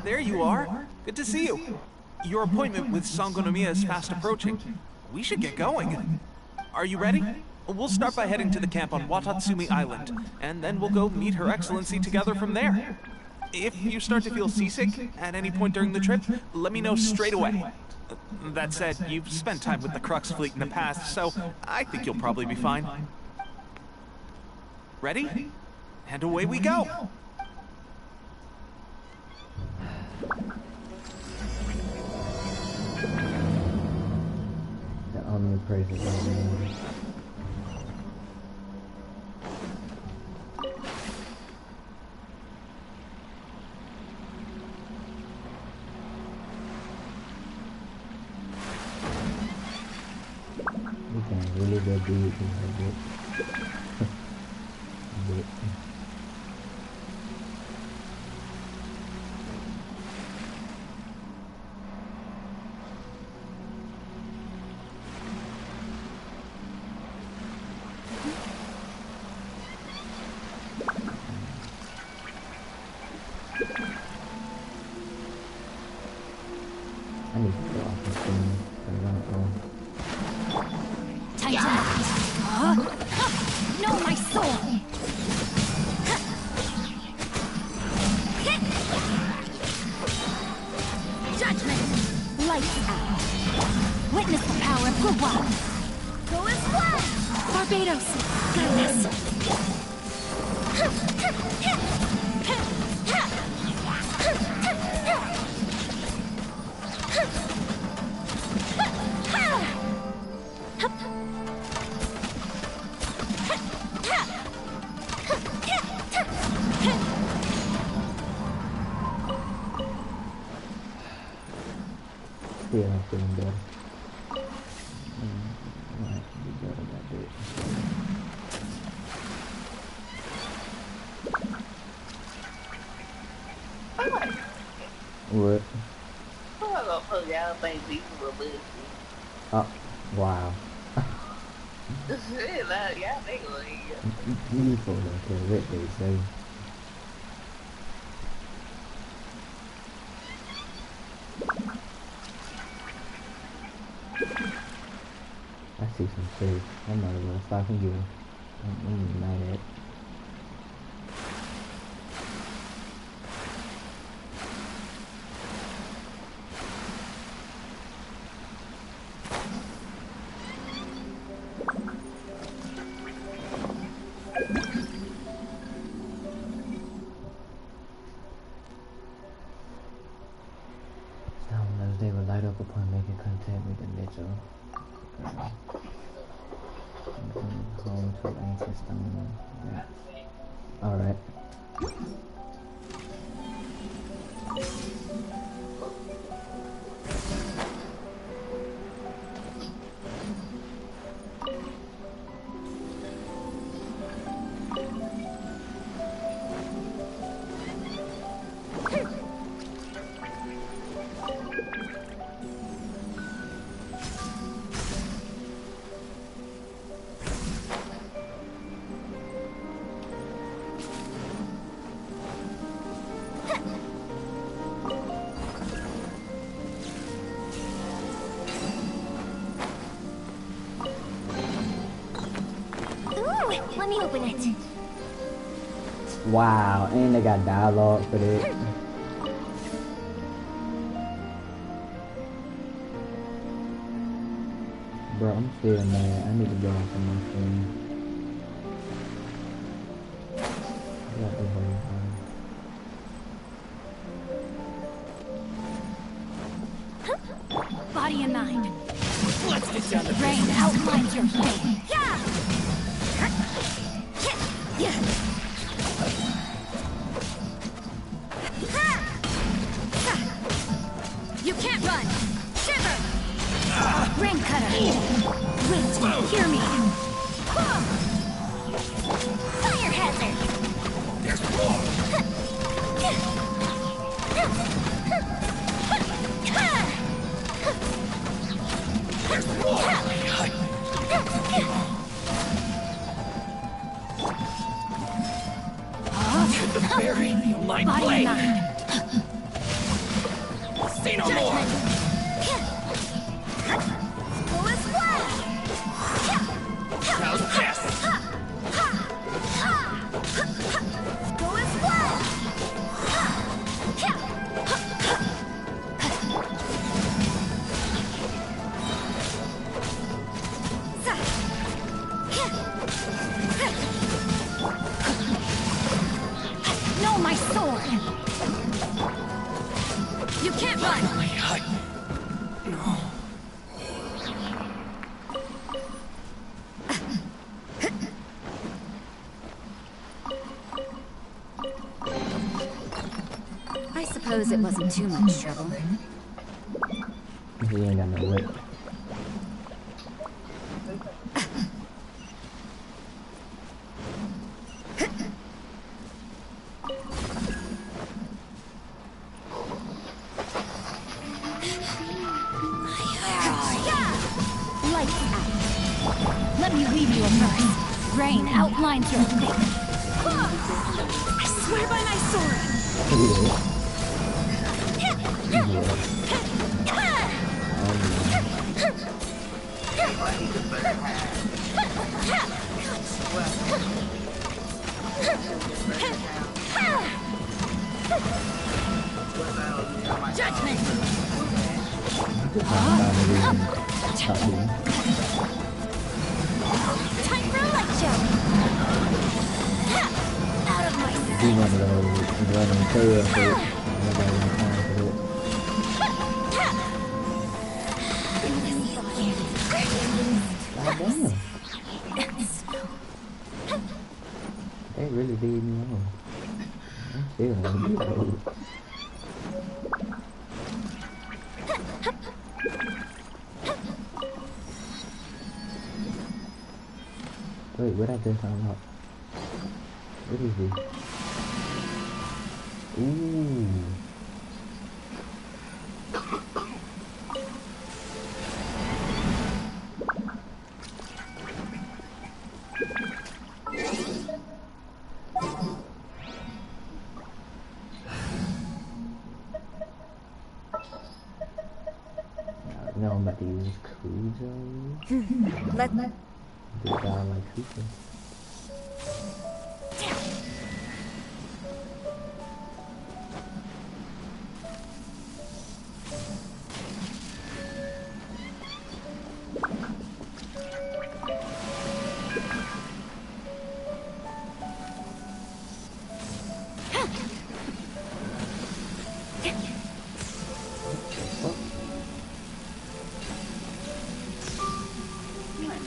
there you are. Good to see you. Your appointment with Sangonomiya is fast approaching. We should get going. Are you ready? We'll start by heading to the camp on Watatsumi Island, and then we'll go meet Her Excellency together from there. If you start to feel seasick at any point during the trip, let me know straight away. That said, you've spent time with the Crux fleet in the past, so I think you'll probably be fine. Ready? And away we go! The only person you can really go deep in that bit. I need to go off this thing. Titan! No, my soul! Judgment! Lights out! Witness the power of Gurwa! Go as planned! Barbados! Goodness! Yeah, I'm feeling better. Might be better that bit. What? I'm gonna put y'all think these were bullshit. Oh, wow. Shit, like, y'all niggas here. You for that, cause what they say. I see some shit. I'm not even fucking you. I'm mad at it. Dominoes, they will light up upon making contact with the Mitchell. Home to ancient stone. Yeah. Alright. Let me open it. Wow, and they got dialogue for that. Bro, I'm still mad. I need to go on some more stream. I got the whole Huh? Body and mind. Let's get down to Rain outlines your fate. Yeah! You can't run! Shiver! Rain cutter! Wait, hear me! Fire hazard! There's more! There's more! The very light blade! me no more! Go as flat! How's this? Go as flat! No, my sword! You can't run! No. I suppose it wasn't too much trouble. He ain't got no whip. Lights out. Let me leave you a verse. Rain outlines your fate. I swear by my sword. Judgment. Time for a light show. Out of my sight. He wanted to run and tail for it. Nobody had time for it. God damn. They really leave me alone. I'm still on the road. Wait, what I just unlocked? What is this? Ooh. No, I'm about to use Kujo. Let Good guy like Kujo.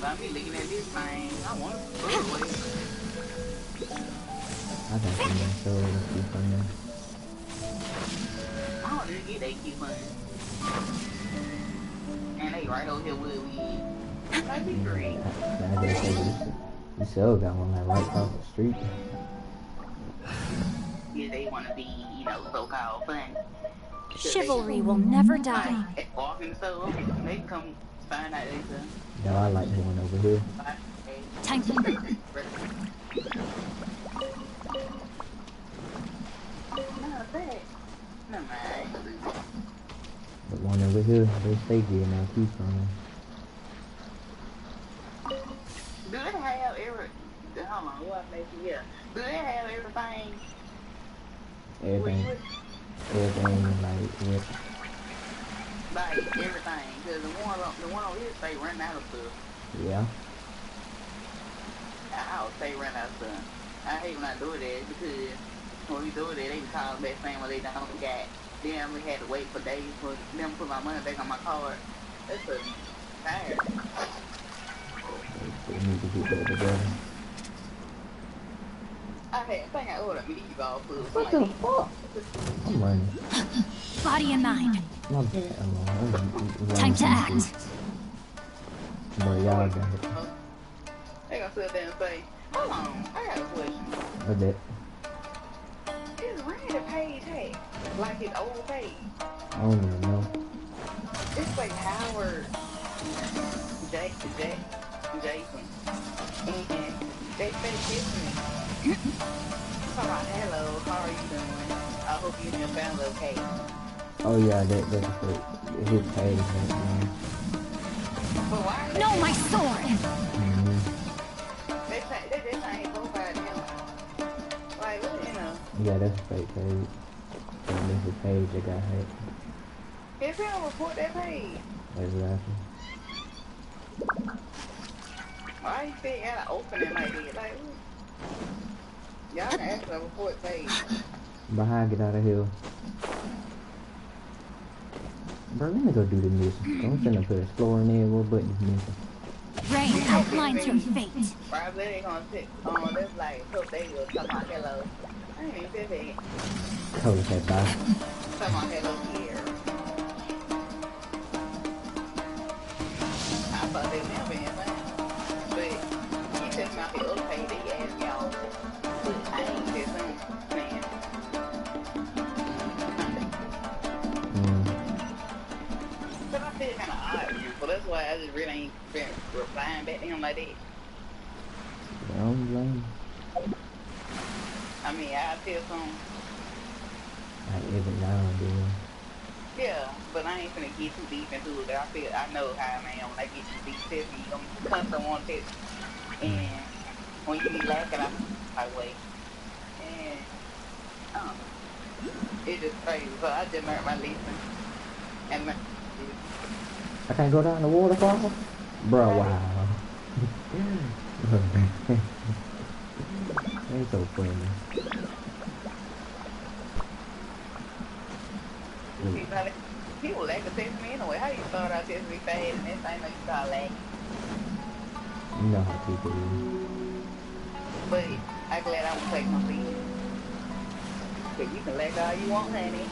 I be looking at this thing. I want to throw it away. I got some more soul to keep on there. I want to get that cute money. And they right over here with me. That'd be great. I just say you still got one like right across the street. Yeah, they want to be, so-called fun. chivalry will never die. Walking so they can come find out they done. No, I like the one over here. Time to No, man. The one over here, they stay getting our keep from. Do they have every? Hold on, what makes you here? Do they have everything? Everything like what? Like everything, cause the one over here say run out of stuff. Yeah. I would say run out of stuff. I hate when I do that because when we do that, they can call back saying what they don't got. Then we had to wait for days for them to put my money back on my card. That's a tired. They need to get that together. I think I ordered meatball food. What the fuck? I'm running. body and mind. My bad. I'm Time to act. But y'all got it. They gonna sit there and say, hold on, I got a question. What that? Is Randy paid hey? Like his old page? I don't even know. It's like Howard, Jason, and they say Tiffany. Talking about, hello, how are you doing? I hope you and your family okay. Oh yeah, that's his page, man. But why? No, my sword! Mm-hmm. They ain't go by them. Like, what, you know? Yeah, that's a fake page. That's his page that got hacked. If they don't report that page, Exactly. why you think you gotta open it like that? Like, y'all can ask for a report page. Behind, get out of here. Bro, let me go do the mission. I'm finna put explore in there. What button is missing? Rain outlines your fate. Probably they gonna take, that's like, hope they will come on hello. I ain't even said that. Code said bye. Come on hello here. I thought they never been fine. But he took me off the other page that he asked me all. But I ain't just saying. But I feel kind of odd with you, so that's why I just really ain't been replying back to him like that. I don't blame I mean, I feel some, like every now and then. yeah, but I ain't finna get too deep into it. I know how I am when I get too deep. You gonna constantly want to, and when you be laughing, I wait, and it's just crazy. So I just learned my lesson, and I can't go down the waterfall? Bro, wow. That's so funny. people like to text me anyway. How you start out text me fast and then I know you start lagging? You know how people do. But I'm glad I won't take no lead. But you can lag all you want, honey.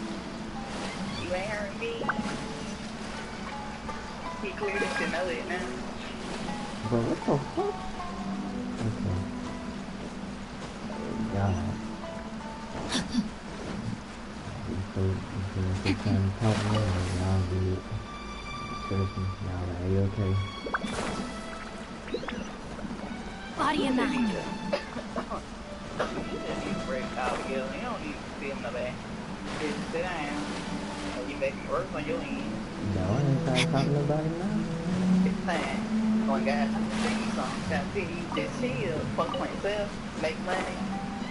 You ain't hurting me. He clearly should know it now. Bro, what the fuck? Okay. Oh, God. So time to talk more, y'all good. Seriously, y'all are okay. Body and mind. You just need to break out together. You don't need to feel no bad. Just sit down. You make it work on your end. No, I ain't trying to talk to nobody now. It's fine. Going guys, I'm gonna tell you something. Trying to tell you just chill, focus on yourself, make money,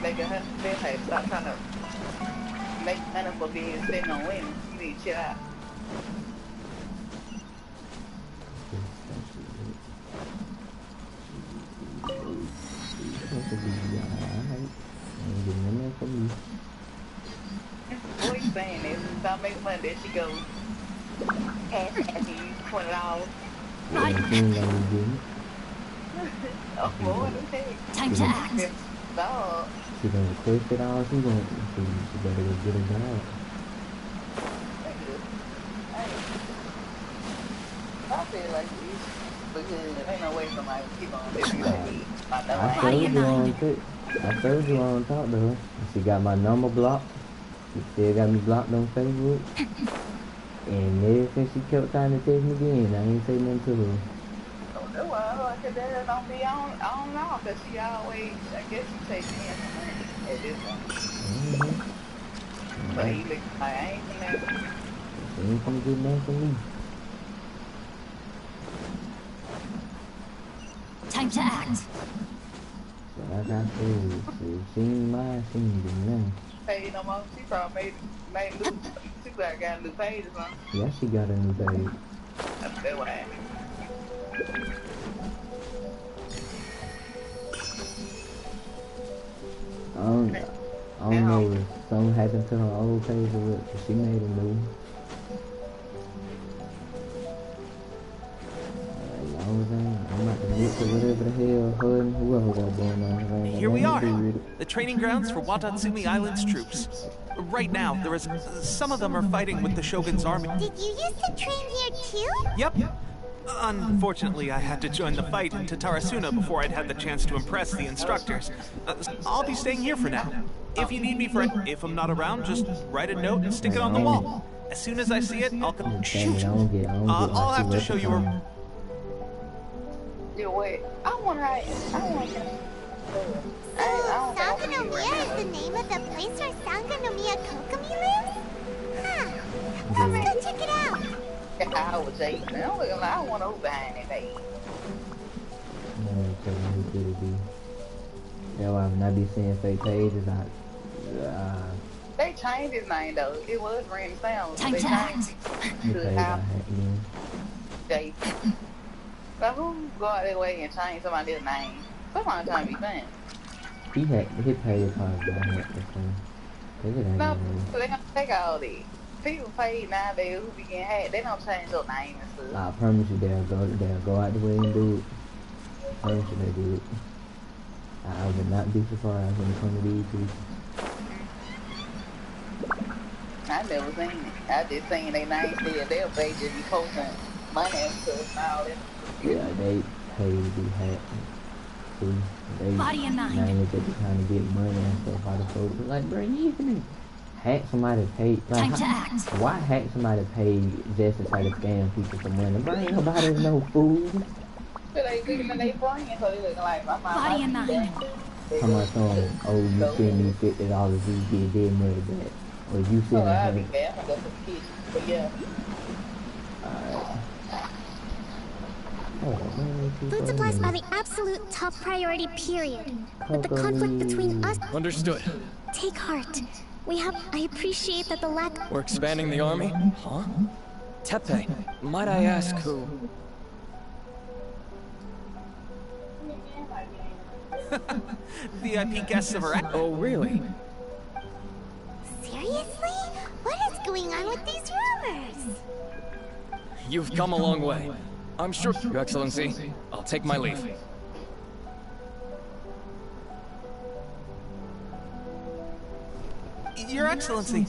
make a husband, hey, stop trying to make money for being sitting on women. You need to chill out. Supposed to be alright. Ain't getting in there for me. What you saying is, stop making money, there she goes. Cash asking you $20. Yeah, it seems like we didn't. Oh, boy, okay. Time to act. Dog. She done requested all she wants. She better go get a job. I feel like this because ain't no way somebody keep on living like me. I know I I told ain't. you I don't talk to her. She got my number blocked. She still got me blocked on Facebook. And ever since she kept trying to text me again, I ain't say nothing to her. That's why I like her dad don't be on now, because she always, I guess she takes me in for money at this point. But he look like I ain't from that. She ain't gonna get nothing from me. Time to act. So like I said, she ain't mine, she ain't doing nothing. Hey, no more. She probably made new. She probably got a new page or something. Yeah, she got a new page. That's why. I don't know if something happened to her old page or what, but she made a new one. I'm about to mix it whatever the hell her and whoever got going on. Here we are, the training grounds for Watatsumi Island's troops. Right now, some of them are fighting with the Shogun's army. Did you used to train here too? Yep. Unfortunately, I had to join the fight in Tatarasuna before I'd had the chance to impress the instructors. I'll be staying here for now. If you need me for it, if I'm not around, just write a note and stick it on the wall. As soon as I see it, I'll come. Shoot! I'll have to show you a. You wait. I want to write. Sangonomiya is the name of the place where Sangonomiya Kokomi lives? Huh. Check it out. I was chasing. I don't want to go behind that page. Man, tell me who could it be? That's why when I be seeing fake pages, They changed his name though. It was Randy Sounds. Time They to changed act. the to page I Al hacked in. Jason. But who go out their way and change somebody's name? Somebody trying to be fun. He hacked his page probably got hacked or something. Cause it ain't No, really. so they gonna take all that. People paid nowadays who be getting hacked. They don't change your name and stuff. I promise you they'll go out the way and do it. I promise you they do it. I would not be surprised when it comes to these people. I never seen it. I just seen their name still. They'll pay just be posting money and stuff and all that. Yeah, they pay to be hacked. See, they Body and mind. mainly just trying to get money and stuff out of folks. But like, bro, you even hack somebody paid. Like, Time to act. why hack somebody paid just to try to scam people for money? Bro, ain't nobody no food. So they looking at their brain, so they looking like, I'm not Body and mind. How much oh, you send me $50, you get dead money back. Or you So send I'll be me there. I'm gonna go to the kitchen. But yeah. alright. Oh, man, Food supplies are the absolute top priority, period. But the conflict between us... Understood. Take heart. I appreciate that the lack... We're expanding the army? Huh? Tepe, might I ask who? VIP guests of our act. Oh, really? Seriously? What is going on with these rumors? You've come a long way. I'm sure, Your Excellency. I'll take my leave. Your Excellency,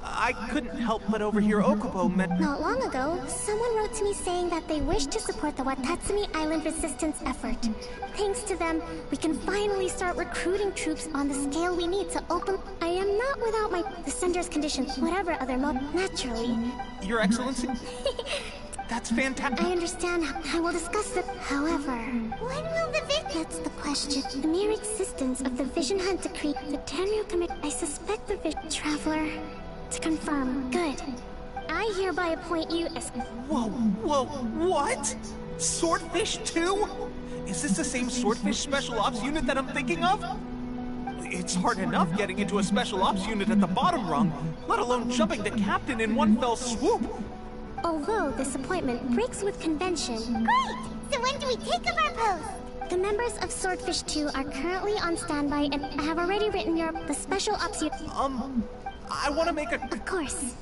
I couldn't help but overhear Okubo Not long ago, someone wrote to me saying that they wish to support the Watatsumi Island resistance effort. Thanks to them, we can finally start recruiting troops on the scale we need to open... I am not without the sender's conditions, whatever other naturally. Your Excellency? That's fantastic. I understand. I will discuss it. However... When will the vision... That's the question. The mere existence of the Vision Hunt decree, the Tenryu commit... I suspect the Vision... Traveler... To confirm. Good. I hereby appoint you as... Whoa, what? Swordfish 2? Is this the same Swordfish Special Ops unit that I'm thinking of? It's hard enough getting into a Special Ops unit at the bottom rung, let alone jumping to Captain in one fell swoop. Although this appointment breaks with convention... Great! So when do we take up our post? The members of Swordfish 2 are currently on standby and I have already written the Special Ops unit... I want to make a... Of course.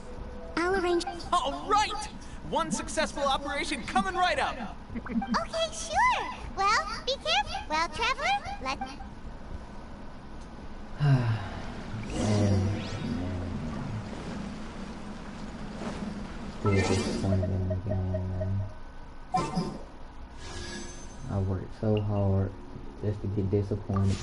I'll arrange... All right! One successful operation coming right up! Okay, sure! Well, be careful. Well, Traveler, let's... Still disappointed in the game, man. I worked so hard just to get disappointed.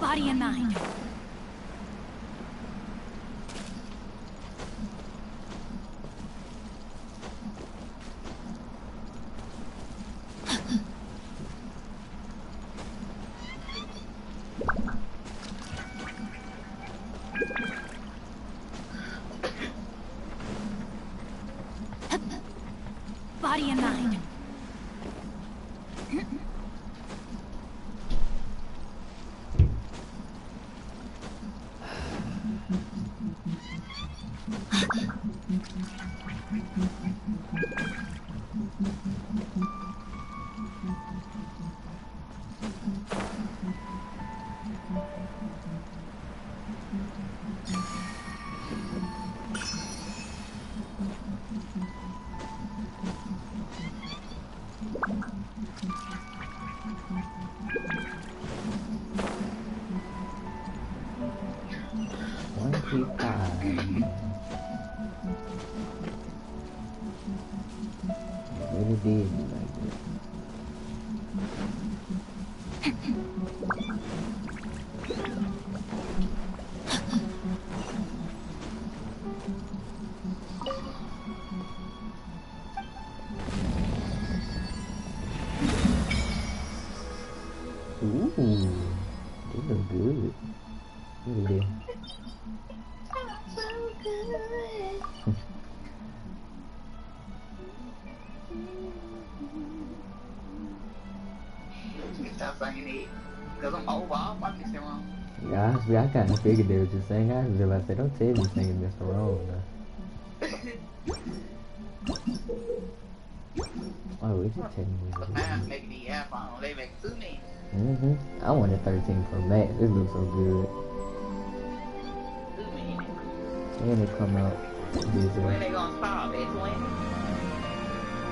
Body and mind. Body and mind. Really did like that. Ooh, they look good. Look at this. So good. Stop singing it. Because I'm over all my Mr. Wrong. Yeah, I kind of figured they were just saying. I was about to say, don't tell me singing Mr. Wrong now. Oh, it just tell me what it is. I'm making the iPhone. They make it to me. I want a 13 Pro Max. This looks so good. And it come out. When they gonna stop? At 20?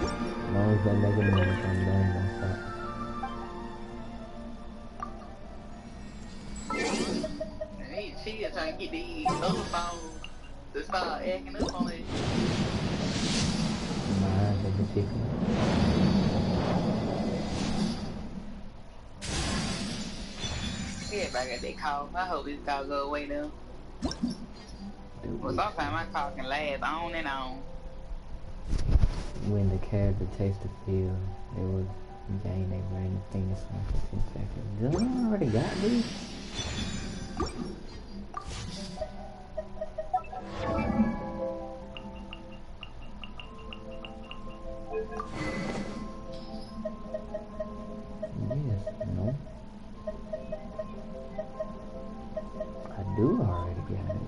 As long as they make it money from them, that's that. She is trying to get these other phones to start acting up on it. Nah, they can pick them. Everybody got that call. I hope this call go away now. Well, sometimes my call can last on and on. When the character takes the field, they will gain a random thing for 10 seconds. Did I already got these? Yes, no. I do already got it.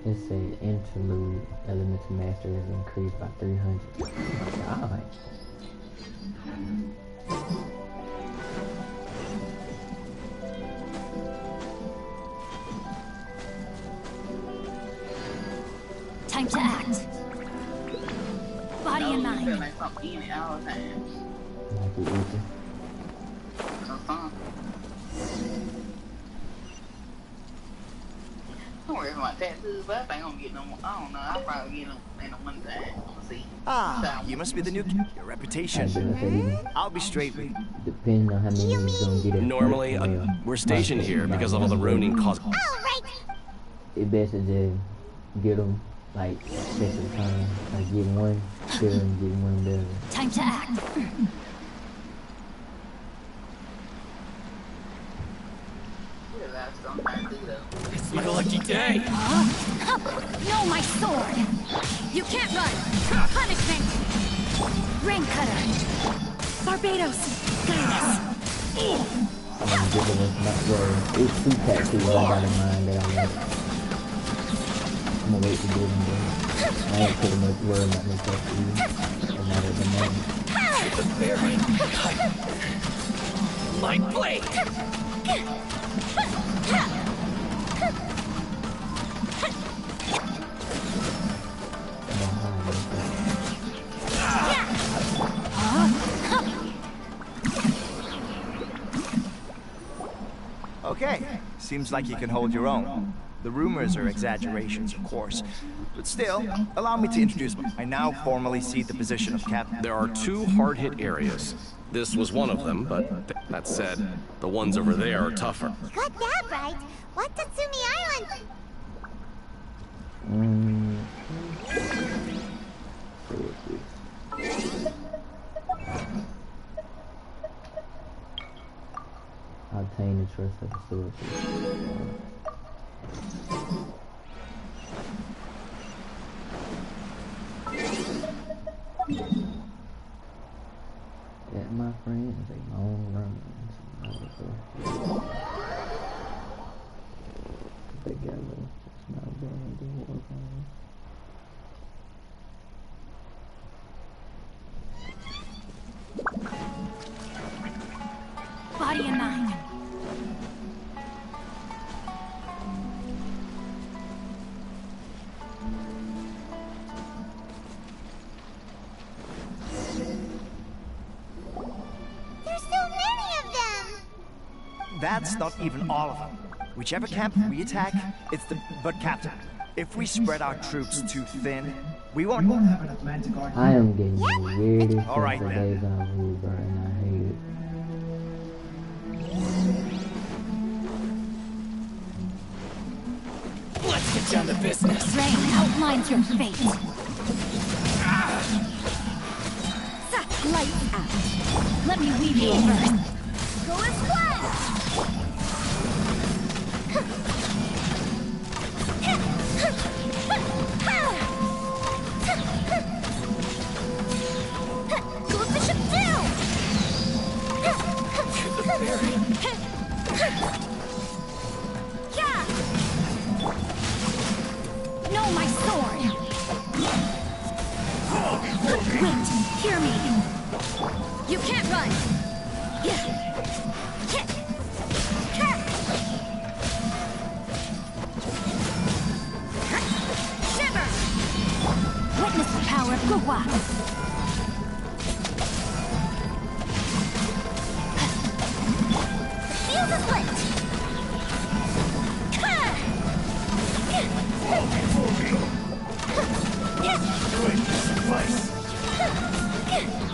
It say interlude elemental master is increased by 300. Oh my god. Time to act. Body and I feel mind. like I'm eating all the time. Like you eating. So fun. Don't worry about my tattoos, but I think I'm gonna get them. I don't know. I'll probably get them in the one time. We'll see. Ah, you must be the new kid. Your I reputation. didn't say I'll be straight with you. depending on how many you're gonna get it. Normally, we're stationed here because of all the Ronin cause. All right. It best to just get them like special time. Like get one, kill them, get one better. Time to act. That's what I'm trying to do though. It's my lucky day. No, my sword. You can't run. Punishment. Rain cutter. Barbados. Guide us. I'm giving us not well. It's 2 tattoos I got in mind that I like. I'm gonna wait to get them done. I ain't pretty much worried about no tattoos. No matter the name. The very light blade. Okay, seems like you can hold your own. The rumors are exaggerations, of course. But still, allow me to introduce myself. I now formally cede the position of captain. There are 2 hard-hit areas. This was one of them, but that said, the ones over there are tougher. Got that right. What Tatsumi Island? Obtain the trust of the sword. That, my friend, is a long run. Together, it's not going to work on Body and mind. There's so many of them. That's not even all of them. Whichever camp we attack, it's the... But Captain, if we spread our troops too thin, we won't have an Atlantic Army. I am getting the weirdest All right, sense of then. deja vu, bro, and I hate it. Let's get down to business. Rain outlines your fate. Lights out. Let me weave you first. Go and splash! Go bishop down! Yeah! No, my sword! Wait, hear me! You can't run! Shiver! Witness the power of Guwa! Feel the split!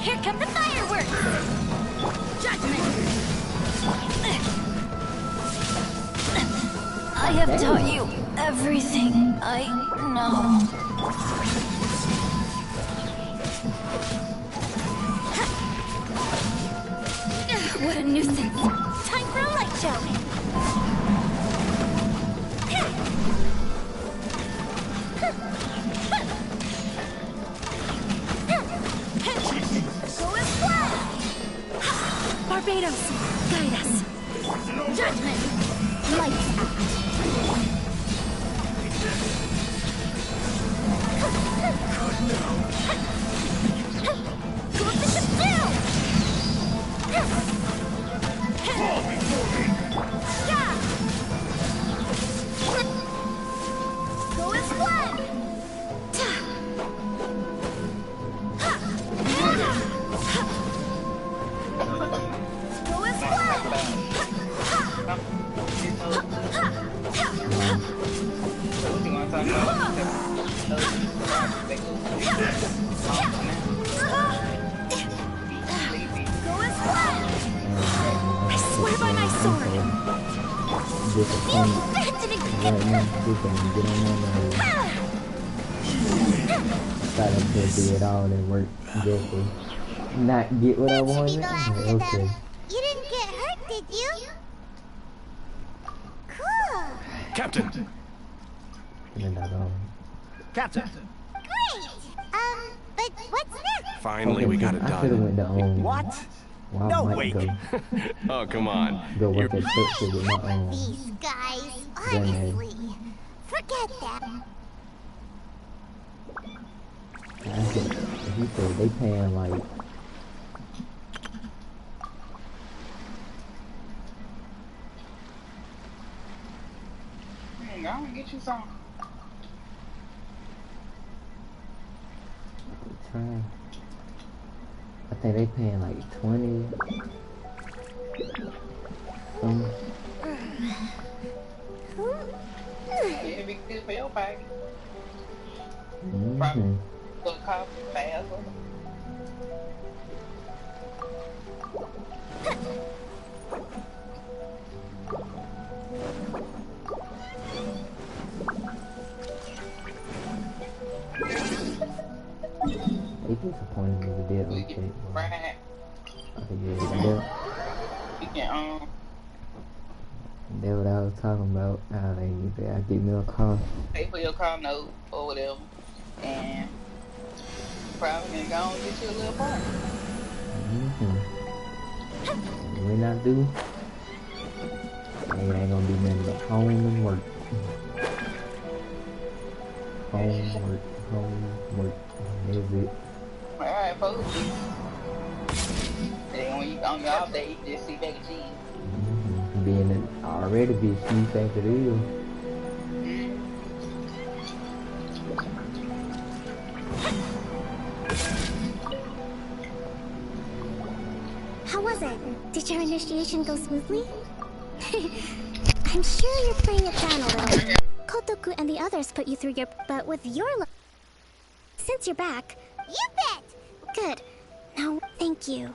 Here come the fireworks! Judgment! I have taught you everything I know. What a nuisance! Time for a light show! Barbados, guide us. Judgment, lights out. Go bishop down. Yeah. Go and splat. I swear by my sword. Thought I could do it all and work just to not get what I wanted. Okay. You didn't get hurt, did you? Cool. Captain! Captain! Great. But what's next? Finally, we got it I should have done. went to What? Well, No, I might wait. Oh, come on. Go You're- work at Church with my These guys, Then, honestly. Forget that. He said they paying like I'm gonna get you some. trying. I think they paying like 20. It'd be good for your package. Mm-hmm. Go coffee fast. They disappointed me with that okay. Right. I could get it. You can That's what I was talking about. I get me a car. pay for your car note or whatever, and probably gonna go and get you a little part. When I do, it ain't gonna be nothing but home and work. Home, work. That's it. Alright, folks. Then when you on your off day, you just sit back and chill. Being already be a few things it is. How was it? Did your initiation go smoothly? I'm sure you're playing it down a little. Kotoku and the others put you through your... But with your... Since you're back... You bet! Good. Now, thank you.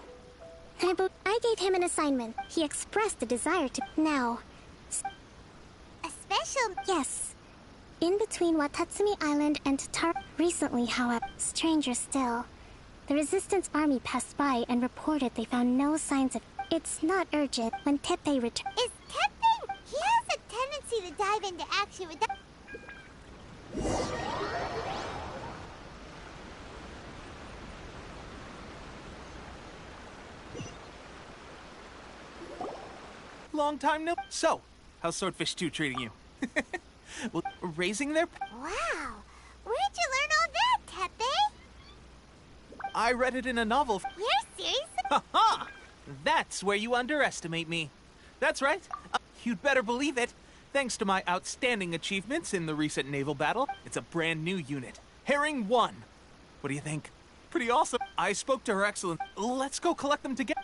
I gave him an assignment. He expressed a desire to... Now... A special... Yes. in between Watatsumi Island and Tatar. Recently, however, stranger still, the Resistance army passed by and reported they found no signs of. It's not urgent. When Teppei returns. Is Teppei? He has a tendency to dive into action with that. Long time no. So, how's Swordfish 2 treating you? Well, raising their. Wow! Where'd you learn all that, Teppei? I read it in a novel. You're serious? Haha! That's where you underestimate me. That's right. You'd better believe it. Thanks to my outstanding achievements in the recent naval battle, it's a brand new unit. Herring 1. What do you think? Pretty awesome. I spoke to Her Excellency. Let's go collect them together.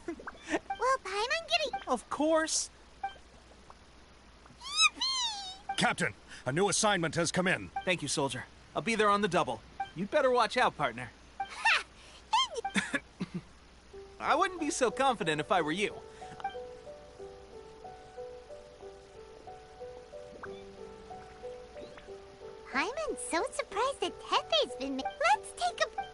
Will Paimon get a... Of course. Yippee! Captain, a new assignment has come in. Thank you, soldier. I'll be there on the double. You'd better watch out, partner. Ha! And... I wouldn't be so confident if I were you. Paimon's so surprised that Teppei's been... Let's take a...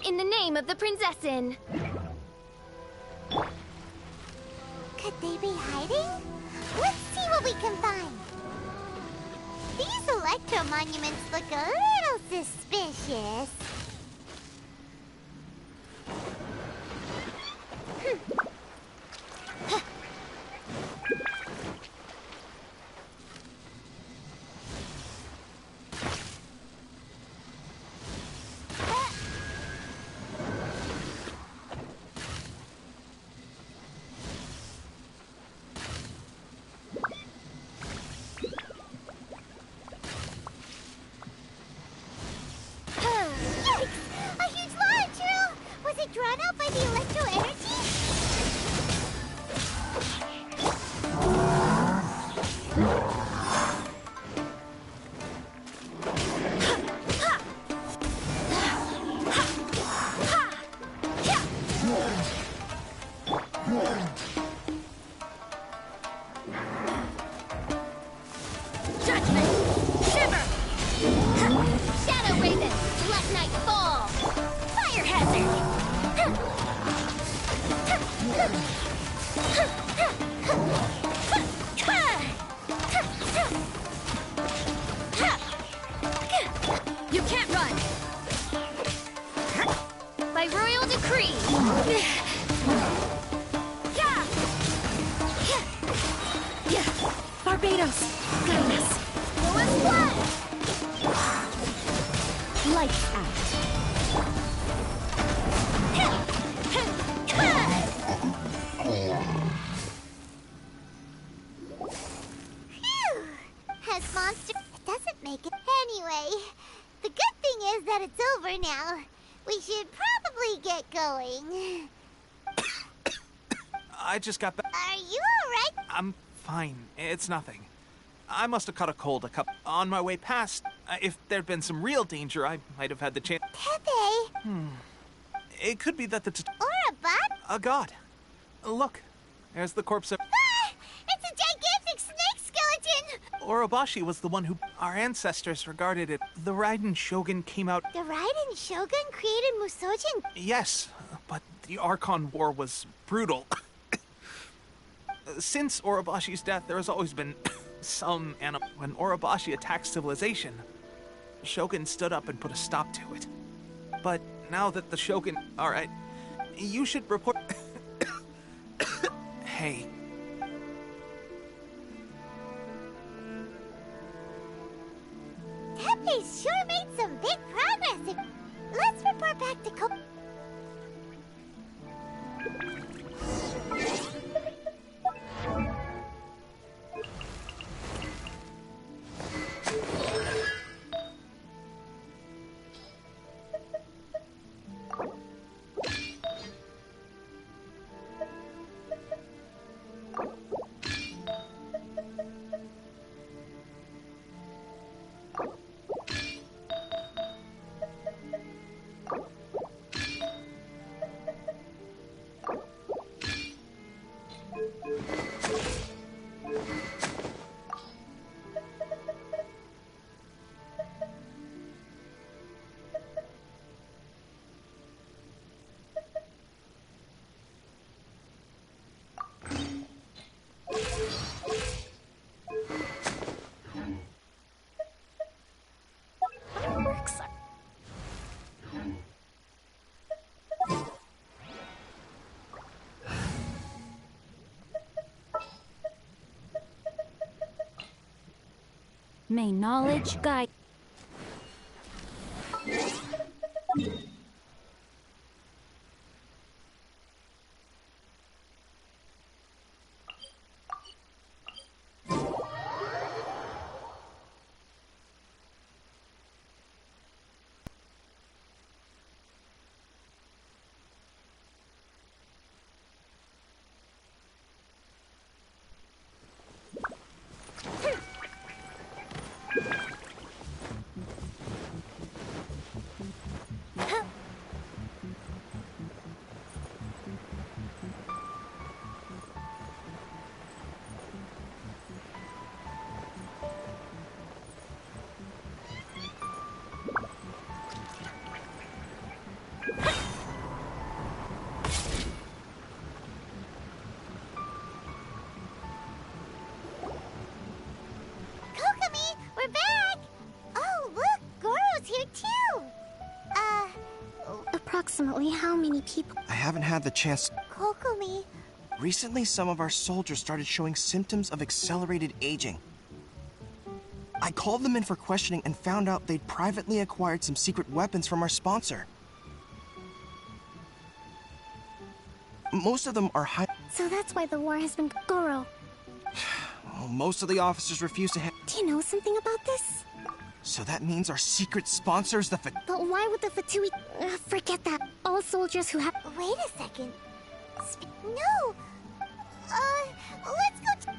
In the name of the Prinzessin. Could they be hiding? Let's see what we can find. These electro monuments look a little suspicious. Drawn out by the electro energy? Judgment! Shiver! Shadow Raven! Let night fall! Fire hazard! You can't run! By royal decree! Barbados! Guide us! Go and splash! Lights out! Has monster... It doesn't make it... Anyway, the good thing is that it's over now. We should probably get going. I just got back. Are you alright? I'm fine. It's nothing. I must have caught a cold on my way past. If there'd been some real danger, I might have had the chance. Pepe! It could be that the Or a bot? a god. Look, there's the corpse of... Ah! It's a gigantic snake skeleton! Orobashi was the one who... Our ancestors regarded it. The Raiden Shogun came out... The Raiden Shogun created Musojin? Yes, but the Archon War was brutal. Since Orobashi's death, there has always been some animal. When Orobashi attacked civilization, Shogun stood up and put a stop to it. But now that the Shogun... Alright, you should report... Hey. Pepe's sure made some big progress. Let's report back to May knowledge guide. Approximately how many people? I haven't had the chance. Kokomi. Recently, some of our soldiers started showing symptoms of accelerated aging. I called them in for questioning and found out they'd privately acquired some secret weapons from our sponsor. Most of them are high. So that's why the war has been Goro. Well, most of the officers refuse to have. Do you know something about this? So that means our secret sponsor is the But why would the Fatui... forget that. All soldiers who have... Wait a second. No! Let's go...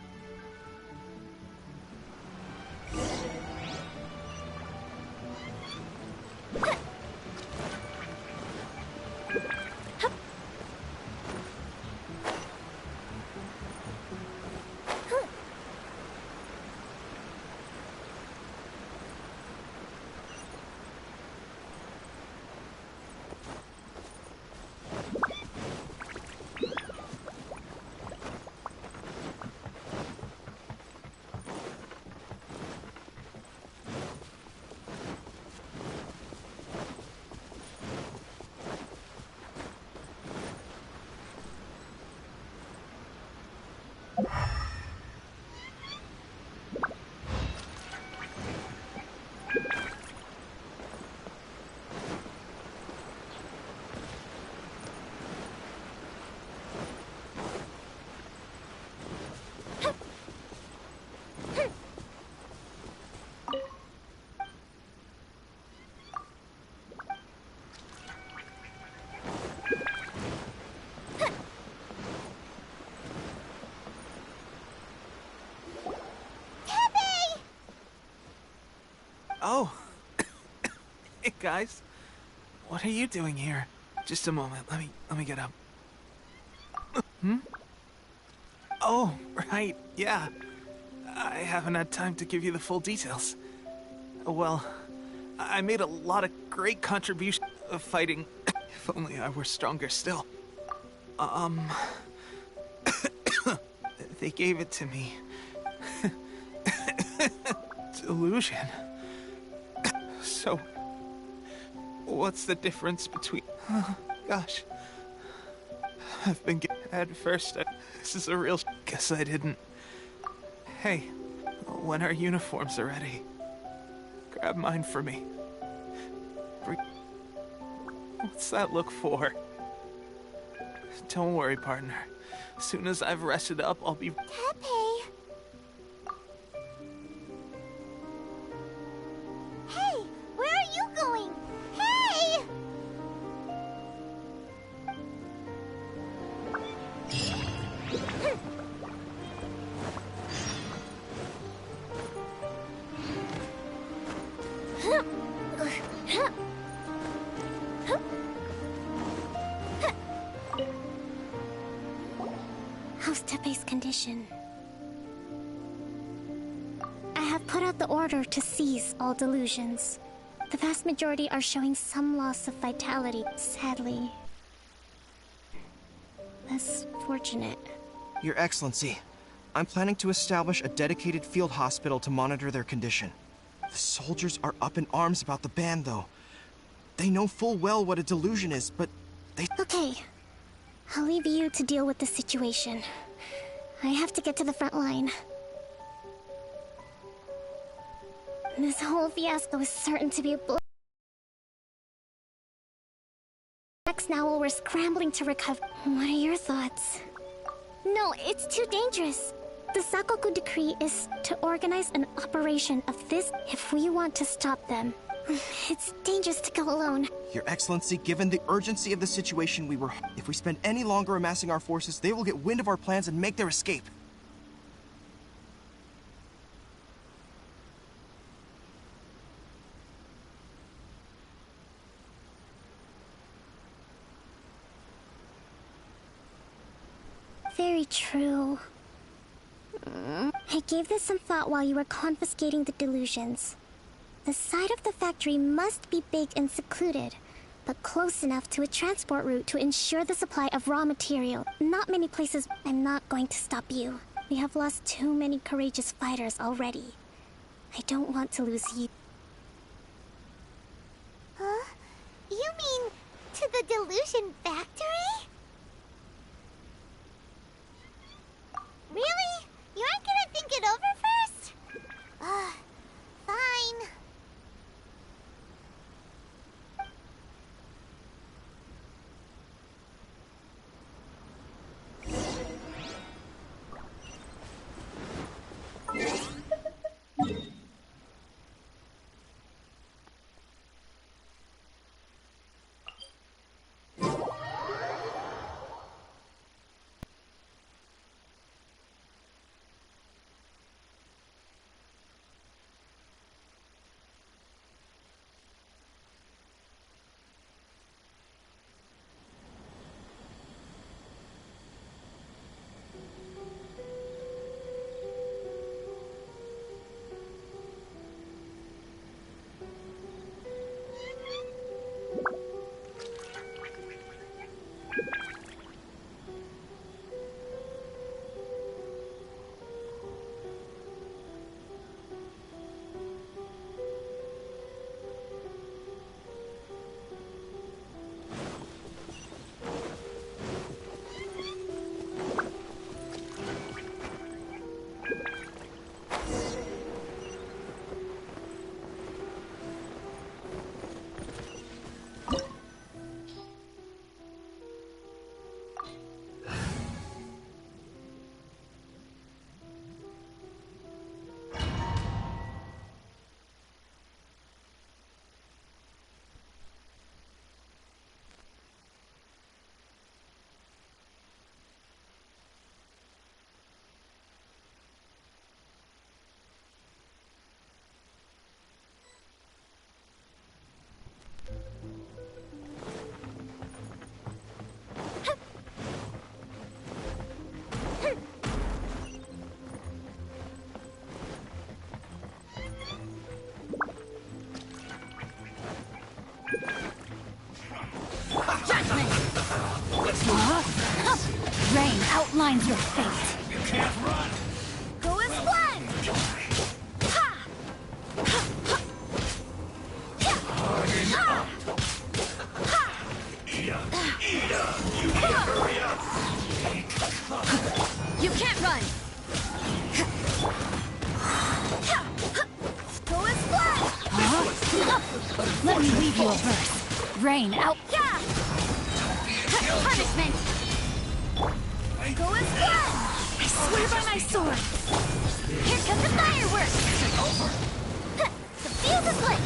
Oh. Hey, guys. What are you doing here? Just a moment. Let me get up. Hmm? Oh, right. Yeah. I haven't had time to give you the full details. Well, I made a lot of great contributions of fighting. If only I were stronger still. They gave it to me. Delusion. So, what's the difference between... Oh, gosh. I've been at first. This is a real... Guess I didn't. Hey, when our uniforms are ready, grab mine for me. What's that look for? Don't worry, partner. As soon as I've rested up, I'll be... Tepe! Hey! Where are you going? Hey! How's Tepe's condition? I have put out the order to seize all delusions. The vast majority are showing some loss of vitality, sadly. Less fortunate. Your Excellency, I'm planning to establish a dedicated field hospital to monitor their condition. The soldiers are up in arms about the ban, though. They know full well what a delusion is, but they... Okay. I'll leave you to deal with the situation. I have to get to the front line. This whole fiasco is certain to be a blow. Now while we're scrambling to recover. What are your thoughts? No, it's too dangerous. The Sakoku decree is to organize an operation of this if we want to stop them. It's dangerous to go alone. Your Excellency, given the urgency of the situation, if we spend any longer amassing our forces, they will get wind of our plans and make their escape. Very true. I gave this some thought while you were confiscating the delusions. The side of the factory must be big and secluded, but close enough to a transport route to ensure the supply of raw material. Not many places. I'm not going to stop you. We have lost too many courageous fighters already. I don't want to lose you. Huh? You mean to a delusion factory? Really? You aren't gonna think it over first? Fine. Rain outlines your fate. You can't run! Go as one! Ha! You can't run! Go as one! Let me weave you a verse. Rain out. Punishment! Go as one! I swear by my sword! Here comes the fireworks! The fuse is lit!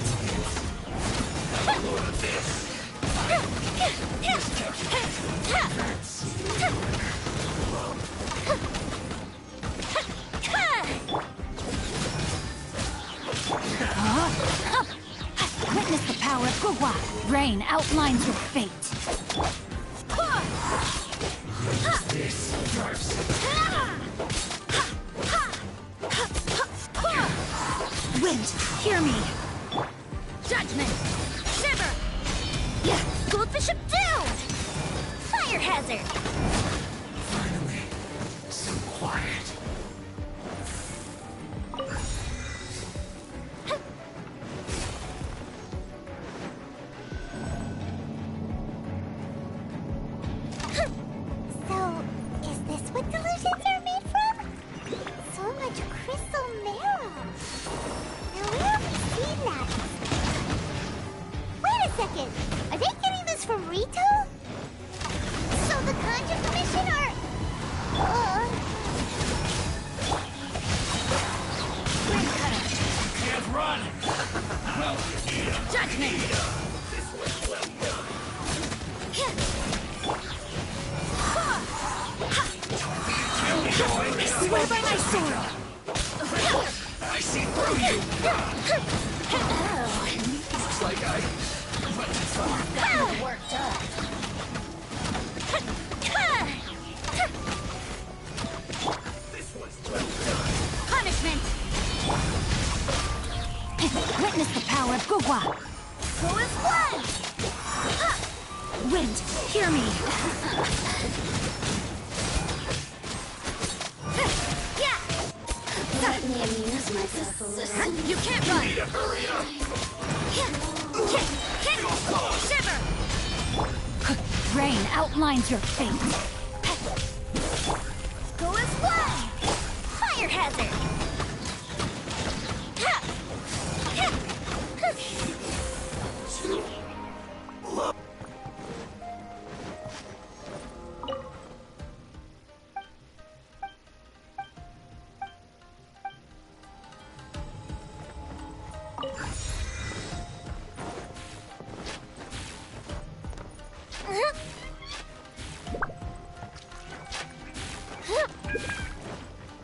Witness the power of Gugwa. Rain outlines your fate. Wind, hear me! Judgment! Shiver! Goldfish up down! Fire hazard! Finally, some quiet. So, is this what delusions are made from? So much crystal marrow. Now where have we seen that? Wait a second! Are they getting this from Rito? So the Conjure Commission are... Wind cutter! Can't run! Well, Judgment! I swear by my sword! I see through you! Looks like I went too far. Worked up. This was well done. Punishment! Witness the power of Gugwa. Go as one! Wind, hear me! Let me amuse myself. You can't run! Hurry up! Shiver! outlines your fate. Go as one! Fire hazard!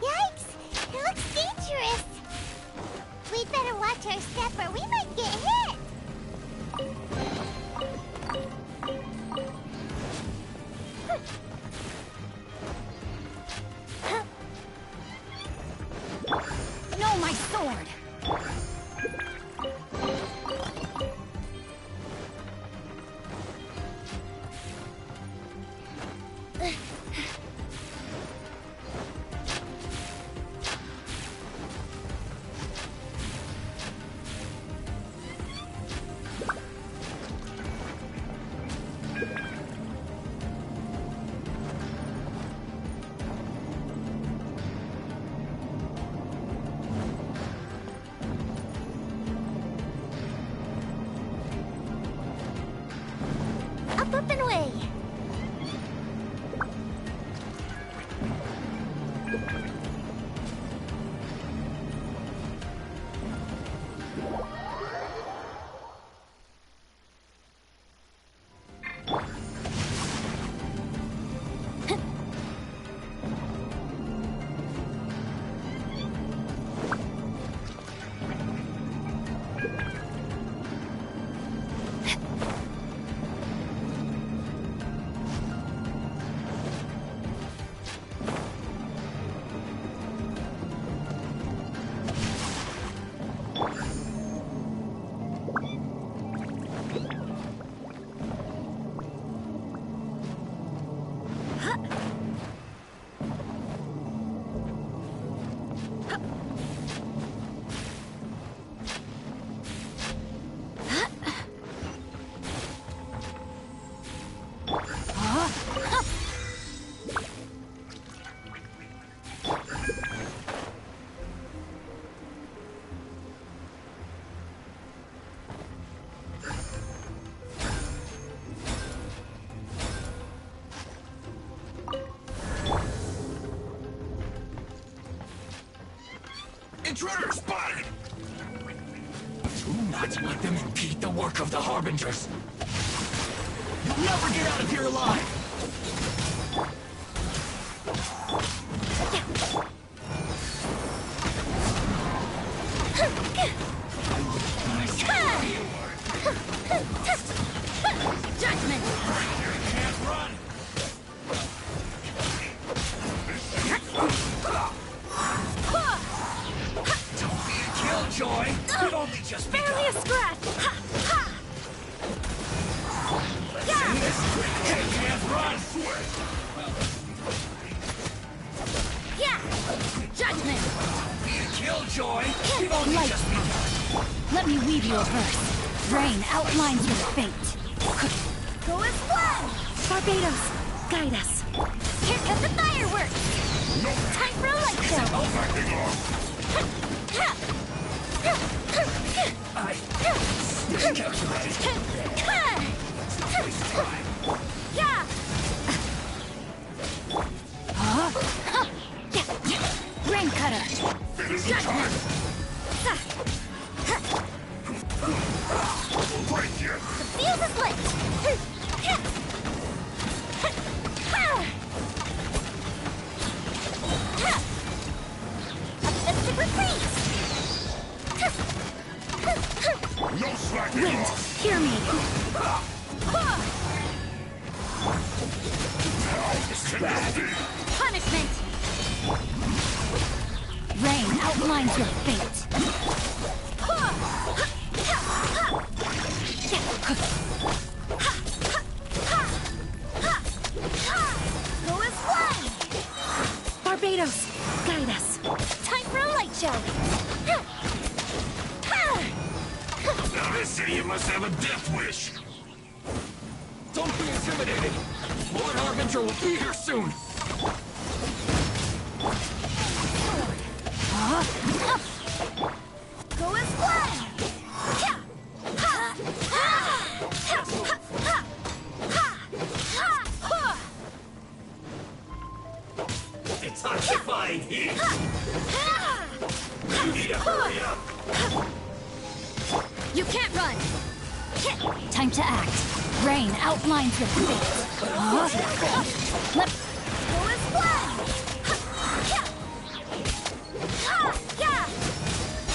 Yikes! It looks dangerous. We'd better watch our step or we might get hit. No, my sword! Up and away. Intruder spotted! Do not let them impede the work of the Harbingers. You'll never get out of here alive! Judgment! Can't run! Don't be a killjoy! You've only just Barely a begun! scratch! Ha! Ha! Yeah! Can't run! Yeah! Judgment! Be a killjoy! You've only Light. just begun! Let me weave you a verse. Rain outlines your fate. Go as one! Barbados, guide us. Here come the fireworks! Time for a light show! Stay calculated. Yeah! Rain cutter! Judgment! The fuse is lit! Optimistic retreat! No slacking Wind, off! hear me! Punishment! Rain outlines your fate. Go as one! Barbados, guide us. Time for a light show. Now they say you must have a death wish. Don't be a intimidated. Lord Harbinger will be here soon. Go as planned! It's occupying heat. You need to hurry up. You can't run! Time to act. Rain outlines your fate. Let go as planned!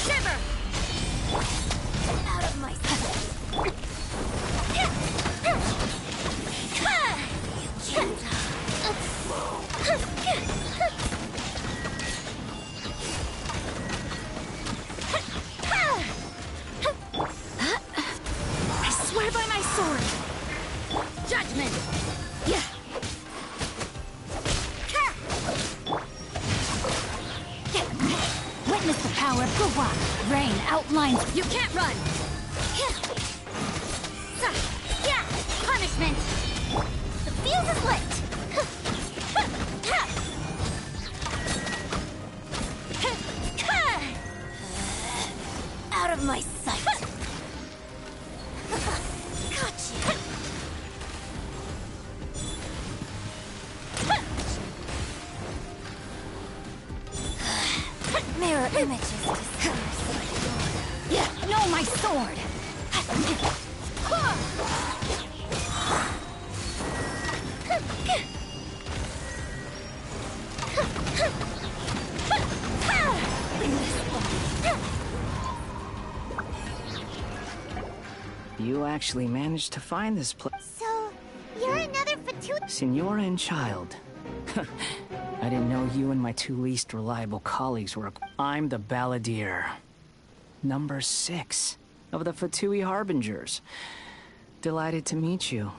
Shiver! Out of my sight. I swear by my sword! Judgment! Yeah! Witness the power of Guwa! Rain outlines... You can't run! Yeah! Punishment! The fuse is lit! Out of my sight! Gotcha! Mirror images disperse. Yeah, no, my sword! You actually managed to find this place. So, you're another Fatui? Senora and child. I didn't know you and my two least reliable colleagues were... I'm the Balladeer. Number 6 of the Fatui Harbingers. Delighted to meet you.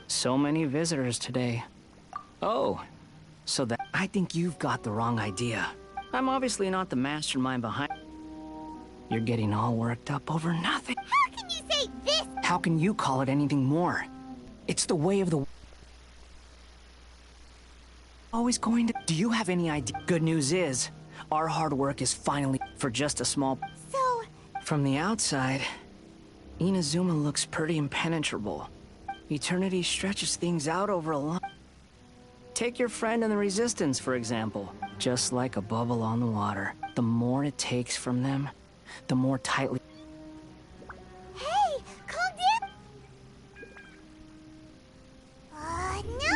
So many visitors today. Oh, so that... I think you've got the wrong idea. I'm obviously not the mastermind behind... You're getting all worked up over nothing. How can you say this? How can you call it anything more? It's the way of the... Always going to... Do you have any idea? Good news is, our hard work is finally for just a small... So... From the outside, Inazuma looks pretty impenetrable. Eternity stretches things out over a long... Take your friend in the Resistance, for example. Just like a bubble on the water. The more it takes from them, the more tightly... Hey, calm down! No!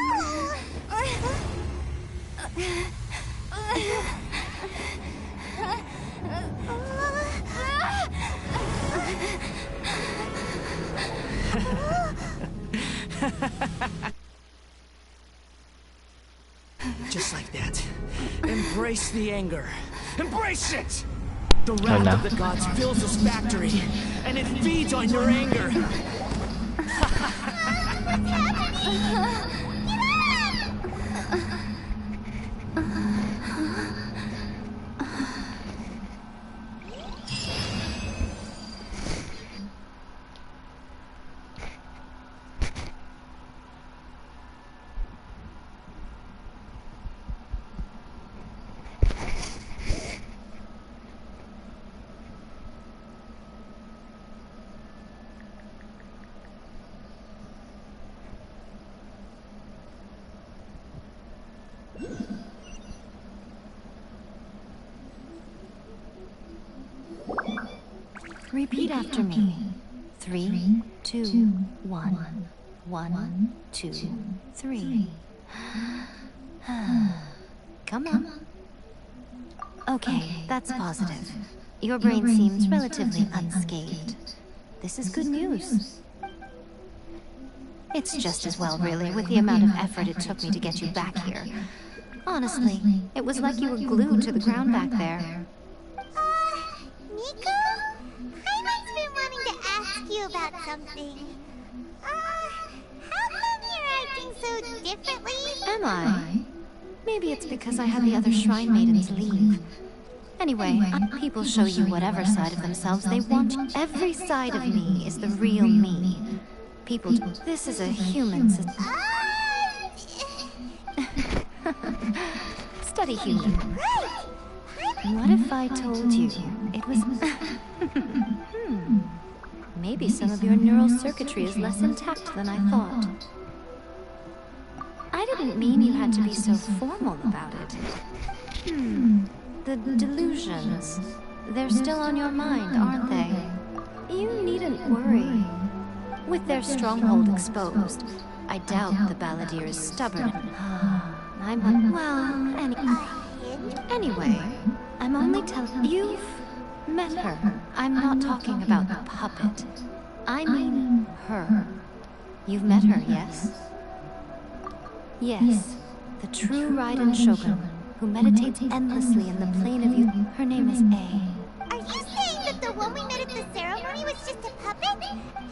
Just like that. Embrace the anger. Embrace it! The wrath of the gods fills this factory, and it feeds on your anger. What's happening? Repeat after me. 3, 2, 1. 1, 2, 3. Come on. Okay, that's positive. Your brain seems relatively unscathed. This is good news. It's just as well, really, with the amount of effort it took me to get you back here. Honestly, it was like you were glued to the ground back there. Nico? I've been wanting to ask you about something. How come you're acting so differently? Am I? Maybe it's because I had the other Shrine Maidens leave. Anyway, people show you whatever side of themselves they want. Every side of me is the real me. People, this is a human system. Study human. What if I told you it was... Maybe some of your neural circuitry is less intact than I thought. I didn't mean you had to be so formal about it. The delusions. They're still on your mind, aren't they? You needn't worry. With their stronghold exposed, I doubt the Balladeer is stubborn. Anyway, I'm only telling you've met her. I'm not talking about the puppet. I mean her. You've met her, yes? Yes, the true Raiden Shogun, who meditates endlessly in the plane of you. Her name is A. Are you saying that the one we met at the ceremony was just a puppet?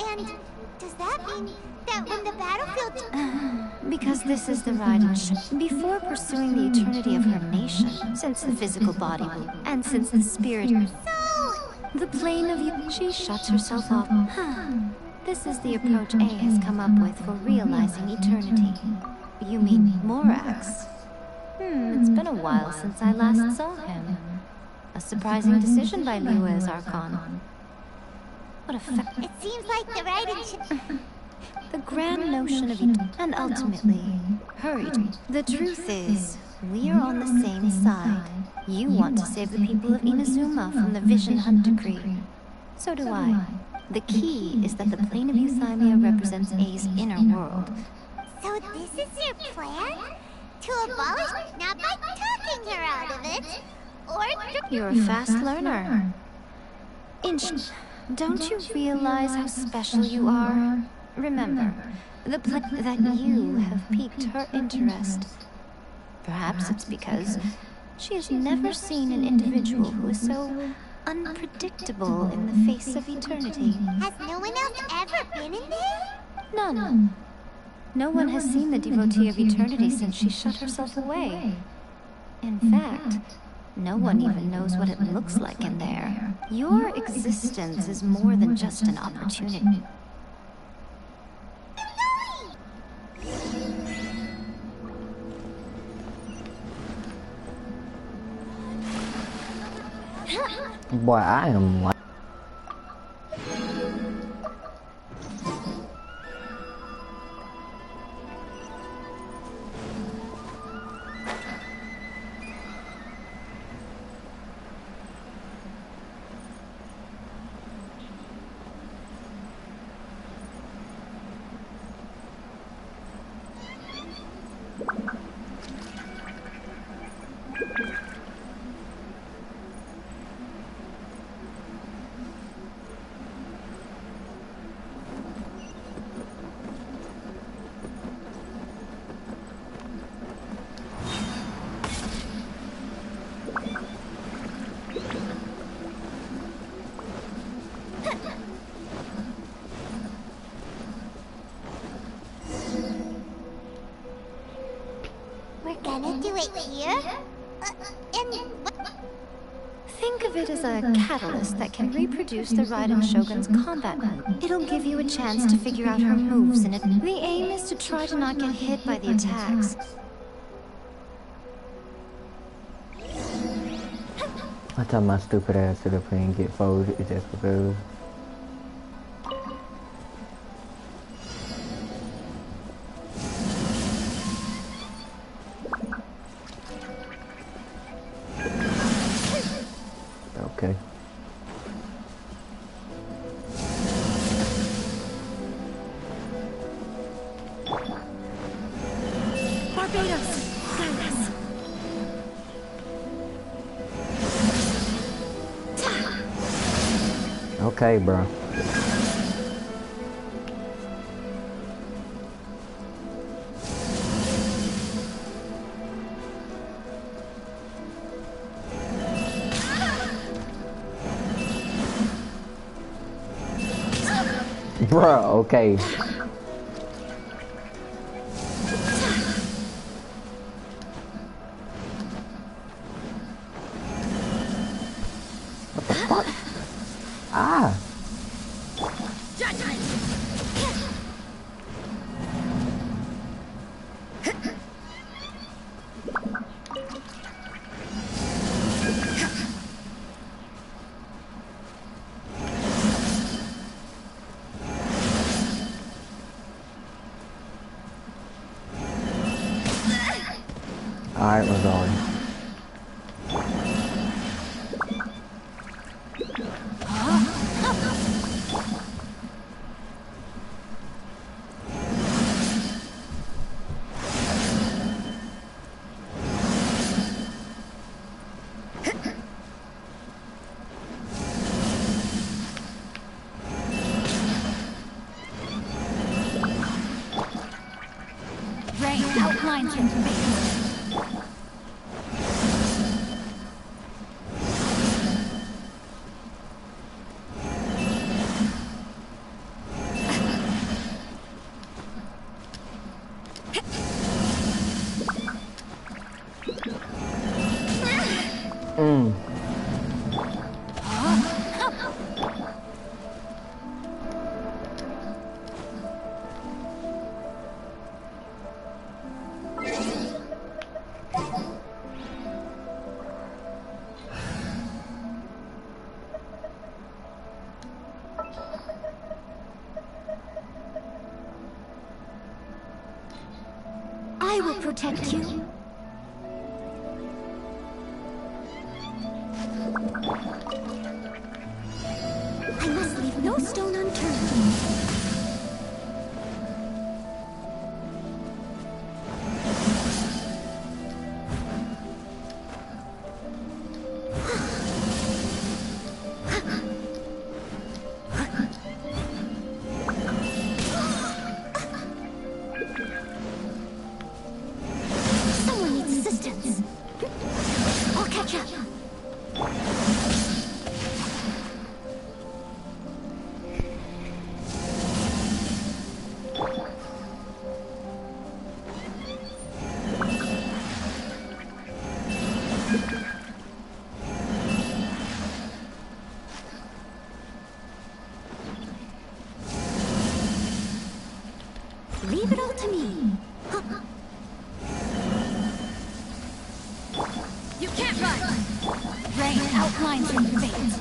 And does that mean that when the battlefield... Because this is the Raiden Shogun. Before pursuing the eternity of her nation, since the physical body will, and since the spirit... The plane of you... She shuts herself off. This is the approach A has come up with for realizing eternity. You mean Morax? It's been a while since I last saw him. A surprising decision by Liu's Archon. What a It seems like the Raiden should... The grand notion of it, and ultimately, hurried. The truth is, we are on the same side. You want to save the people of Inazuma from the Vision Hunt decree. So do I. The key is that the plane of Euthymia represents A's inner world. So this is your plan? To abolish, not by talking her out of it, or... You're a fast learner. Don't you realize how special you are? Remember, that you have piqued her interest. Perhaps it's because she has never seen an individual who is so unpredictable in the face of eternity. Has no one else ever been in there? None. No one has seen the devotee of eternity since she shut herself away. In fact, no one even knows what it looks like in there. Your existence is more than just an opportunity. Boy, I am like... Gonna do it here? Think of it as a catalyst that can reproduce the Raiden Shogun's combat move. It'll give you a chance to figure out her moves, and the aim is to try to not get hit by the attacks. I tell my stupid ass to the plane and get folded just because. Okay. Barbados, guide us. Okay, bro. Bruh, okay. What the fuck? Ah! Alright, we're going. Rain outlines your face. I will protect you. I must leave no stone unturned. Someone needs assistance. I'll catch up. Leave it all to me. You can't run! Rain outlines your fate.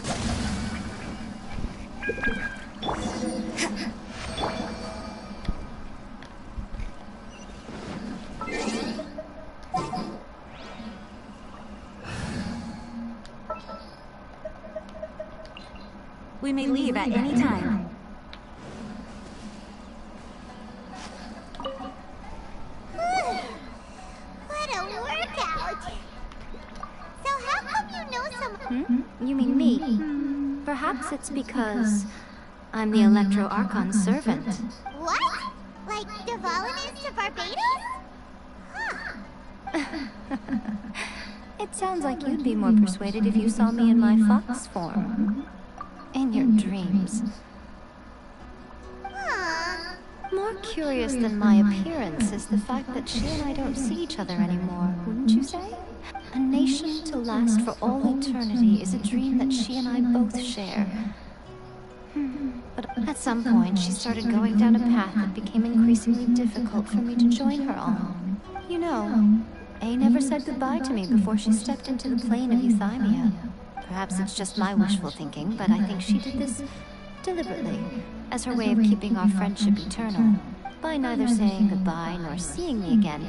We may leave at any time. What a workout! So how come you know some... You mean me? Perhaps it's because I'm the Electro Archon's servant. What? Like Devalinus to Barbados? Huh. It sounds like you'd be more persuaded if you saw me in my fox form. In your dreams. Huh. More curious than my appearance is the fact that she and I don't see each other anymore, wouldn't you say? A nation to last for all eternity is a dream that she and I both share. But at some point, she started going down a path that became increasingly difficult for me to join her on. You know, A never said goodbye to me before she stepped into the plane of Euthymia. Perhaps it's just my wishful thinking, but I think she did this deliberately, as her way of keeping our friendship eternal. By neither saying goodbye nor seeing me again,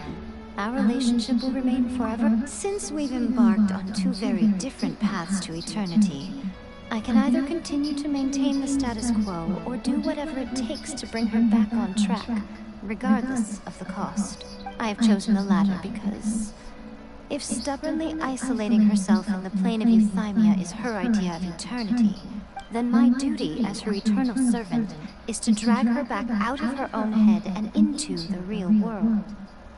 our relationship will remain forever. Since we've embarked on two very different paths to eternity, I can either continue to maintain the status quo or do whatever it takes to bring her back on track, regardless of the cost. I have chosen the latter because if stubbornly isolating herself in the plane of Euthymia is her idea of eternity, then my duty as her eternal servant is to drag her back out of her own head and into the real world.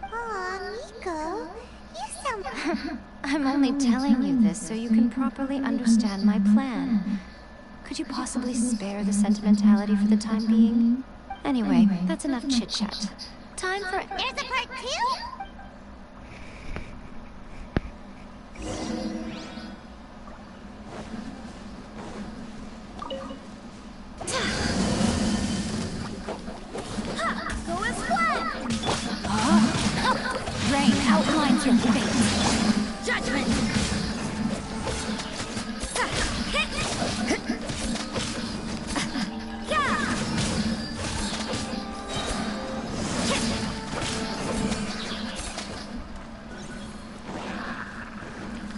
Aw, Nico, you sound... I'm only telling you this so you can properly understand my plan. Could you possibly spare the sentimentality for the time being? Anyway, that's enough chit-chat. Time for... There's a part 2? Go as one! your fate. Judgment!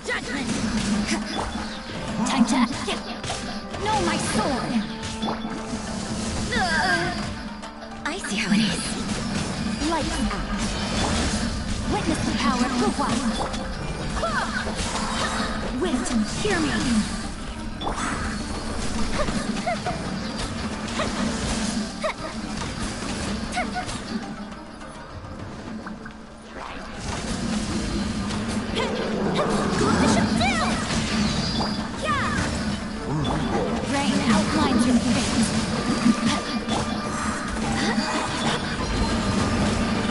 Judgment! Time to active! No, my sword! I see how it is. Lights out. Witness the power of the one. Wait, hear me. Rain outlines your fate.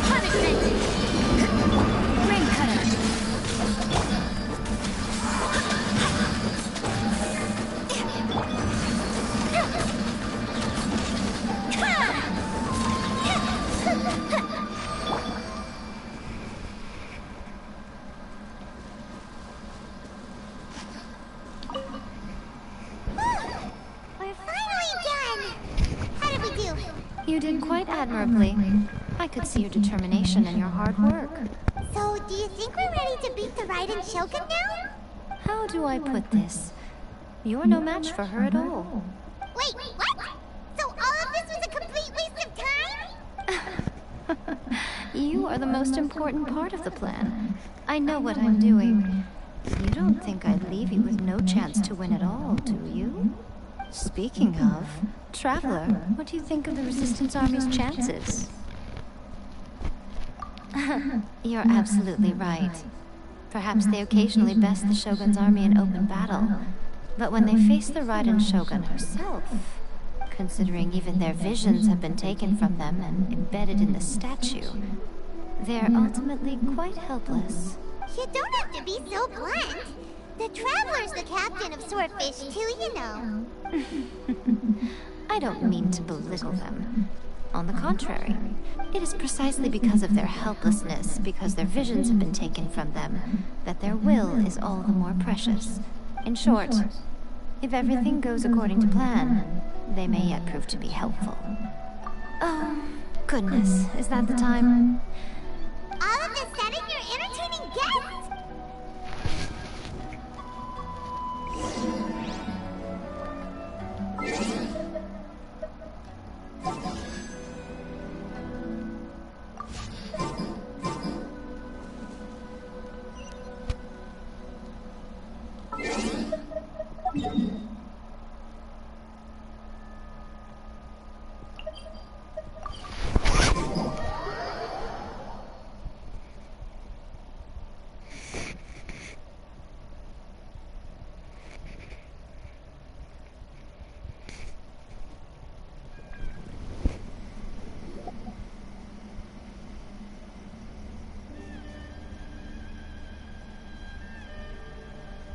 Punishment! Rain cutter! We're finally done! How did we do? You did quite admirably. I could see your determination and your hard work. So, do you think we're ready to beat the Raiden Shogun now? How do I put this? You're no match for her at all. Wait, what? So all of this was a complete waste of time? You are the most important part of the plan. I know what I'm doing. You don't think I'd leave you with no chance to win at all, do you? Speaking of, Traveler, what do you think of the Resistance Army's chances? You're absolutely right. Perhaps they occasionally best the Shogun's army in open battle, but when they face the Raiden Shogun herself, considering even their visions have been taken from them and embedded in the statue, they're ultimately quite helpless. You don't have to be so blunt. The Traveler's the captain of Swordfish too, you know. I don't mean to belittle them. On the contrary, it is precisely because of their helplessness, because their visions have been taken from them, that their will is all the more precious. In short, if everything goes according to plan, they may yet prove to be helpful. Oh, goodness, is that the time? All of this sudden, you're entertaining guests!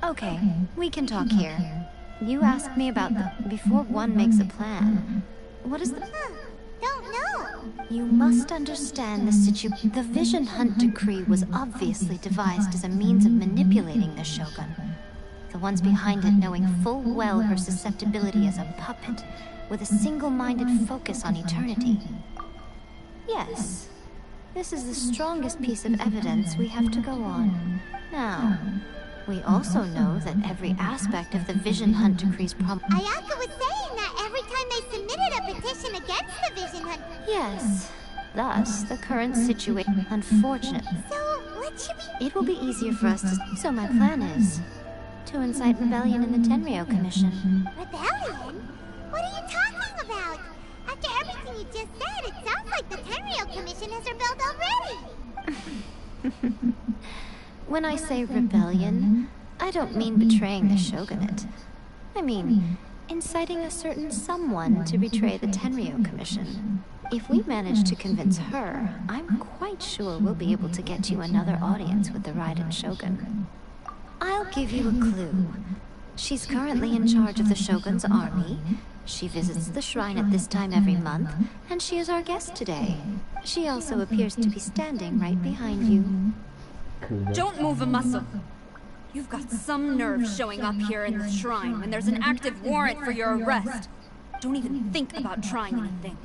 Okay, we can talk here. You asked me about before one makes a plan. What is the... Don't know. You must understand the Vision Hunt decree was obviously devised as a means of manipulating the Shogun. The ones behind it knowing full well her susceptibility as a puppet, with a single-minded focus on eternity. Yes, this is the strongest piece of evidence we have to go on. Now, we also know that every aspect of the Vision Hunt decree's Ayaka was saying that every time they submitted a petition against the Vision Hunt... Yes. Thus, the current situation... Unfortunately. So, what should we... It will be easier for us to... So my plan is... to incite rebellion in the Tenryou Commission. Rebellion? What are you talking about? After everything you just said, it sounds like the Tenryou Commission has rebelled already. When I say rebellion, I don't mean betraying the Shogunate. I mean, inciting a certain someone to betray the Tenryou Commission. If we manage to convince her, I'm quite sure we'll be able to get you another audience with the Raiden Shogun. I'll give you a clue. She's currently in charge of the Shogun's army. She visits the shrine at this time every month, and she is our guest today. She also appears to be standing right behind you. Don't move a muscle. You've got some nerve showing up here in the shrine when there's an active warrant for your arrest. Don't even think about trying anything.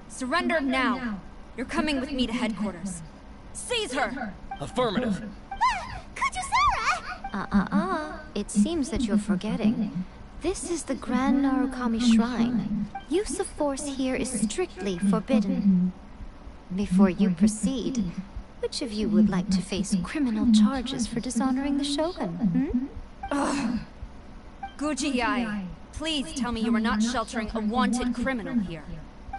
Surrender now. You're coming with me to headquarters. Seize her! Affirmative. Kujusara! It seems that you're forgetting. This is the Grand Narukami Shrine. Use of force here is strictly forbidden. Before you proceed, which of you would like to face criminal charges for dishonoring the Shogun, Ugh. Guji-ai, please tell me you are not sheltering a wanted criminal here.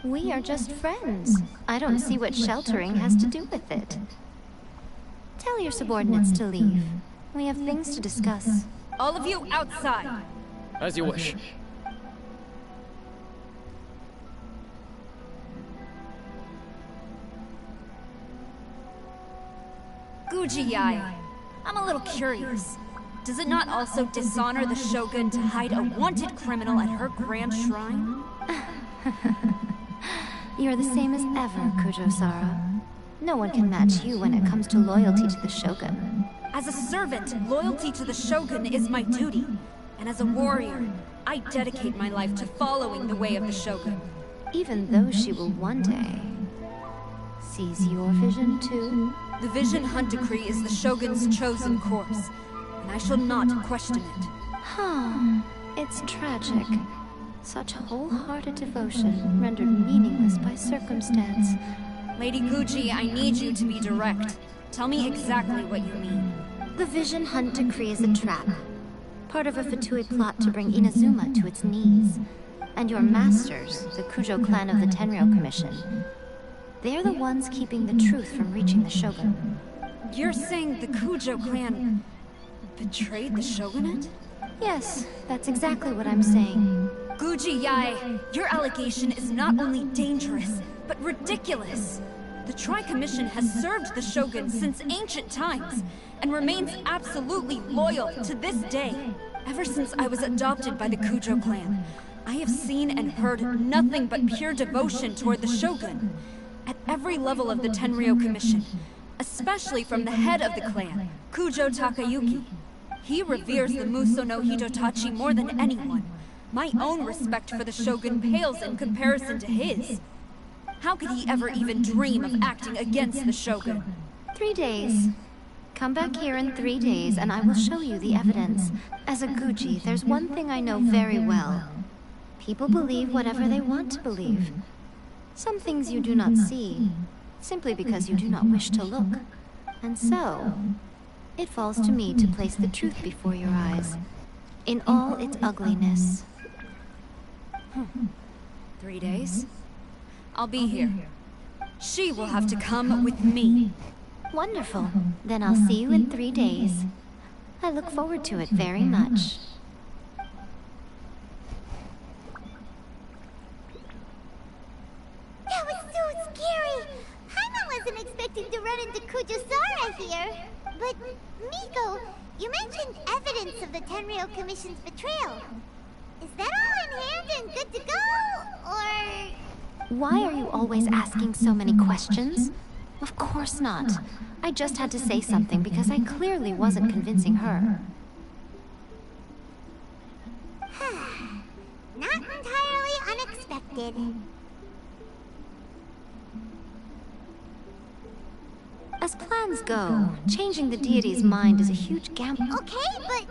We are just friends. I don't see what sheltering has to do with it. Tell your subordinates to leave. We have things to discuss. All of you outside. As you wish. Guji-ai, I'm a little curious. Does it not also dishonor the Shogun to hide a wanted criminal at her grand shrine? You're the same as ever, Kujo-sara. No one can match you when it comes to loyalty to the Shogun. As a servant, loyalty to the Shogun is my duty. And as a warrior, I dedicate my life to following the way of the Shogun. Even though she will one day seize your vision too? The Vision Hunt Decree is the Shogun's chosen course, and I shall not question it. Huh. It's tragic. Such wholehearted devotion rendered meaningless by circumstance. Lady Guji, I need you to be direct. Tell me exactly what you mean. The Vision Hunt Decree is a trap. Part of a Fatui plot to bring Inazuma to its knees. And your masters, the Kujo clan of the Tenryou Commission, they're the ones keeping the truth from reaching the Shogun. You're saying the Kujo clan betrayed the Shogunate? Yes, that's exactly what I'm saying. Guji-ai, your allegation is not only dangerous, but ridiculous. The Tri-Commission has served the Shogun since ancient times, and remains absolutely loyal to this day. Ever since I was adopted by the Kujo clan, I have seen and heard nothing but pure devotion toward the Shogun. At every level of the Tenryou Commission, especially from the head of the clan, Kujo Takayuki. He reveres the Muso no Hitotachi more than anyone. My own respect for the Shogun pales in comparison to his. How could he ever even dream of acting against the Shogun? 3 days. Come back here in 3 days and I will show you the evidence. As a Guji, there's one thing I know very well. People believe whatever they want to believe. Some things you do not see, simply because you do not wish to look. And so, it falls to me to place the truth before your eyes, in all its ugliness. 3 days? I'll be here. She will have to come with me. Wonderful. Then I'll see you in 3 days. I look forward to it very much. That was so scary! Paimon wasn't expecting to run into Kujusara here. But, Miko, you mentioned evidence of the Tenryou Commission's betrayal. Is that all in hand and good to go, or...? Why are you always asking so many questions? Of course not. I just had to say something because I clearly wasn't convincing her. Not entirely unexpected. As plans go, changing the deity's mind is a huge gamble. Okay, but...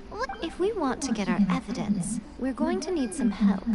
what? If we want to get our evidence, we're going to need some help.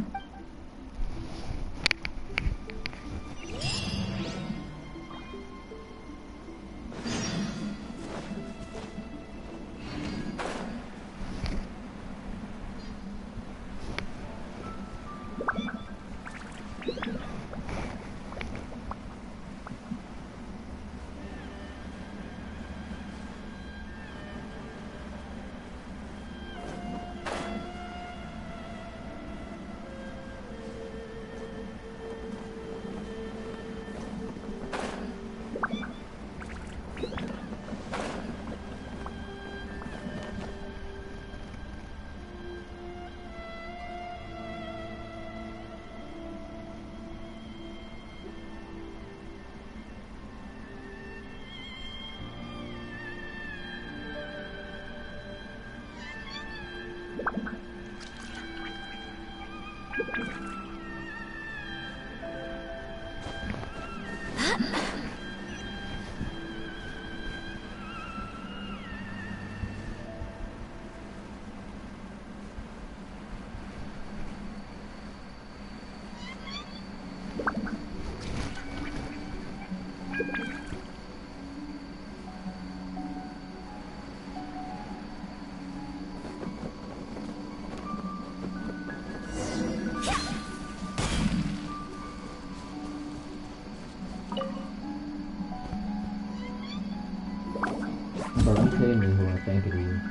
But I'm telling you who I think it is.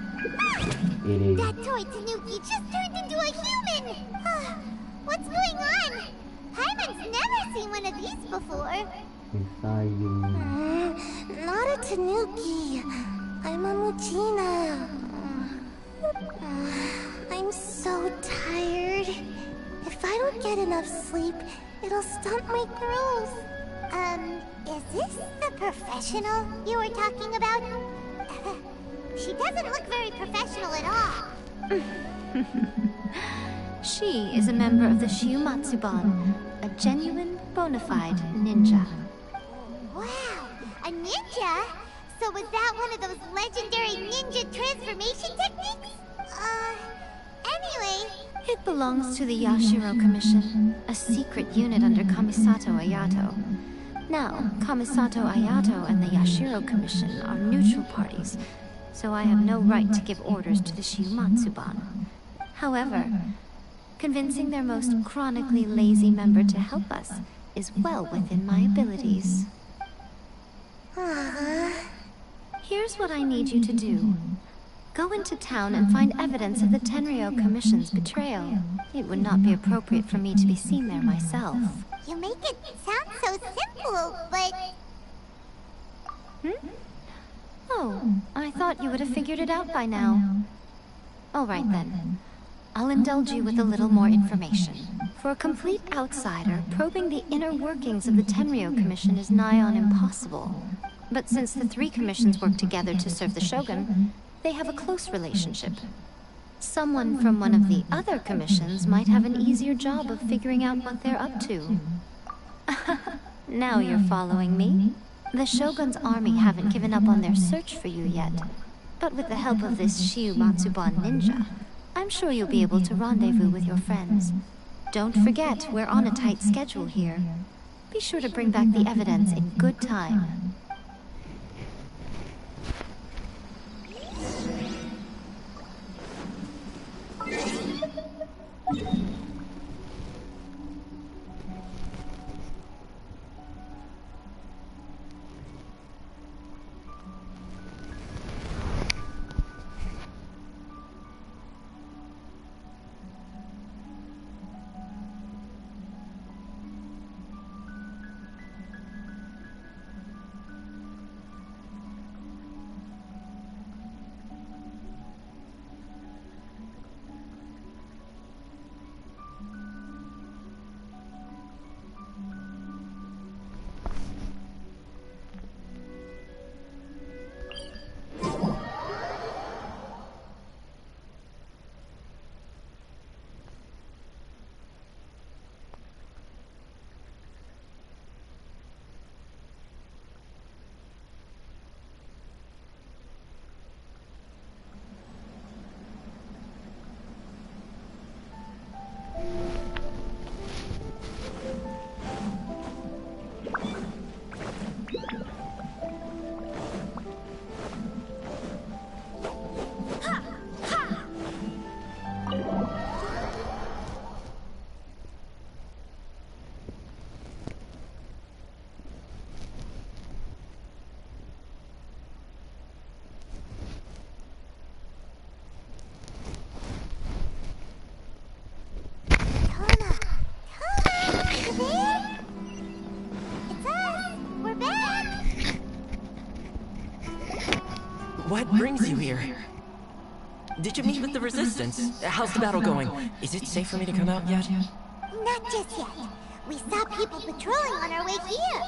It is. That toy Tanuki just turned into a human! What's going on? Hyman's never seen one of these before. It's you. Not a Tanuki. I'm a Muchina. I'm so tired. If I don't get enough sleep, it'll stunt my growth. Is this the professional you were talking about? She doesn't look very professional at all. She is a member of the Shiumatsuban, a genuine, bona fide ninja. Wow, a ninja? So was that one of those legendary ninja transformation techniques? Anyway... It belongs to the Yashiro Commission, a secret unit under Kamisato Ayato. Now, Kamisato Ayato and the Yashiro Commission are neutral parties, so I have no right to give orders to the Shiumatsuban. However, convincing their most chronically lazy member to help us is well within my abilities. Here's what I need you to do. Go into town and find evidence of the Tenryou Commission's betrayal. It would not be appropriate for me to be seen there myself. You make it sound so simple, but... Oh, I thought you would have figured it out by now. All right then. I'll indulge you with a little more information. For a complete outsider, probing the inner workings of the Tenryou Commission is nigh on impossible. But since the three commissions work together to serve the Shogun, they have a close relationship. Someone from one of the other commissions might have an easier job of figuring out what they're up to. Now you're following me. The Shogun's army haven't given up on their search for you yet. But with the help of this Shiumatsuban ninja, I'm sure you'll be able to rendezvous with your friends. Don't forget, we're on a tight schedule here. Be sure to bring back the evidence in good time. What brings you here? Did you meet with the Resistance? How's the battle going? Is it safe for me to come out yet? Not just yet. We saw people patrolling on our way here.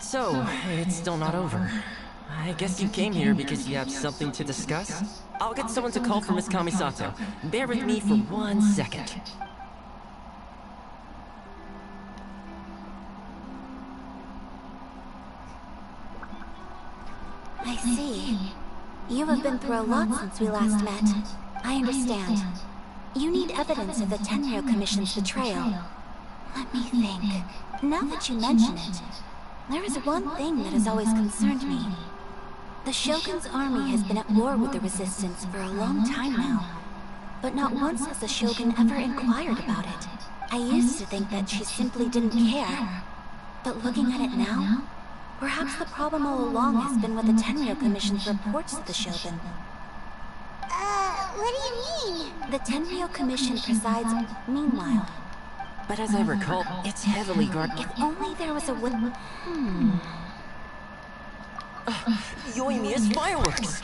So, it's still not over. I guess you came here because you have something to discuss? I'll get someone to call for Miss Kamisato. Bear with me for 1 second. I see. You have been through a lot since we last met. I understand. You need evidence of the Tenryou Commission's betrayal. Let me think. Now that you mention it, there is one thing that has always concerned me. The Shogun's army has been at war with the Resistance for a long time now. But not once has the Shogun ever inquired about it. I used to think that she simply didn't care. But looking at it now, Perhaps the problem all along has been with the Tenryou Commission's reports to the Shogun. What do you mean? The Tenryou Commission presides meanwhile. But as I recall, it's heavily guarded. If only there was a Yoimiya's fireworks!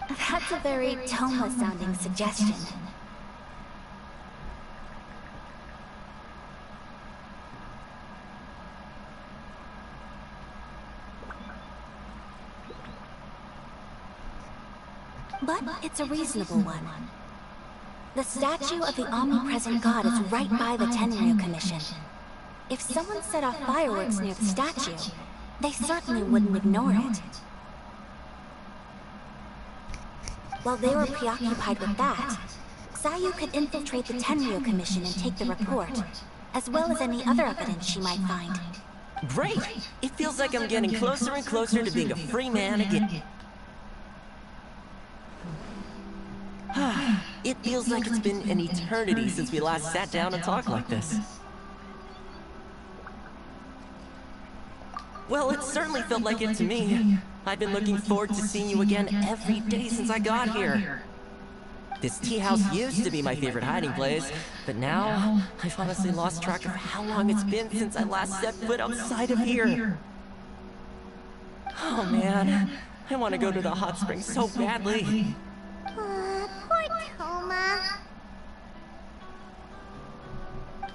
That's a very Toma-sounding suggestion. But it's a reasonable one. The statue of the omnipresent god is right by the Tenryou Commission. If someone set off fireworks near the statue, they certainly wouldn't ignore it. While they were preoccupied with that, Sayu could infiltrate the Tenryou Commission and take the report, as well as any other evidence she might find. Great! It feels like I'm getting closer and closer to being a free man again. It feels like it's been an eternity since we last sat down and talked like this. Well, it certainly felt like it to me. I've been looking forward to seeing you again every day since I got here. This tea house used to be my favorite hiding place, but now I've honestly lost track of how long it's been since I last set foot outside of here. Oh man, I want to go to the hot springs so badly. Poor Toma.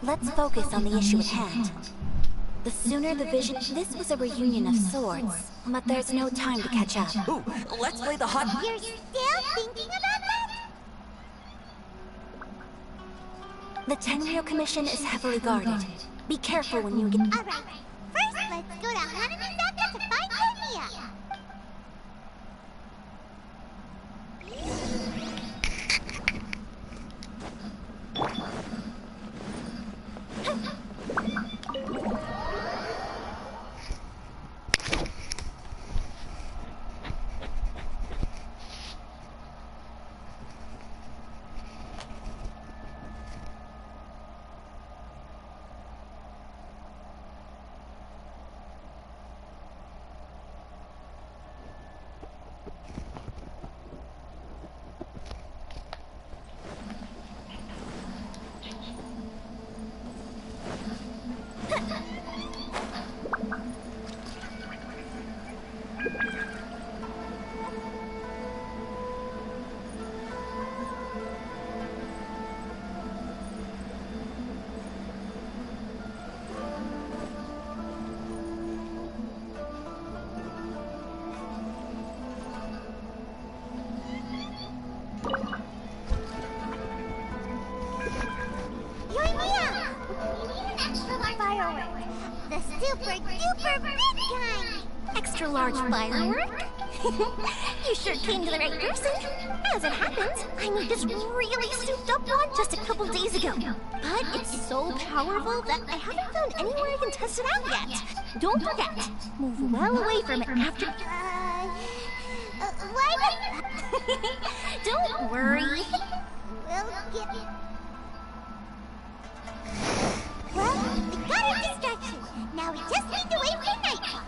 Let's focus on the issue at hand. The sooner the vision... This was a reunion of sorts, but there's no time to catch up. Ooh, let's play the hot... You're still thinking about that? The Tenryou Commission is heavily guarded. Be careful when you get... Alright, first let's go to Hanamisaka to find Yoimiya. The super duper big kind! Extra large firework? You sure came to the right person. As it happens, I made this really souped up one just a couple days ago. But it's so powerful that I haven't found anywhere I can test it out yet. Don't forget, move well away from it after... What? Don't worry. We'll get... Well, we got our distraction. Now we just need to wait for nightfall.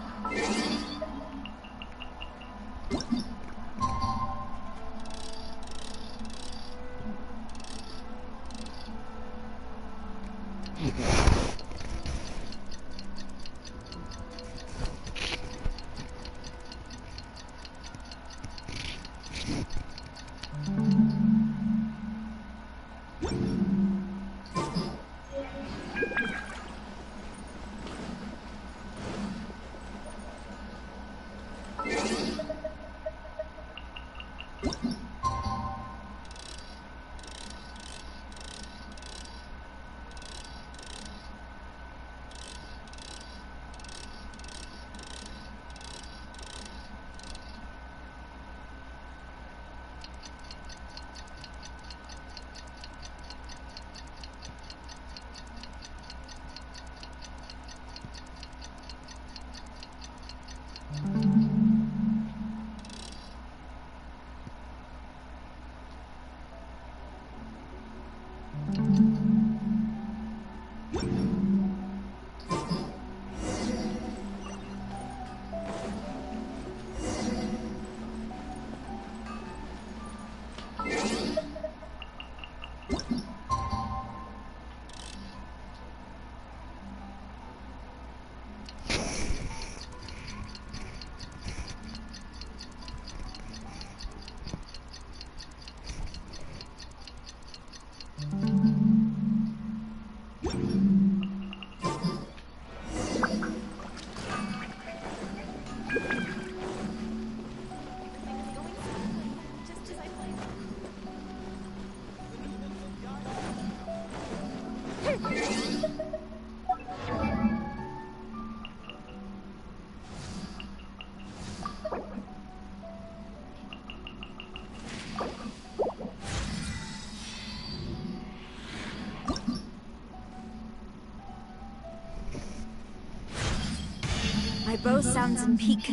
bow sounds in peak.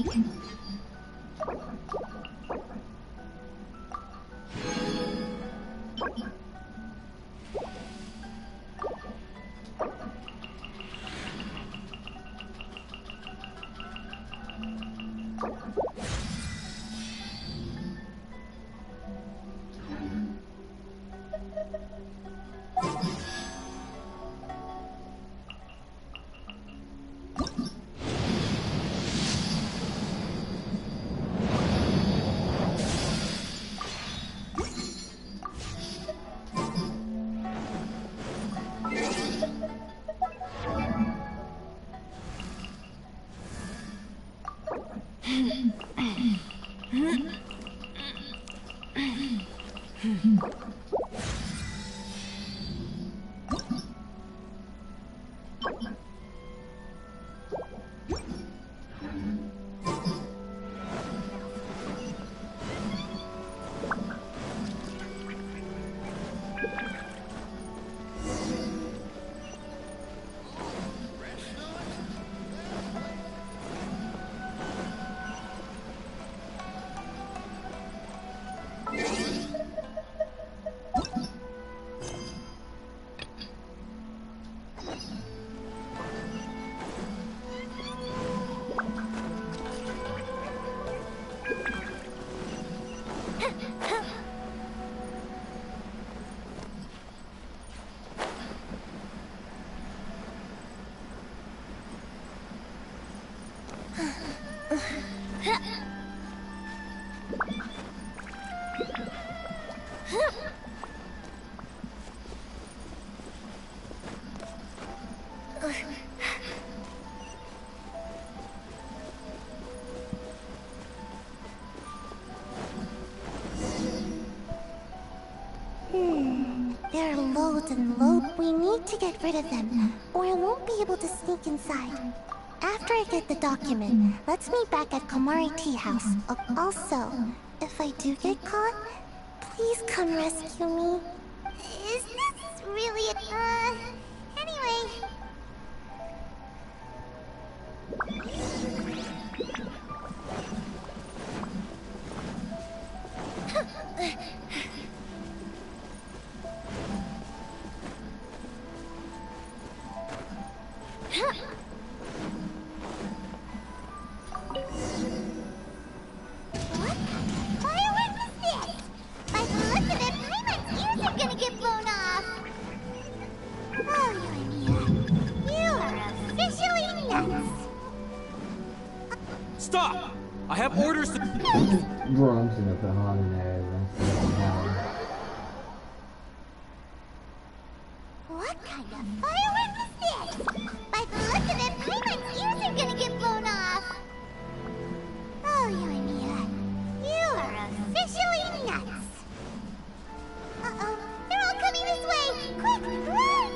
There are loads and loads. We need to get rid of them, or I won't be able to sneak inside. After I get the document, let's meet back at Komari Tea House. Also, if I do get caught, please come rescue me. Is this really anyway. What? Firework is this? By the look of it, Paimon's ears are gonna get blown off. Oh, Yoimiya, you are officially nuts. Stop! I have orders to... Bro, I'm just gonna put Harley in there. What kind of firework is this? By the look of it, Paimon's ears are gonna get blown off. Oh, Yoimiya, you are officially nuts. Uh-oh, they're all coming this way. Quick, run!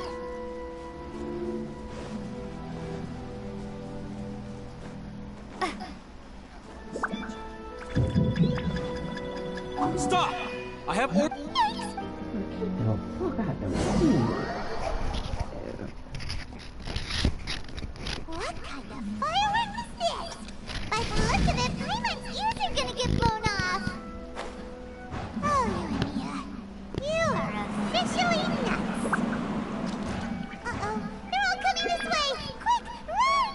Stop! I have orders... Oh, fuck, I have to move. What kind of firework is this? By the look of it, Paimon's ears are gonna get blown off. Oh, Yoimiya, you are officially nuts. Uh-oh, they're all coming this way. Quick, run!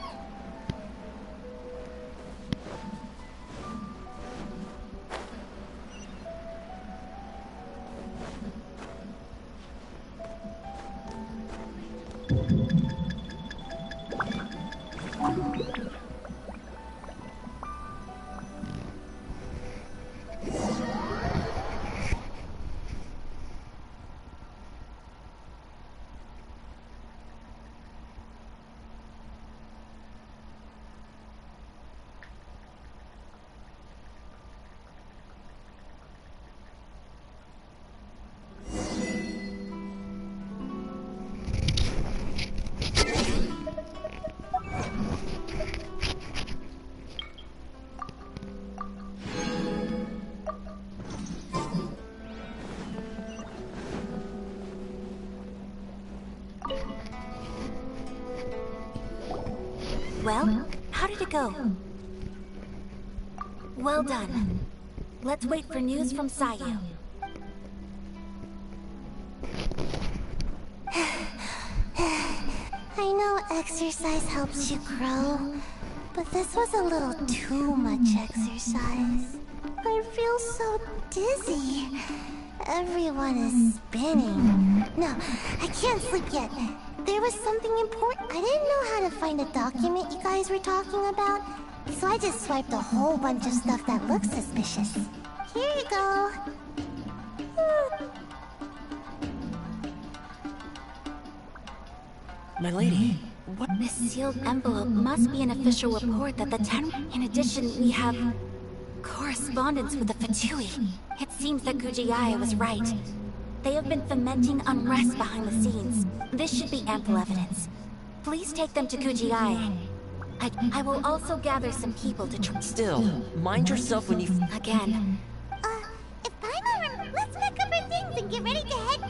Well, how did it Miko. Well done. Let's wait for news from Sayu. I know exercise helps you grow, but this was a little too much exercise. I feel so dizzy. Everyone is spinning. No, I can't sleep yet. There was something important. I didn't know how to find a document you guys were talking about, so I just swiped a whole bunch of stuff that looks suspicious. Here you go. My lady, what? This sealed envelope must be an official report that the In addition, we have correspondence with the Fatui. It seems that Kujiai was right. They have been fomenting unrest behind the scenes. This should be ample evidence. Please take them to Kujiai. I will also gather some people to try. Still, mind yourself when you... Again. If Paimon, let's pack up our things and get ready to head...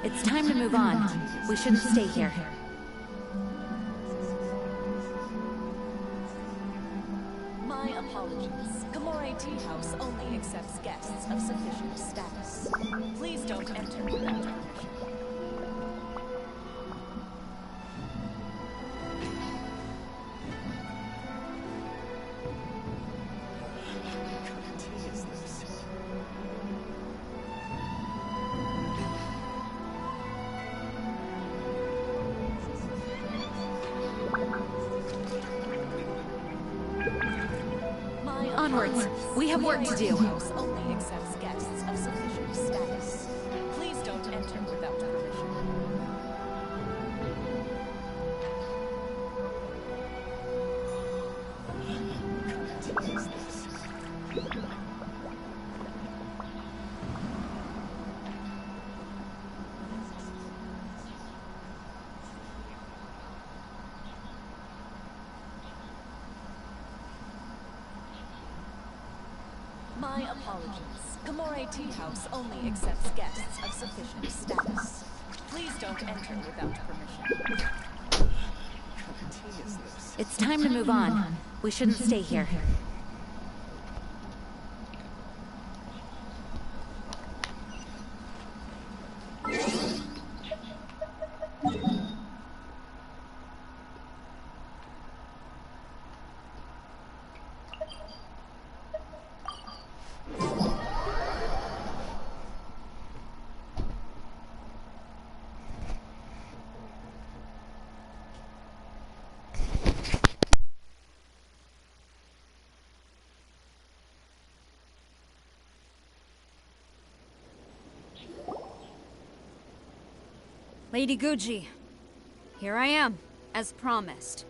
It's time to move on. We shouldn't stay here. My apologies. Gamore Tea House only accepts guests of sufficient status. Please don't enter without permission. Onwards. We have work to do. House only accepts guests of sufficient status. Please don't enter without permission. My apologies. Gamore Tea House only accepts guests of sufficient status. Please don't enter without permission. It's time to move on. We shouldn't stay here. Lady Guji, here I am, as promised.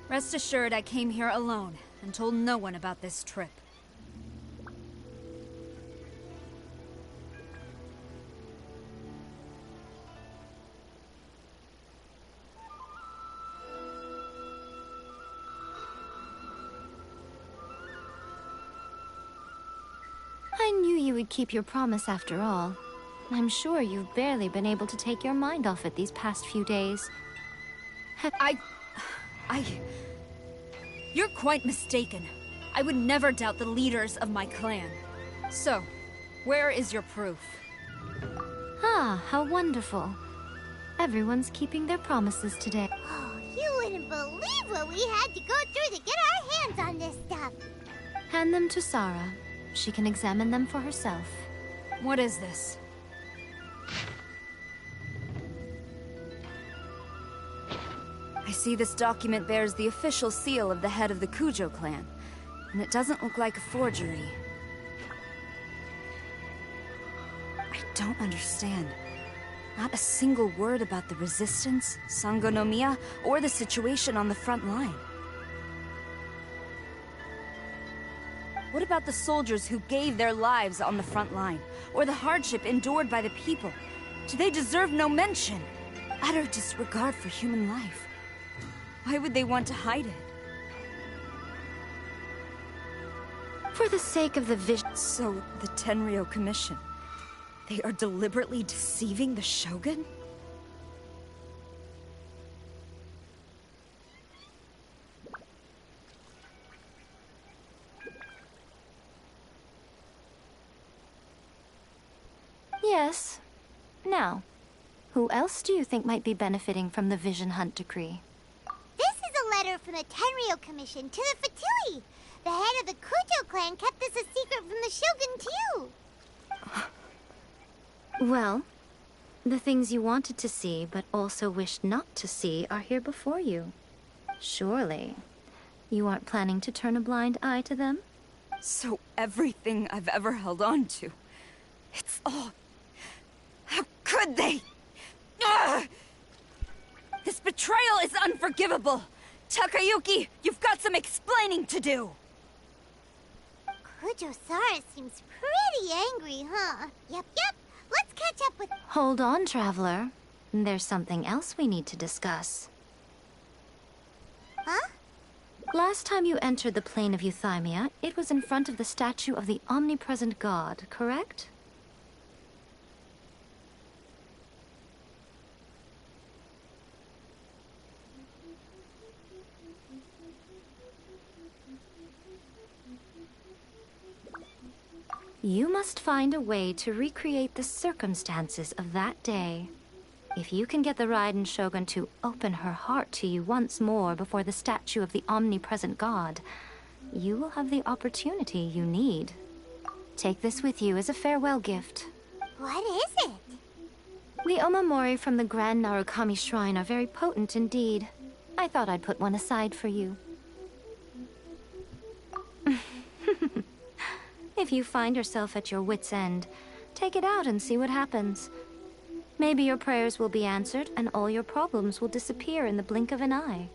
Rest assured I came here alone and told no one about this trip. I knew you would keep your promise after all. I'm sure you've barely been able to take your mind off it these past few days. You're quite mistaken. I would never doubt the leaders of my clan. So, where is your proof? Ah, how wonderful. Everyone's keeping their promises today. Oh, you wouldn't believe what we had to go through to get our hands on this stuff. Hand them to Sarah. She can examine them for herself. What is this? I see this document bears the official seal of the head of the Kujo clan, and it doesn't look like a forgery. I don't understand. Not a single word about the resistance, Sangonomiya, or the situation on the front line. What about the soldiers who gave their lives on the front line, or the hardship endured by the people? Do they deserve no mention? Utter disregard for human life. Why would they want to hide it? For the sake of the vision. So, the Tenryo Commission, they are deliberately deceiving the Shogun? Yes. Now, who else do you think might be benefiting from the Vision Hunt decree? This is a letter from the Tenryo Commission to the Fatui. The head of the Kujo clan kept this a secret from the Shogun, too. Well, the things you wanted to see but also wished not to see are here before you. Surely, you aren't planning to turn a blind eye to them? So everything I've ever held on to, it's all... How could they? Ugh! This betrayal is unforgivable! Takayuki, you've got some explaining to do! Kujo-Sara seems pretty angry, huh? Yep. Let's catch up with... Hold on, Traveler. There's something else we need to discuss. Huh? Last time you entered the plane of Euthymia, it was in front of the statue of the omnipresent god, correct? You must find a way to recreate the circumstances of that day. If you can get the Raiden Shogun to open her heart to you once more before the statue of the omnipresent god, you will have the opportunity you need. Take this with you as a farewell gift. What is it? The omamori from the Grand Narukami Shrine are very potent indeed. I thought I'd put one aside for you. If you find yourself at your wit's end, take it out and see what happens. Maybe your prayers will be answered and all your problems will disappear in the blink of an eye.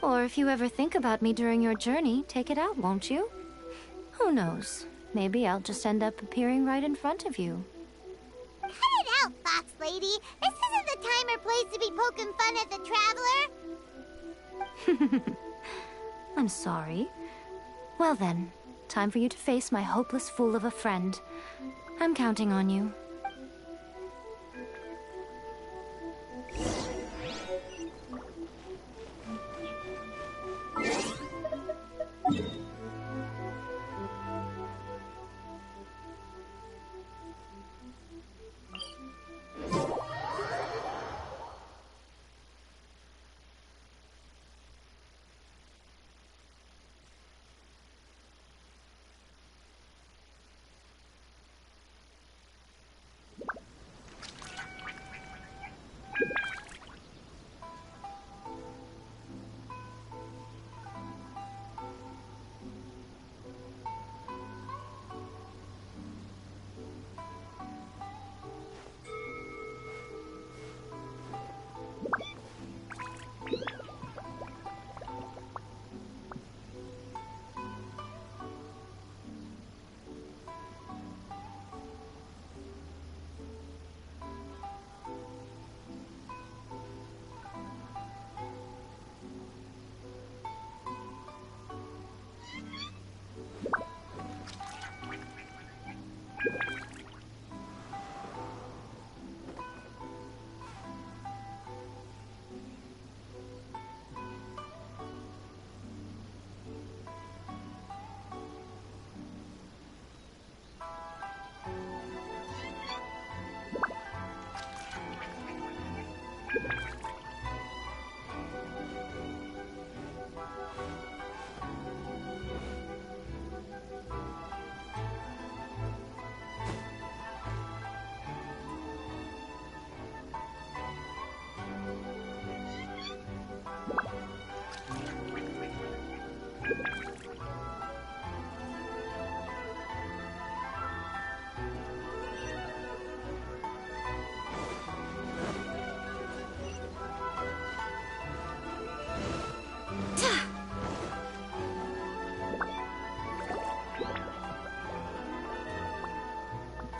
Or if you ever think about me during your journey, take it out, won't you? Who knows? Maybe I'll just end up appearing right in front of you. Cut it out, Fox Lady! This isn't the time or place to be poking fun at the Traveler! I'm sorry. Well then, time for you to face my hopeless fool of a friend. I'm counting on you.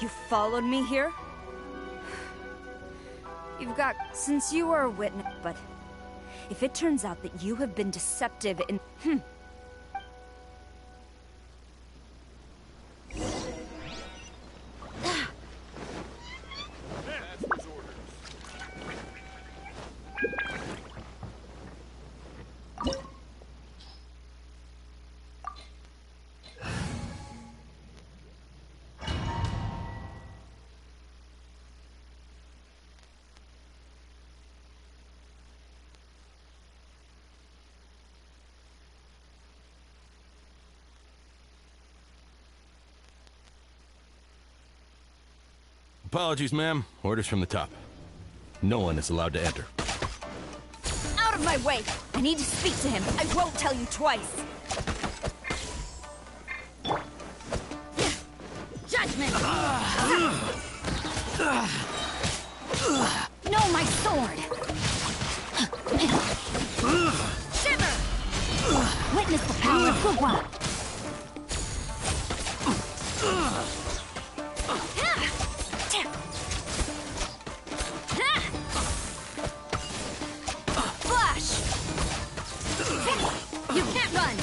you followed me here? You've got... since you are a witness, but... if it turns out that you have been deceptive in... Apologies, ma'am. Orders from the top. No one is allowed to enter. Out of my way! I need to speak to him. I won't tell you twice. Judgment! No, my sword! Shiver! Witness the power of Gugwa! Flash! You can't run!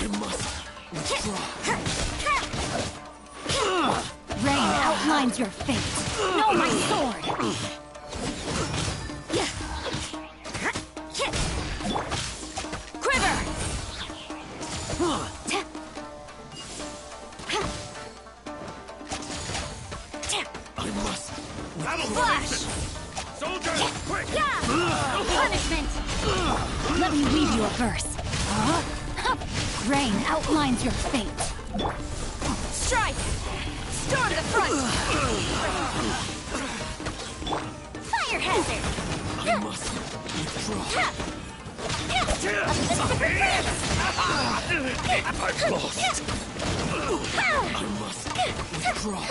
You must withdraw. Rain outlines your fate! No, my sword! Quiver! I must Flash! Soldiers, quick! Punishment! Let me weave you a verse. Rain outlines your fate. Strike! Storm the front! Fire hazard! I must withdraw. I've lost. I must withdraw.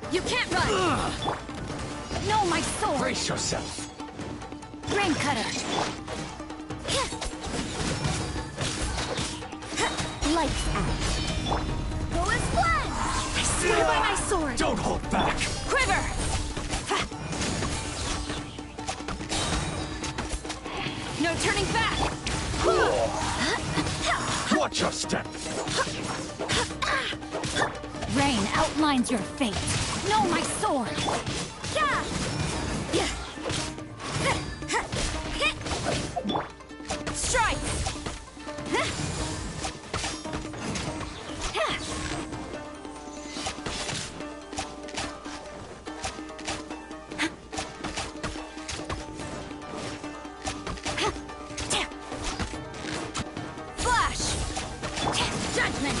You can't run! No, my sword! Brace yourself. Rain cutter! Lights out. Go as one! I swear by my sword! Don't hold back. Quiver! No turning back! Watch your step. Rain outlines your fate. No, my sword! Strike! Flash! Judgment!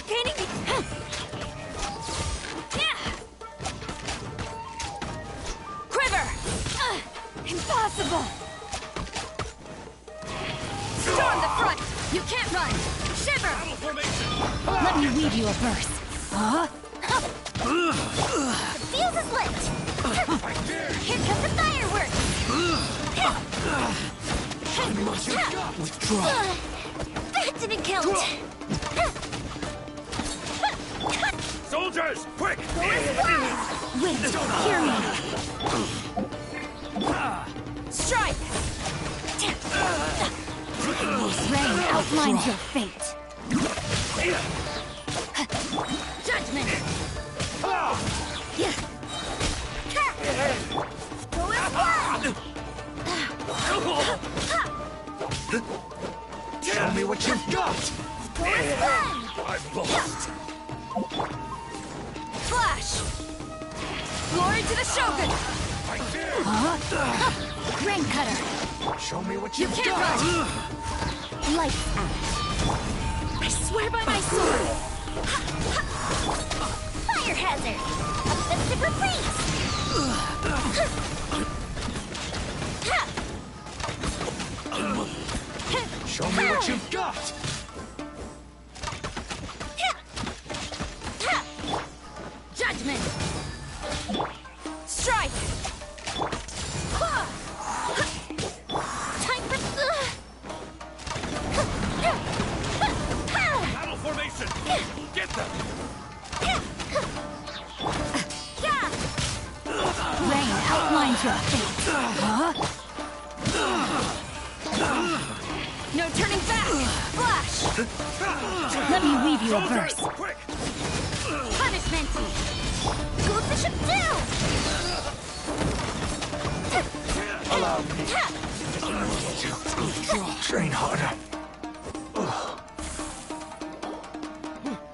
Painting me! Quiver! Impossible! Storm the front! You can't run! Shiver! Let me weave you a verse. The fuse is lit! Here comes the fireworks! I must withdraw. That didn't count! Soldiers, quick! Wait, hear me. Strike! Rain outlines your fate. Judgment! Go as one! Tell me what you've got! Go as one! I've lost. Flash! Glory to the Shogun! Rain cutter. Show me what You you've can't got! run! Lights out. I swear by my sword. Fire hazard! Offensive retreat! Show me what you've got! Judgment! to a fate. Huh? No turning back! Flash! Let me weave you a verse. Punishment! Go to ship down! Allow me to train harder.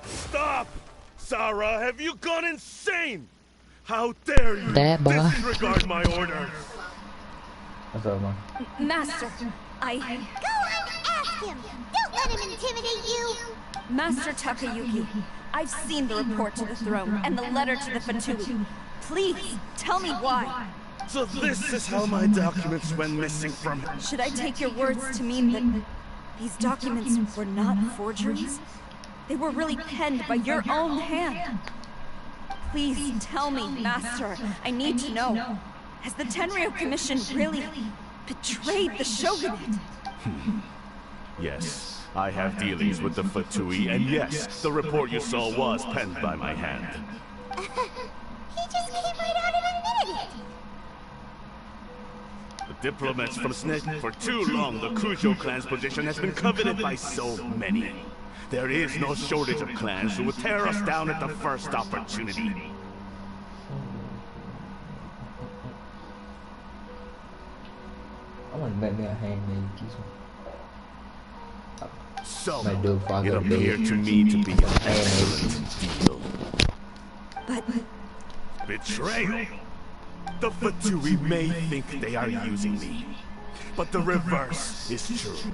Stop! Sarah, have you gone insane? How dare you That boy. disregard my orders? What's up, man? Master, Go and ask him! Don't let him intimidate you! Master Takayuki, I've seen the report to the throne and the letter to the Fatui. Please, tell me why. So this is how my documents went missing from... Should I take your words to mean that these documents were not forgeries? They were really penned by your own hand. Please tell me, Master. I need to know. Has the Tenryo Commission really betrayed the Shogunate? Yes, I have dealings with the Fatui, and yes, the report you saw was penned by my hand. He just came right out and admitted it! The diplomats from Snezh... For too long, the Kujo clan's position has been coveted by so many. There is no shortage of clans who will tear us down at the first opportunity. I want to make me a handmade piece. So, it it appeared to me to be an excellent deal. But... Betrayal? The Fatui may think they are using me, but the reverse is true.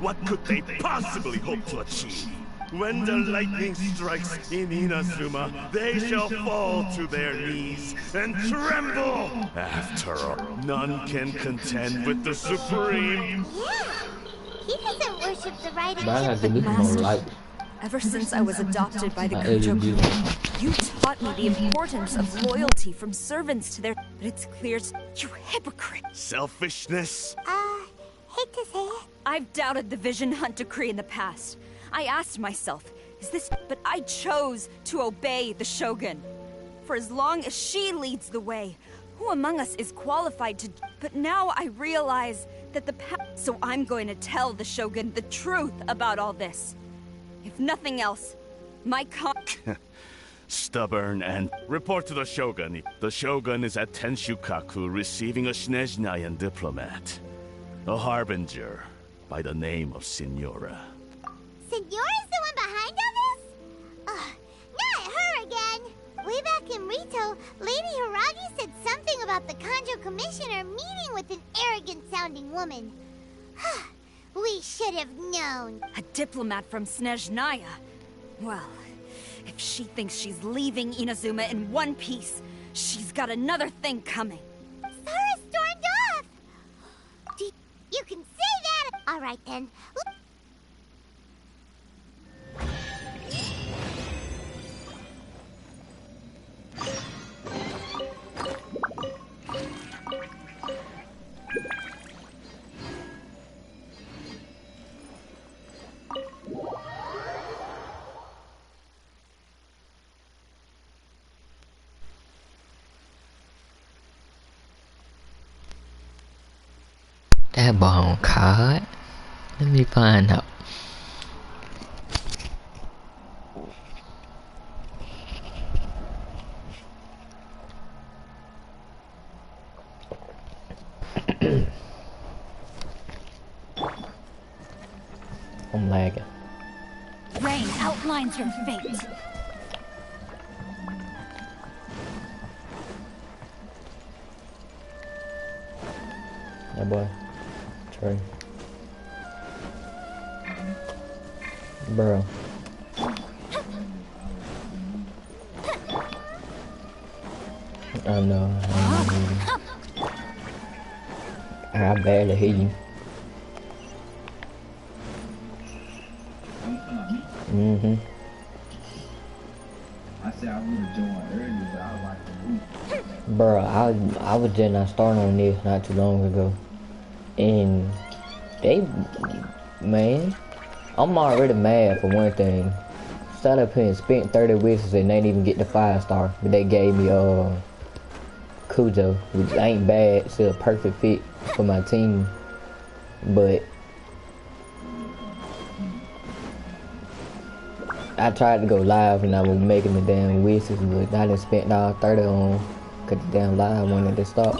What could they possibly hope to achieve? When the lightning strikes in Inazuma, they shall fall to their knees and tremble! After all, none can contend with the Supreme! Yeah! He doesn't worship the right Master, ever since I was adopted by the Kujo clan, you taught me the importance of loyalty from servants to their... But it's clear you're a hypocrite. Selfishness? Hate to say it. I've doubted the Vision Hunt decree in the past. I asked myself, is this... But I chose to obey the Shogun. For as long as she leads the way, who among us is qualified to... But now I realize that the So I'm going to tell the Shogun the truth about all this. If nothing else, my Stubborn and... Report to the Shogun. The Shogun is at Tenshukaku receiving a Snezhnayan diplomat. A harbinger by the name of Signora. Signora's the one behind all this? Not her again! Way back in Rito, Lady Hiragi said something about the Kanjo Commissioner meeting with an arrogant-sounding woman. We should have known. A diplomat from Snezhnaya. Well, if she thinks she's leaving Inazuma in one piece, she's got another thing coming. Sarah stormed off! You can say that! Alright then. That bone card. Let me find out. I'm lagging. Rain outlines your fate. Yeah, boy. Trey. Bro. I know. I barely hear you. Mm-hmm. I said I would have joined earlier, but I was like, Bro, I was just not starting on this not too long ago. And they, man, I'm already mad for one thing. Started up here and spent 30 whistles and they didn't even get the 5-star, but they gave me Kujo, which ain't bad. It's a perfect fit for my team, but I tried to go live and I was making the damn wishes, but I done spent all 30 on cause the damn live wanted to stop.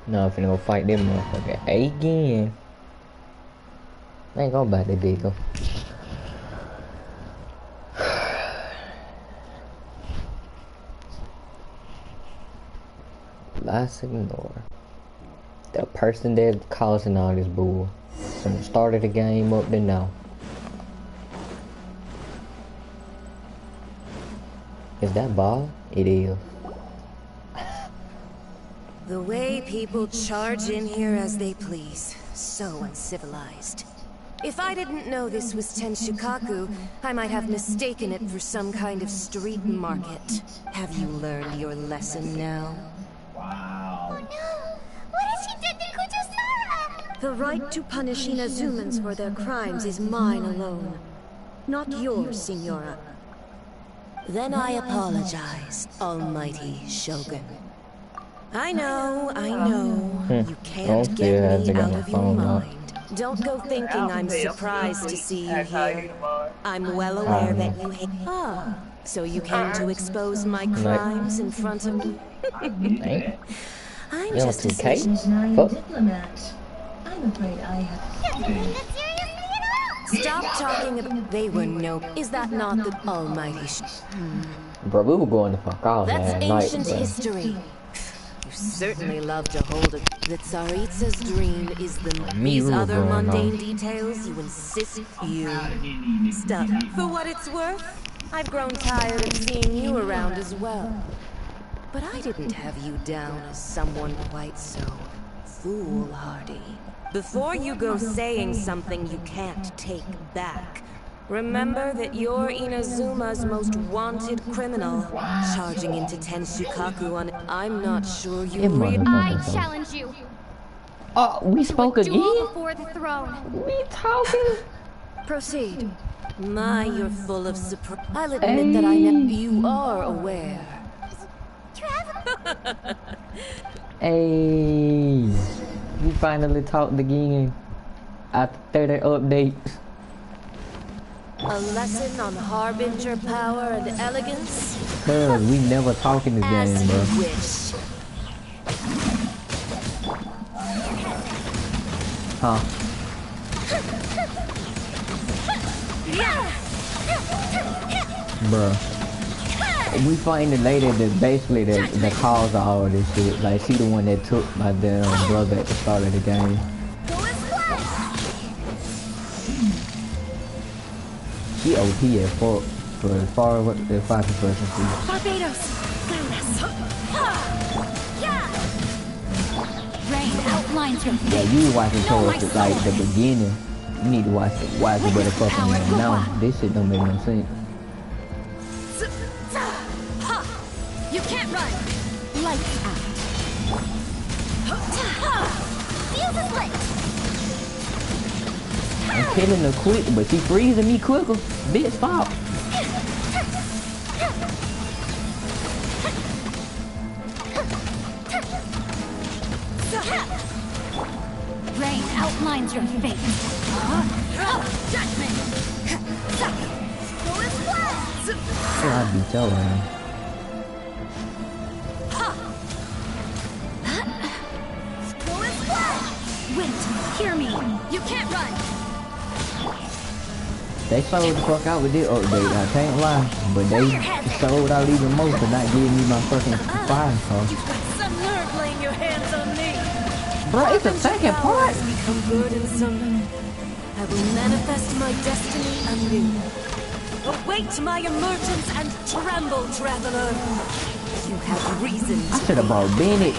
Now I'm finna go fight them motherfucker again. I ain't gonna buy that big though. Let's ignore the person that's causing all this bull from the start of the game up to now. Is that ball? It is. The way people charge in here as they please. So uncivilized. If I didn't know this was Tenshukaku, I might have mistaken it for some kind of street market. Have you learned your lesson now? Oh no! What has she done to Kujusara? The right to punish Inazumans for their crimes is mine alone. Not yours, Signora. Then I apologize, Almighty Shogun. I know. You can't get me out of your mind. Don't go thinking I'm surprised to see you here. I'm well aware that you hate. Ah, so you came to expose my crimes in front of me? I'm just a diplomat. I'm afraid I have. Stop talking about. They were no. Is that not the Almighty? Bro, we were going to fuck off That's last ancient night, history. You certainly love to hold it. The Tsaritsa's dream is the. These other mundane details you insist you. Stop. For what it's worth, I've grown tired of seeing you around as well. But I didn't have you down as someone quite so foolhardy. Before you go saying something you can't take back, remember that you're Inazuma's most wanted criminal, charging into Tenshukaku on. I'm not sure you really. I challenge you. Oh, we spoke again? Before the throne. We talking? Proceed. My, you're full of surprise. I'll admit that I know you are aware. Hey, we finally talked again after 30 updates. A lesson on Harbinger power and elegance? Cause we never talk in this game, bro. Wish. Huh? Bruh. We find the lady that basically the cause of all this shit. Like, she the one that took my damn brother at the start of the game. She OP as fuck for as far as what the fucking person sees. Barbados, guide us. Rain outlines your face. Yeah, you watching towards like the beginning. You need to watch it better fucking now. This shit don't make no sense. You can't run. Lights out. Fuse is lit. I'm killing her quick, but she freezing me quicker. Bitch, stop. Rain outlines your fate. Judgment. I'll beat your ass. Wait, hear me. You can't run. They sold the fuck out with this update, I can't lie. But they sold out even more for not giving me my fucking fire car. You've got some nerve laying your hands on me. Bro, it's the second part. Become good in some. I will manifest my destiny anew. Await my emergence and tremble, traveler. You have reason to. I should have bought Bennett.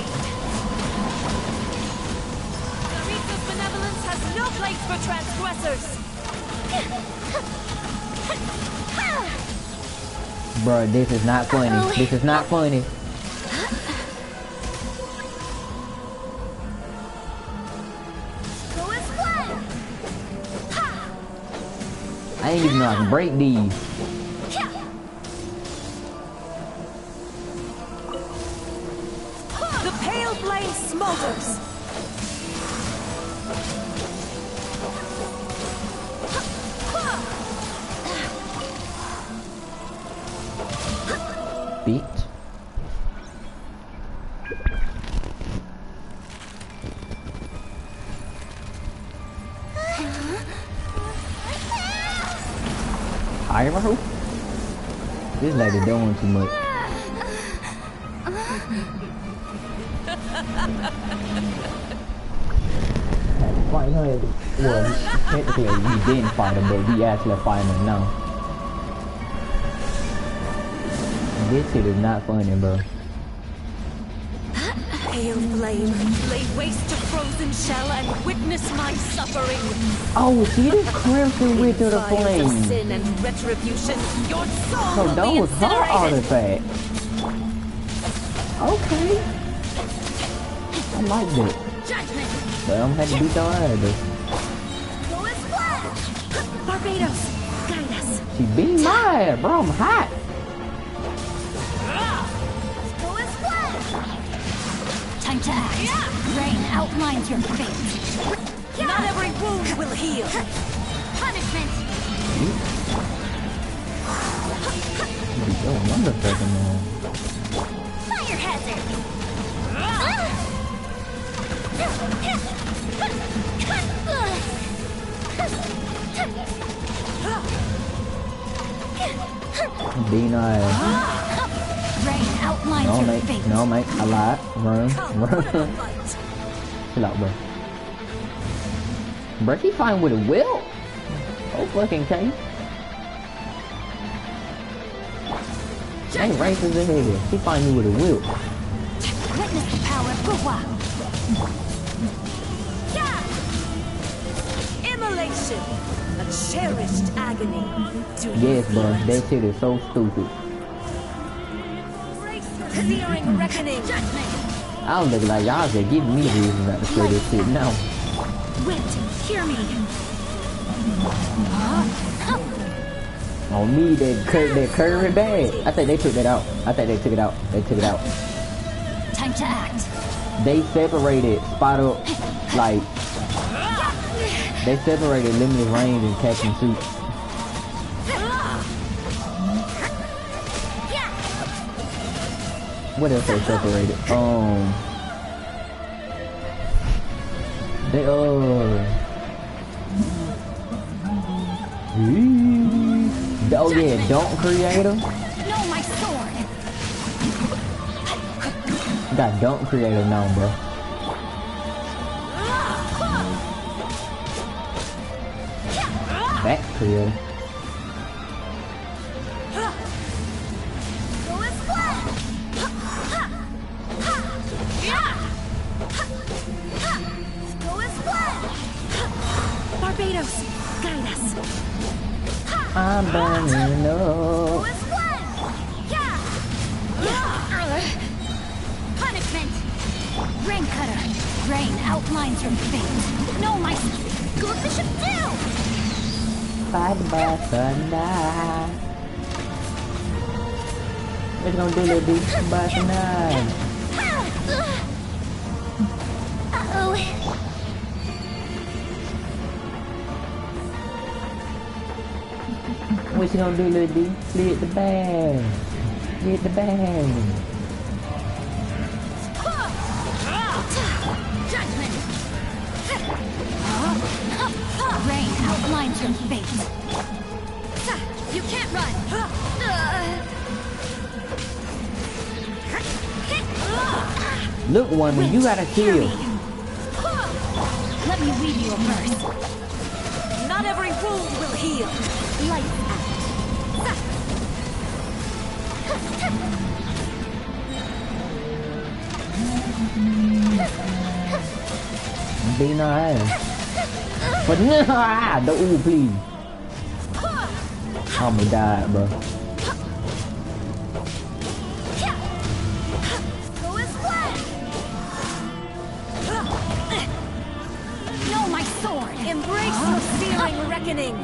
Benevolence has no place for transgressors. Bro, this is not funny. This is not funny. I ain't even know I can break these. smolders. Beat. Idaho? This lady doing too much. Fight her. Well, technically we didn't fight her, but we actually fighting her now. This shit is not funny, bro. Pale flame, lay waste to frozen shell and witness my suffering. Oh, see the crimson witch of the Fires of flame. sin and retribution, your soul So will that be was her incinerated. artifact. Okay. I like that. Judgment. But I'm gonna have to beat your ass though. Go as flash. Barbados, guide us. She beat my ass, bro. I'm hot. Go as flash. Time to act. Rain outlines your fate. Not every wound will heal. Punishment. Beat your motherfucking man. Fire hazard. Beat her ass. Rain outlines No, your mate. fate. No, mate. I lied. Run. Chill out, bro. Bro, she fighting with a will? Oh, fucking K. Ain't racist in here. She fighting you with a will. Witness the power of Gua. Immolation, a cherished agony. Do you Yes, bro. That shit is so stupid. searing reckoning? I don't look like y'all just giving me reason not to play this shit now. Wit, hear me. On me, that curry bag. I think they took that out. I think they took it out. They took it out. Time to act. They separated spot up, like, they separated limited range and Captain Suit. What else they separated? They, oh yeah, don't creator. No, my sword. Got don't creator now, bro. Back creator. Go as flash. Go as flash. Barbados, guide us. I'm burning up. Punishment. Rain cutter. Rain outlines your fate. No, my go bishop down. Fight by sunlight. What you gonna do, little dude? By tonight. What you gonna do, little D? Split the bag. Get the bag. Judgment. Rain outlines your fate. You can't run. Look, woman, you gotta kill. Let me read you a verse. Not every wound will heal. Light Be nice. But nah, the ooh, please. I'ma die, bro. Go as flash. No, my sword. Embrace the searing reckoning.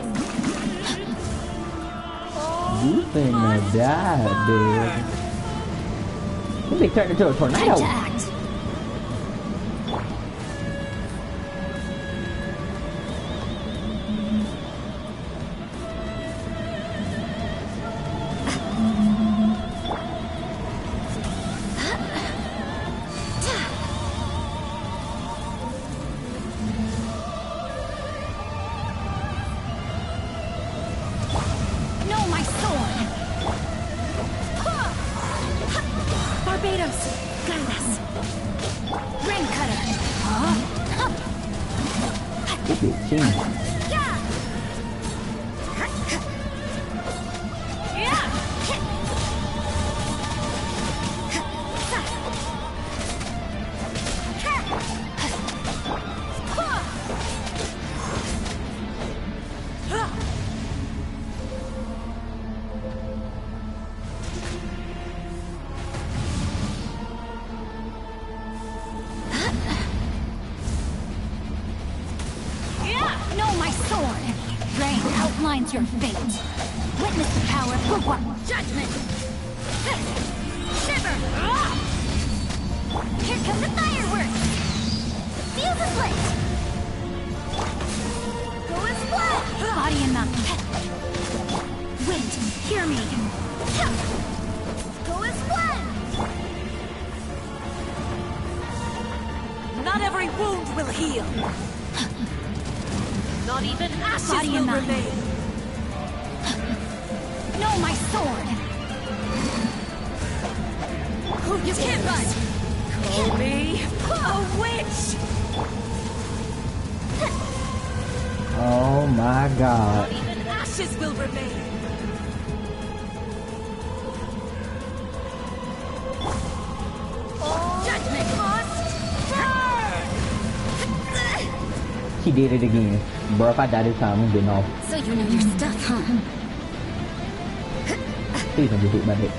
You finna die, dude. You be turned into a Time to tornado. act. Barbados, guide us. Rain cutter. This is king. Your fate. Witness the power for what? Judgment! Shiver! Here come the fireworks! Feel the flint! Go and split! Body and mind. Wind, hear me! Go and split! Not every wound will heal. Not even ashes Body will and mind. remain. No, my sword! You can't run! Call me a witch! Oh my god. Not even ashes will remain. Judgment must burn! She did it again. Bro, if I die this time, I'm getting off. So you know your stuff, huh? Please don't get hit by that.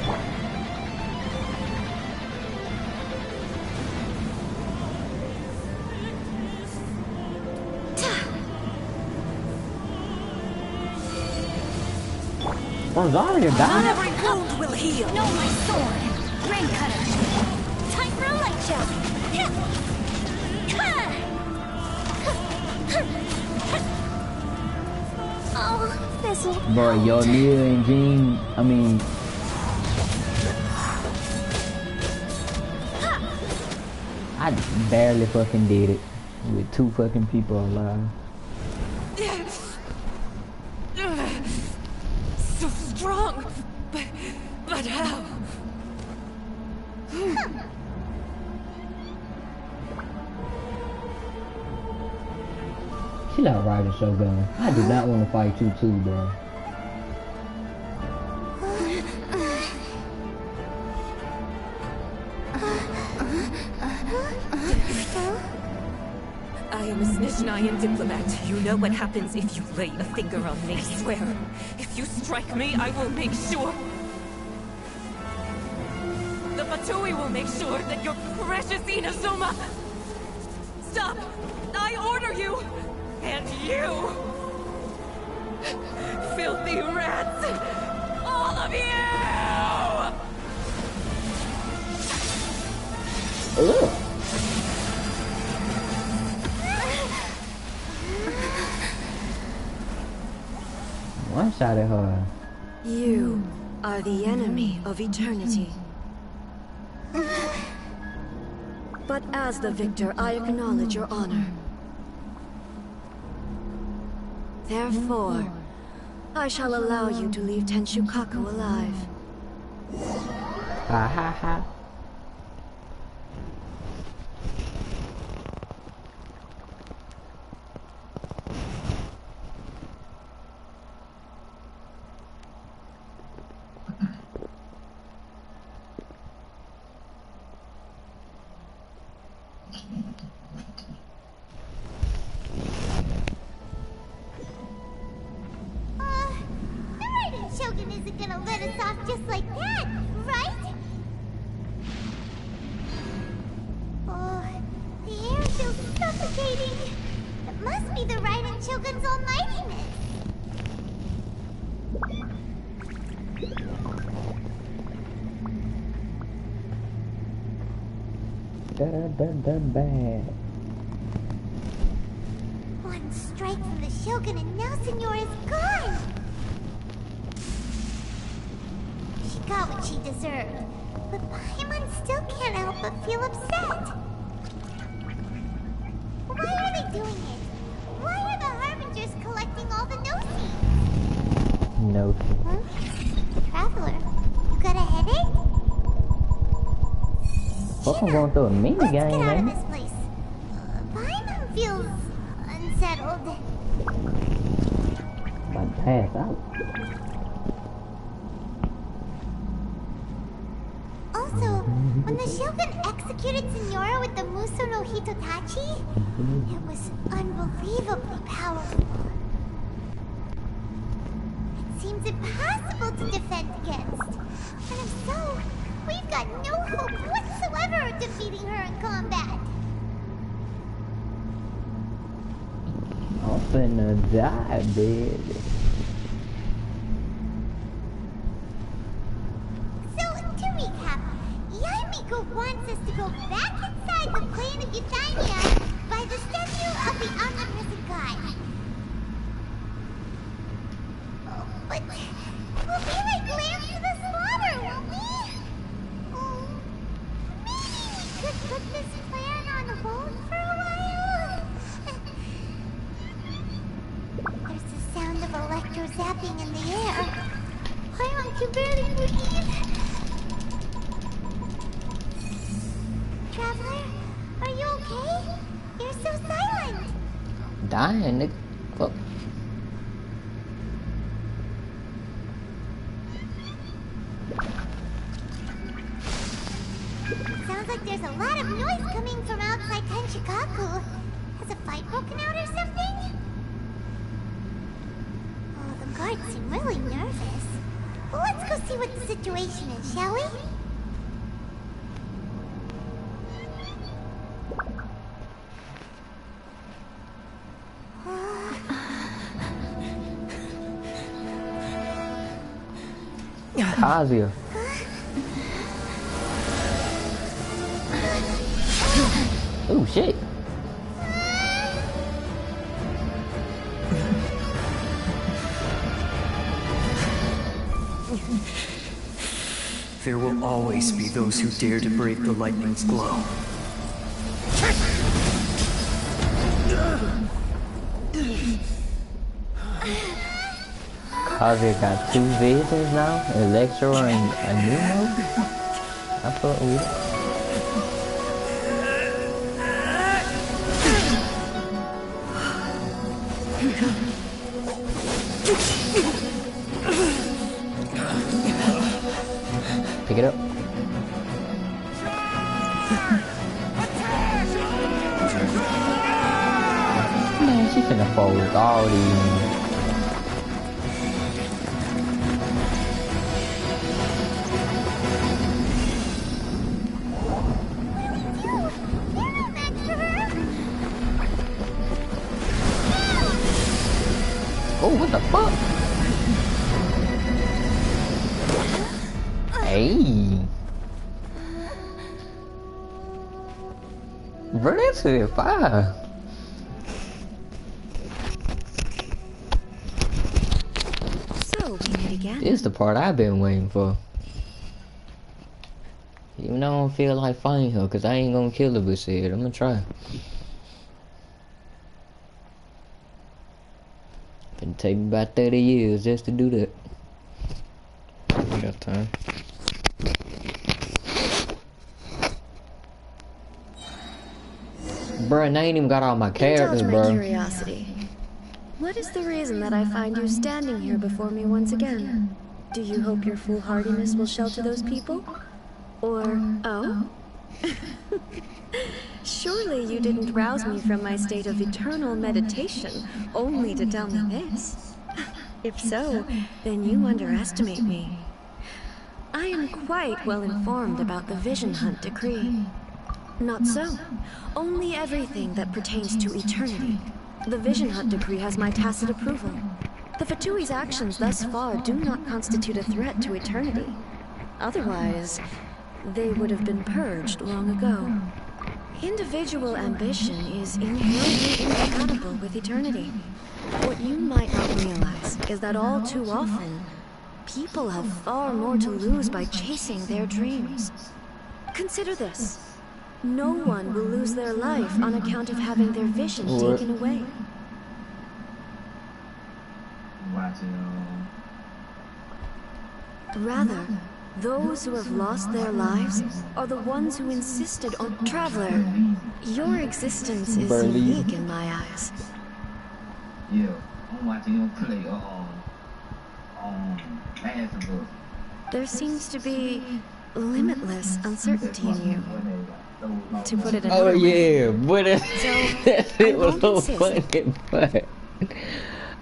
Rosario died. Not every wound will heal. No, my sword! Rain cutter! Time for a light show! Oh, Fizzle. Bro, yo, Leah and Jean, I mean... I barely fucking did it with 2 fucking people alive. So strong, but how? Chill out, Ryder Shogun. I do not want to fight you too, bro. I am a Snezhnayan diplomat. You know what happens if you lay a finger on me. I swear, if you strike me, I will make sure... The Fatui will make sure that your precious Inazuma... Stop! I order you! And you! Filthy rats! All of you! Ugh. One shot at her. You are the enemy of eternity. But as the victor, I acknowledge your honor. Therefore, I shall allow you to leave Tenshukaku alive. Ha ha ha. Shogun isn't gonna let us off just like that, right? Oh, the air feels suffocating. It must be the Raiden Shogun's almightiness. Bad. One strike from the Shogun and now Senor is gone. She got what she deserved, but Paimon still can't help but feel upset. Why are they doing it? Why are the Harbingers collecting all the no-seeds? No. Huh? Traveler, you got a headache? Hope I'm going through a mini Let's game, get out of man. this place. Paimon feels unsettled. About to pass out. Also, when the Shogun executed Senora with the Muso no Hitotachi, it was unbelievably powerful. It seems impossible to defend against. And if so, we've got no hope whatsoever of defeating her in combat. I'm finna die, baby. So, to recap, Yaemiko wants us to go back inside the plane of Euthymia by the statue of the omnipresent god. Oh, but we'll be like lambs to the slaughter, won't we? Oh, maybe we could put this plan on hold for a while? There's the sound of electro zapping in the air. I can barely breathe. Traveler, are you okay? You're so silent. Dying, nigga. Fuck. Sounds like there's a lot of noise coming from outside Tenshikaku. Has a fight broken out or something? Oh, the guards seem really nervous. Well, let's go see what the situation is, shall we? Kazuya. Oh shit. There will always be those who dare to break the lightning's glow. Kazuya got 2 visitors now, Electro and Anumo. I thought we. Pick it up. Man, she finna fold all these. Oh, what the fuck? Hey. Bro, that's it, fire. So, we meet again. This is the part I've been waiting for. Even though I don't feel like fighting her, cause I ain't gonna kill her with it. I'm gonna try. It'll take me about 30 years just to do that. I got time. Bruh, I ain't even got all my characters, Indulge bro. my curiosity. What is the reason that I find you standing here before me once again? Do you hope your foolhardiness will shelter those people? Or, oh? Surely you didn't rouse me from my state of eternal meditation only to tell me this. If so, then you underestimate me. I am quite well informed about the Vision Hunt decree. Not so. Only everything that pertains to eternity. The Vision Hunt decree has my tacit approval. The Fatui's actions thus far do not constitute a threat to eternity. Otherwise, they would have been purged long ago. Individual ambition is inherently incompatible with eternity. What you might not realize is that all too often, people have far more to lose by chasing their dreams. Consider this. No one will lose their life on account of having their vision taken away. Rather, Those who have lost their lives are the ones who insisted on... Traveler, your existence is unique in my eyes. Yeah, I'm watching him play basketball. There seems to be limitless uncertainty in you. To put it another way. But that shit was so funny, but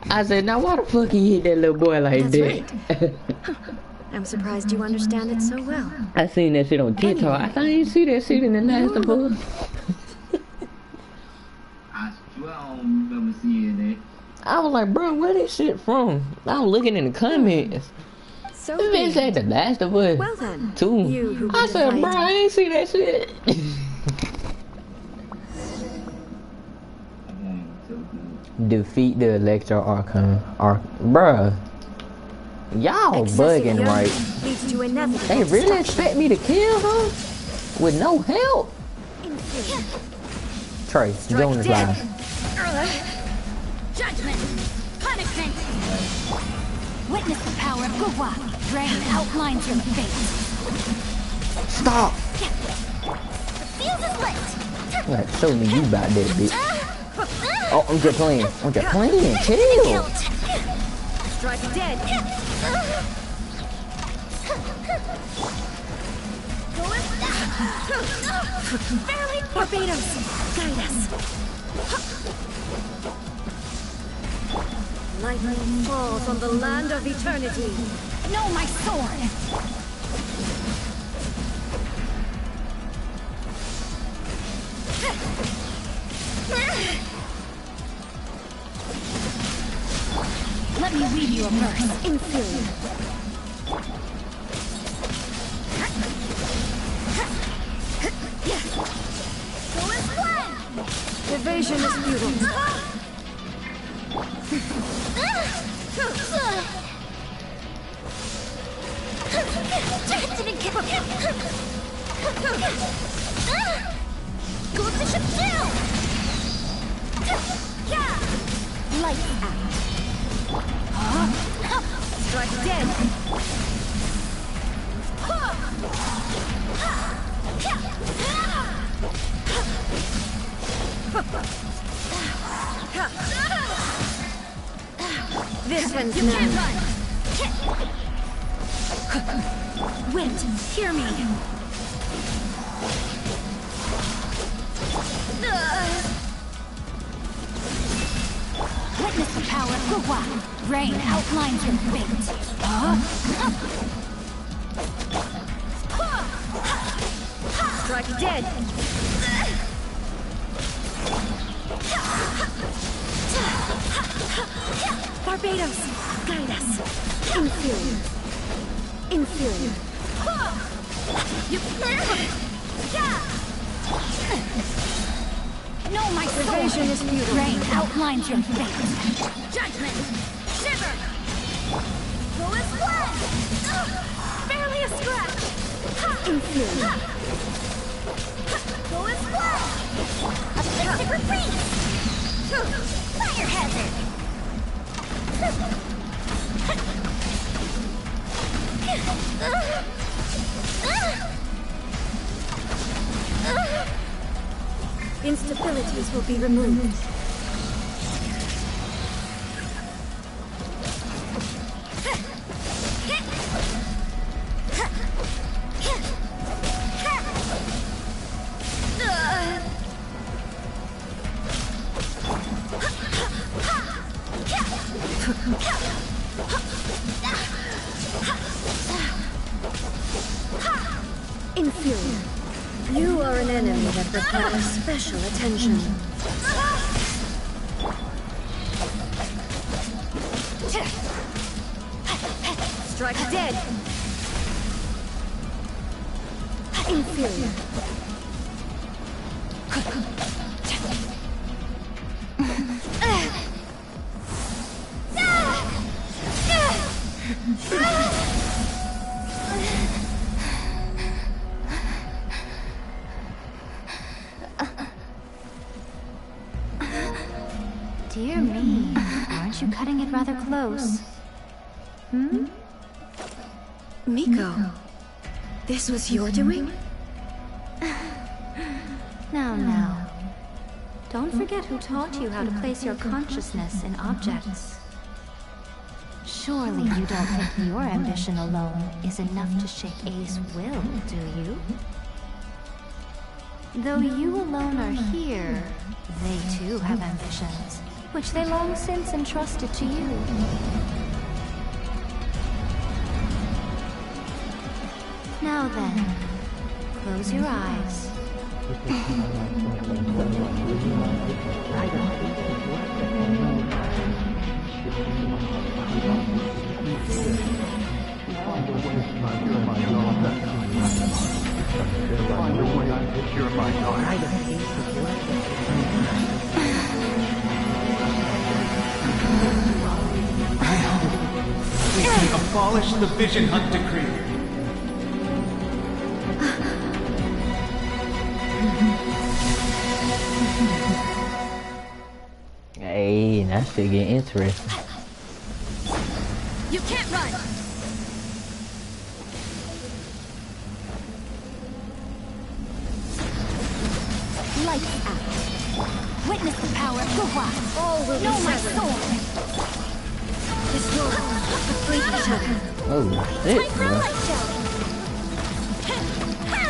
I said, now why the fuck he hit that little boy like that? Right. I'm surprised you understand it so well. I seen that shit on TikTok. I thought I didn't see that shit in the Last of Us. I swear I don't remember seeing that. I was like, bro, where this shit from? I was looking in the comments. So this bitch said the Last of Us. Well then, 2. I said, bro, I ain't see that shit. Defeat the Electro Archon. Bruh. Y'all bugging, right? They really expect me to kill her? With no help? Trey, join this live. Judgment! Punishment! Witness the power of Gugwa. Drain outlines your fate. Stop! The field is lit! Like, show me you about that, bitch. Oh, I'm just playing. I'm just playing. Chill. Strike dead. Barbados, guide us. Lightning falls on the land of eternity. No, my sword. Let me read you a verse. Inferior. Evasion is futile. Go to ship down! Light out. Strike dead. This one's You can't mine. run! Wind, hear me! Witness the power of Gugwa. Rain outlines your fate. Strike dead. Barbados, guide us. Inferior. Inferior. No, my sword. Evasion is futile. Rain outlines your fate. Judgment. Shiver. Go as one. Barely a scratch. Inferior. Go as one. Afflicted retreat. Fire hazard. Instabilities will be removed. Inferior. You are an enemy that requires special attention. Strike dead. Inferior. Dear me, aren't you cutting it rather close? Hmm? Miko, This was your doing? Now. Don't forget who taught you how to place your consciousness in objects. Surely you don't think your ambition alone is enough to shake A's will, do you? Though you alone are here, they too have ambitions, which they long since entrusted to you. Now then, close your eyes. We can abolish the Vision Hunt Decree. Hey, that shit get interesting. You can't run! Lights out. Witness the power of Guhua. All will be Know my severed. sword. This world, complete each other. Oh shit, Time for a bro. light show.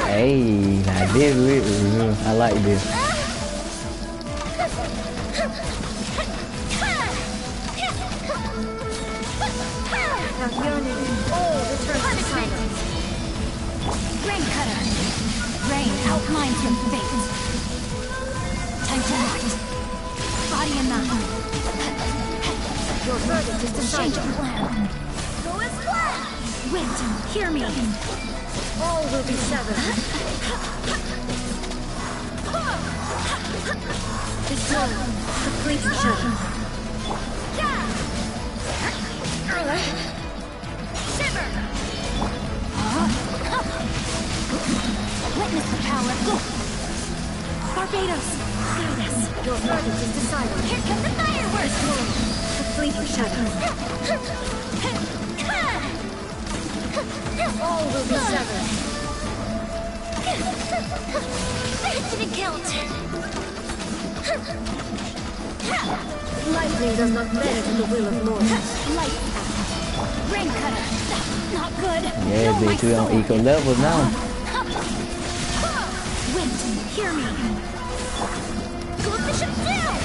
Hey, now this I like this. Now yearning, all return to silence. Rain cutter. Rain outlines your fate. Time to act. Body and mind. Your verdict is Change decided. of plan. Go as planned. Wind, hear me. All will be severed. This world, complete each other. Shiver. Witness the power of Guhua. Barbados, guide us. Your verdict is decided. Here come the fireworks. This world, complete each other. All will be severed. That didn't count. Lightning does not bend to the will of mortals. Light out. Rain cutter. Not good. Yeah, Know my bitch, we on sword. equal levels now. Wind, hear me. Go the ship down.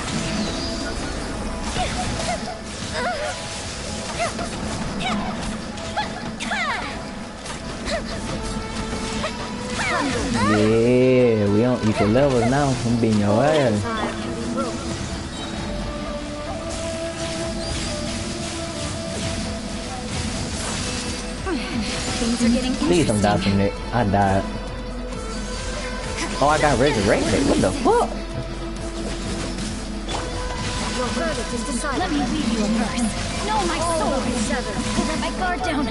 Yeah, we on equal levels now. I'm beating your ass. Fire can be broken. Things are getting Please don't die from that. I died. Oh, I got resurrected. What the fuck? Your verdict is decided. Let me leave you a verse. Know my All will sword. be severed. I'll let my guard down.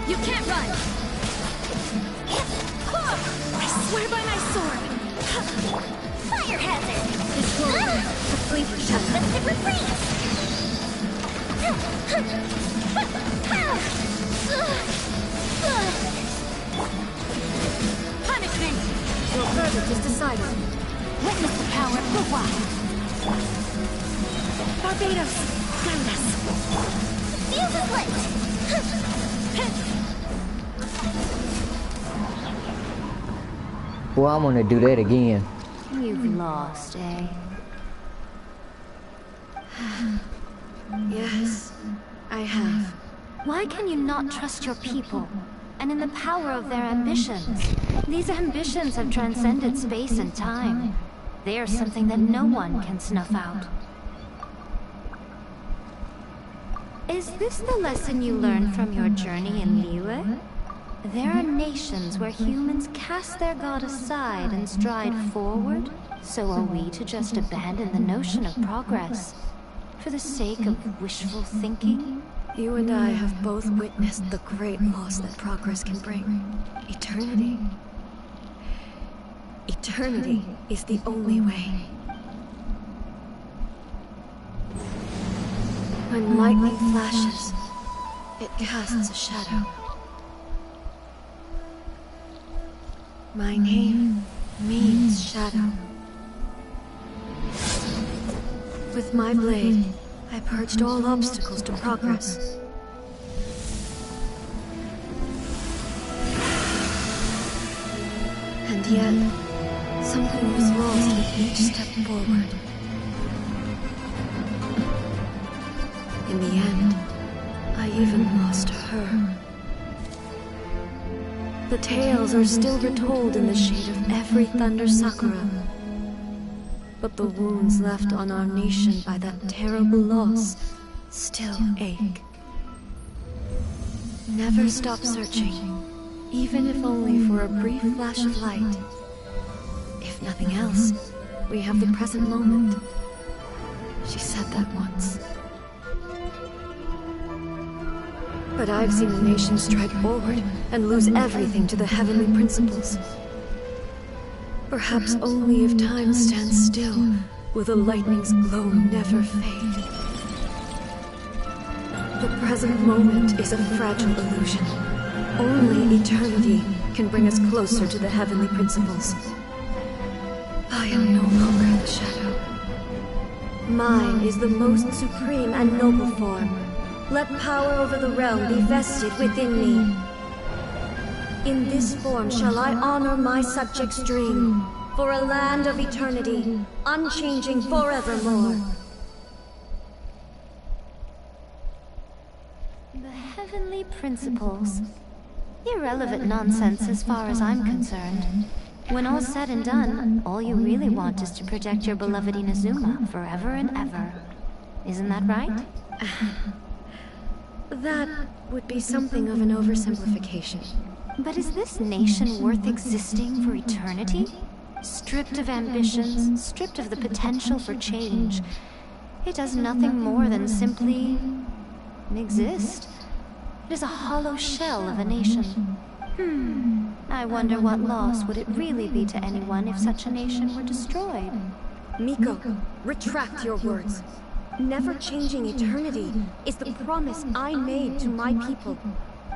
You can't run. I swear by my sword. Fire hazard. This world, complete each other. Let's hit retreat. Punishment. Your verdict is decided. Witness the power of Guhua. Barbados, guide us. Fuse is lit. Well, I'm gonna do that again. You've lost, eh? Yes, I have. Why can you not trust your people and in the power of their ambitions? These ambitions have transcended space and time. They are something that no one can snuff out. Is this the lesson you learned from your journey in Liyue? There are nations where humans cast their god aside and stride forward. So are we to just abandon the notion of progress for the sake of wishful thinking? You and I have both witnessed the great loss that progress can bring. Eternity. Eternity is the only way. When lightning flashes, it casts a shadow. My name means shadow. With my blade, I purged all obstacles to progress. And yet, something was lost with each step forward. In the end, I even lost her. The tales are still retold in the shade of every Thunder Sakura. But the wounds left on our nation by that terrible loss still ache. Never stop searching, even if only for a brief flash of light. If nothing else, we have the present moment. She said that once. But I've seen a nation strike forward and lose everything to the heavenly principles. Perhaps only if time stands still will the lightning's glow never fade. The present moment is a fragile illusion. Only eternity can bring us closer to the heavenly principles. I am no longer the shadow. Mine is the most supreme and noble form. Let power over the realm be vested within me. In this form shall I honor my subjects' dream, for a land of eternity, unchanging forevermore. The heavenly principles. Irrelevant nonsense as far as I'm concerned. When all's said and done, all you really want is to protect your beloved Inazuma forever and ever. Isn't that right? That would be something of an oversimplification. But is this nation worth existing for eternity? Stripped of ambitions, stripped of the potential for change. It does nothing more than simply exist. It is a hollow shell of a nation. I wonder what loss would it really be to anyone if such a nation were destroyed? Miko, retract your words. Never-changing eternity is the promise I made to my people.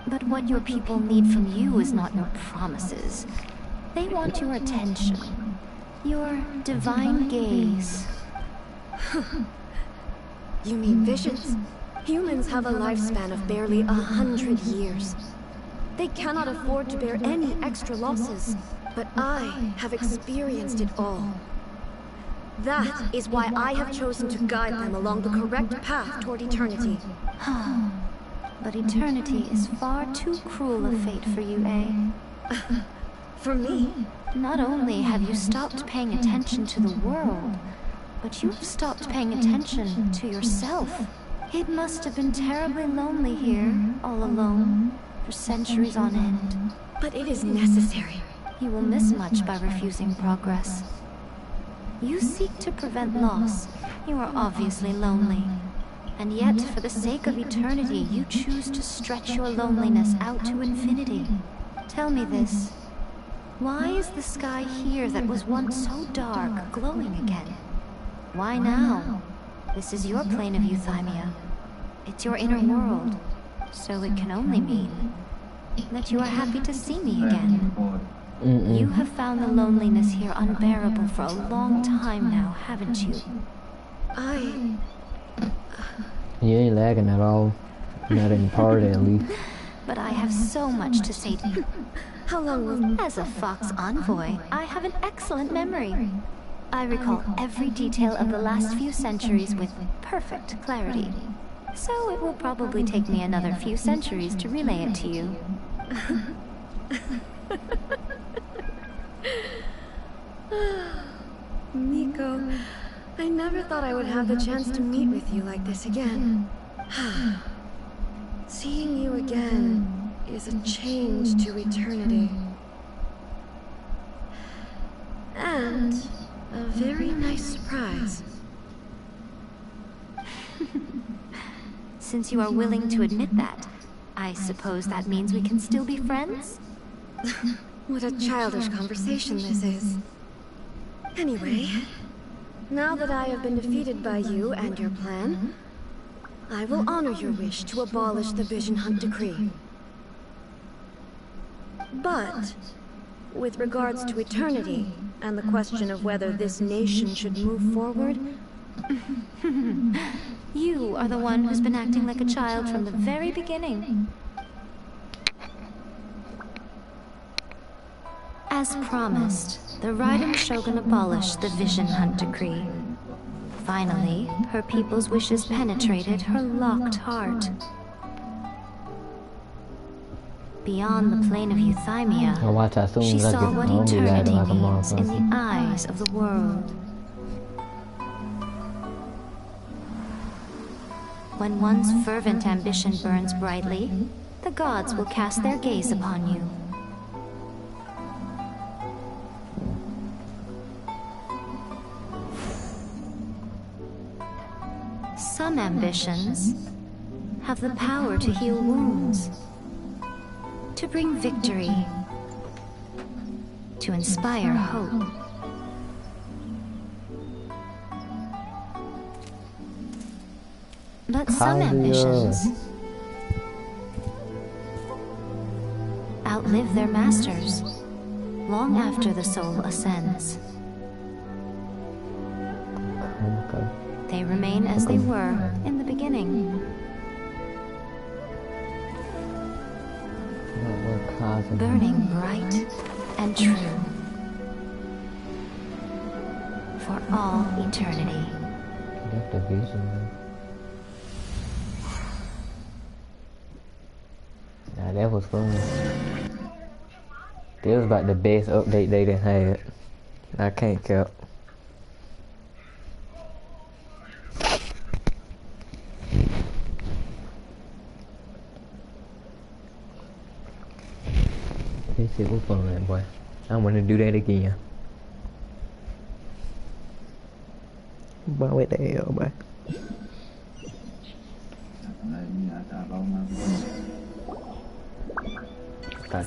But what your people need from you is not your promises. They want your attention. Your divine gaze. You mean visions? Humans have a lifespan of barely 100 years. They cannot afford to bear any extra losses. But I have experienced it all. That is why I have chosen to guide them along the correct path toward eternity. But eternity is far too cruel a fate for you, eh? For me? Not only have you stopped paying attention to the world, but you've stopped paying attention to yourself. It must have been terribly lonely here, all alone, for centuries on end. But it is necessary. You will miss much by refusing progress. You seek to prevent loss. You are obviously lonely. And yet, for the sake of eternity, you choose to stretch your loneliness out to infinity. Tell me this. Why is the sky here that was once so dark glowing again? Why now? This is your plane of euthymia. It's your inner world. So it can only mean that you are happy to see me again. You have found the loneliness here unbearable for a long time now, haven't you? You ain't lagging at all. Not in part, at least. But I have so much to say to you. How long will... As a Fox envoy, I have an excellent memory. I recall every detail of the last few centuries with perfect clarity. So it will probably take me another few centuries to relay it to you. Miko, I never thought I would have the chance to meet with you like this again. Seeing you again is a change to eternity. And a very nice surprise. Since you are willing to admit that, I suppose that means we can still be friends? What a childish conversation this is. Anyway, now that I have been defeated by you and your plan, I will honor your wish to abolish the Vision Hunt Decree. But With regards to eternity, and the question of whether this nation should move forward... You are the one who's been acting like a child from the very beginning. As promised, the Raiden Shogun abolished the Vision Hunt Decree. Finally, her people's wishes penetrated her locked heart. Beyond the plane of Euthymia, she saw what eternity means in the eyes of the world. When one's fervent ambition burns brightly, the gods will cast their gaze upon you. Some ambitions have the power to heal wounds, to bring victory, to inspire hope. But some ambitions outlive their masters long after the soul ascends. They remain as they were in the beginning. Burning bright and true for all eternity. Nah, that was fun. That was about the best update they done had. I can't count. That shit was fun, boy. I want to do that again. Boy, what the hell, boy?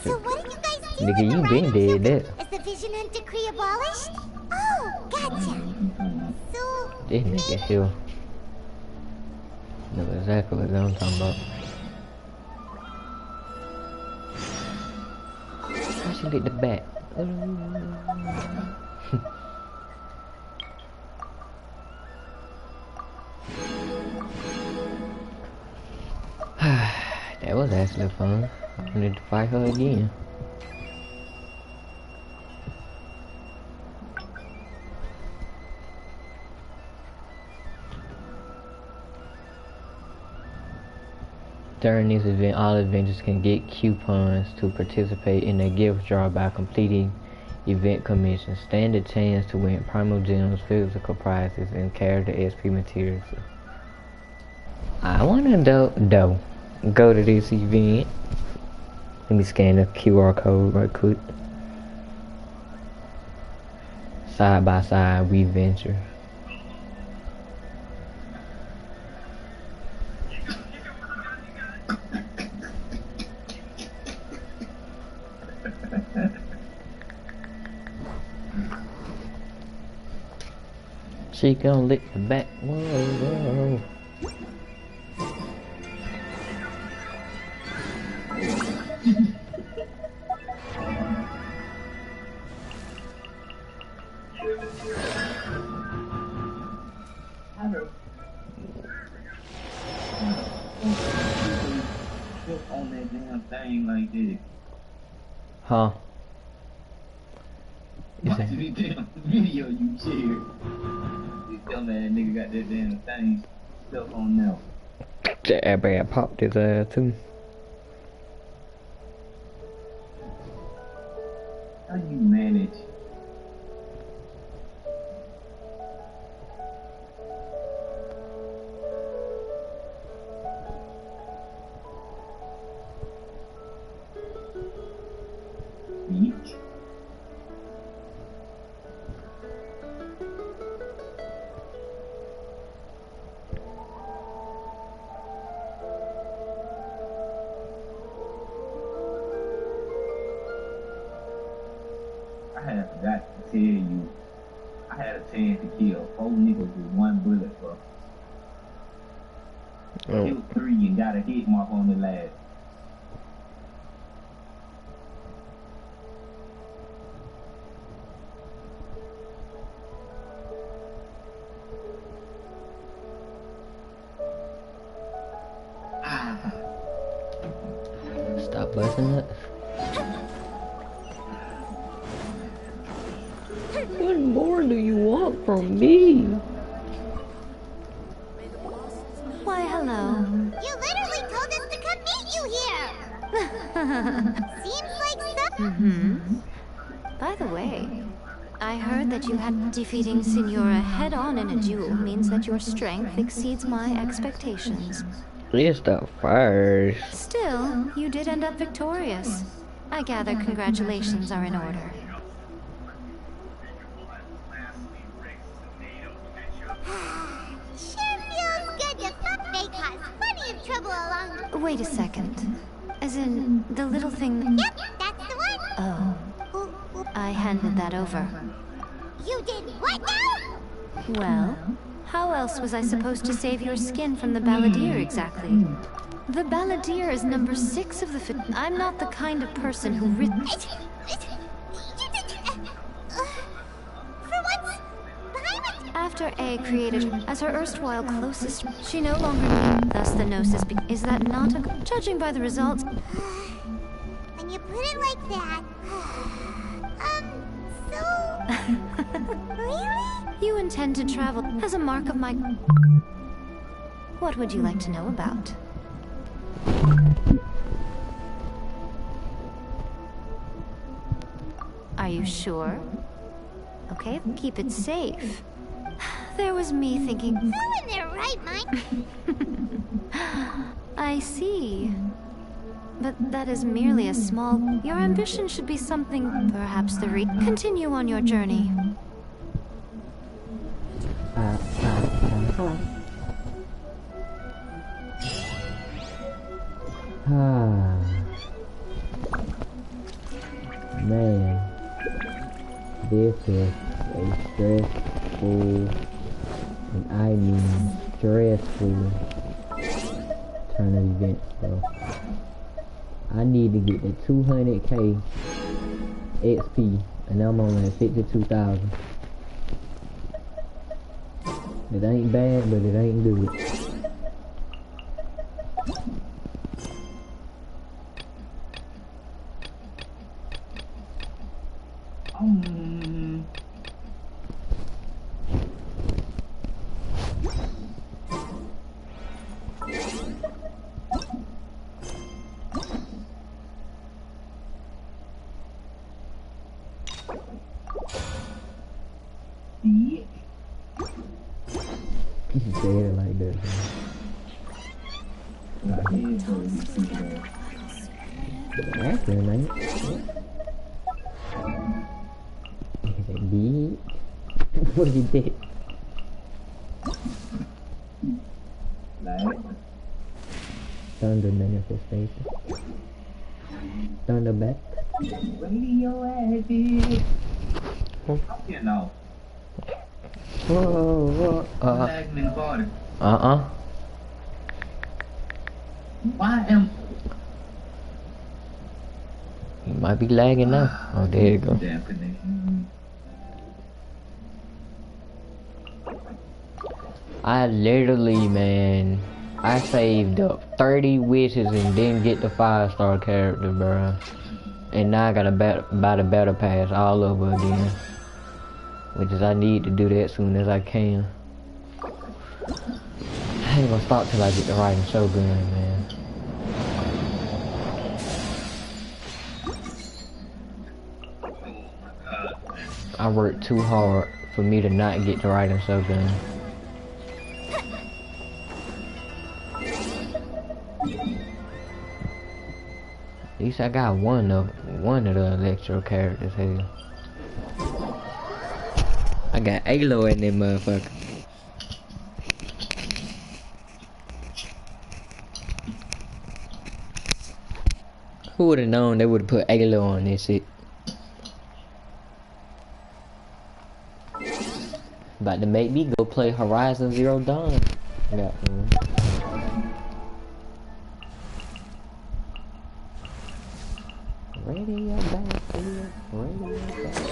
So what did you guys do? Nigga, you been dead, that. Is the Vision Hunt Decree abolished? Oh, gotcha. So... This nigga here. Know exactly what I'm talking about. I should get the bat. That was actually fun. I need to fight her again. During this event, all Avengers can get coupons to participate in a gift draw by completing event commissions. Stand a chance to win primal gems, physical prizes, and character XP materials. I wanna go to this event. Let me scan the QR code right quick. Side by side, we venture. She gonna lick the back. Whoa, whoa. On that damn thing like this. Huh? Watch the damn video you shared. You tell me that nigga got that damn thing stuff on now. That bad popped his ass too. How do you manage? Each? I had forgot to tell you, I had a chance to kill 4 niggas with 1 bullet, bro. Oh. Killed 3 and got a hit mark on the last. Busting nuts. What more do you want from me? Why, hello. You literally told us to come meet you here! Seems like some... By the way, I heard that you had defeating Signora head-on in a duel means that your strength exceeds my expectations. It's the first. Still, you did end up victorious. I gather congratulations are in order. Sure feels good to may cause plenty of trouble along... Wait a second. As in, the little thing... Yep, that's the one! Oh. I handed that over. You did what now? Well, how else was I supposed to save your skin from the balladeer exactly? The balladeer is number 6 of the I'm not the kind of person who After A created her as her erstwhile closest, she no longer thus the gnosis is that not a judging by the results? When you put it like that... Really? You intend to travel as a mark of my... What would you like to know about? Are you sure? Okay, keep it safe. There was me thinking... Who in their right mind? I see. But that is merely a small... Your ambition should be something... Perhaps the Continue on your journey. Man, this is a stressful, and I mean stressful turn of events, bro. I need to get the 200k XP, and I'm on at 52,000. It ain't bad, but it ain't good. You should say it like that. Acting, man. Beat. What did you do? Thunder manifestation. Thunder back. Radioactive. You know. Whoa. Why am... You might be lagging now. Oh, there you go. Damn connection. I literally, man, I saved up 30 wishes and didn't get the 5-star character, bro. And now I gotta buy the battle pass all over again. Which is I need to do that as soon as I can. I ain't gonna stop till I get the riding Shogun, man. I worked too hard for me to not get the riding Shogun. At least I got one of the electro characters here. I got Alo in that motherfucker. Who would have known they would have put Alo on this shit? About to make me go play Horizon Zero Dawn. Yeah. Radio backfield, radio backfield.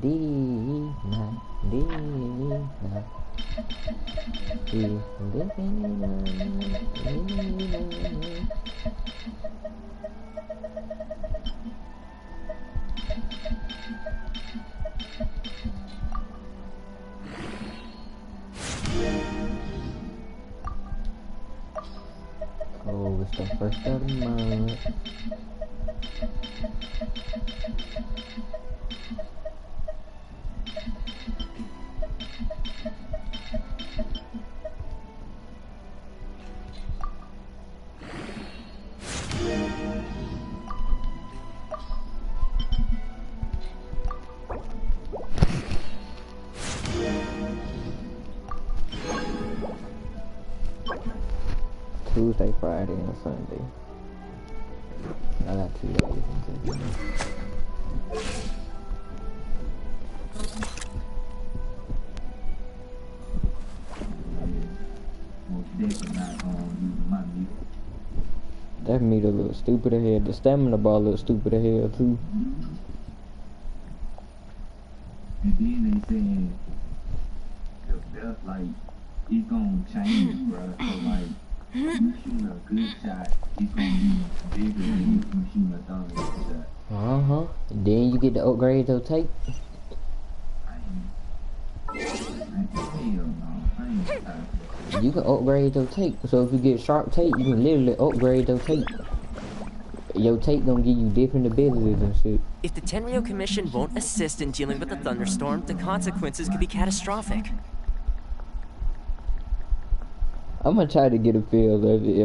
D-night, D-night. see. Oh, it's the first of the month. Tuesday, Friday, and Sunday. I got 2 days until then. That meat a little stupid ahead. The stamina bar a little stupid ahead too. And then they said the belt, like, it's gonna change, bro. So, like, you shoot a good shot, it's gonna be bigger than if you shoot a thumb shot. Then you get to upgrade your tape. You can upgrade your tape. So if you get sharp tape, you can literally upgrade your tape. Your tape gonna give you different abilities and shit. If the Tenryo Commission won't assist in dealing with the thunderstorm, the consequences could be catastrophic. I'm gonna try to get a feel of it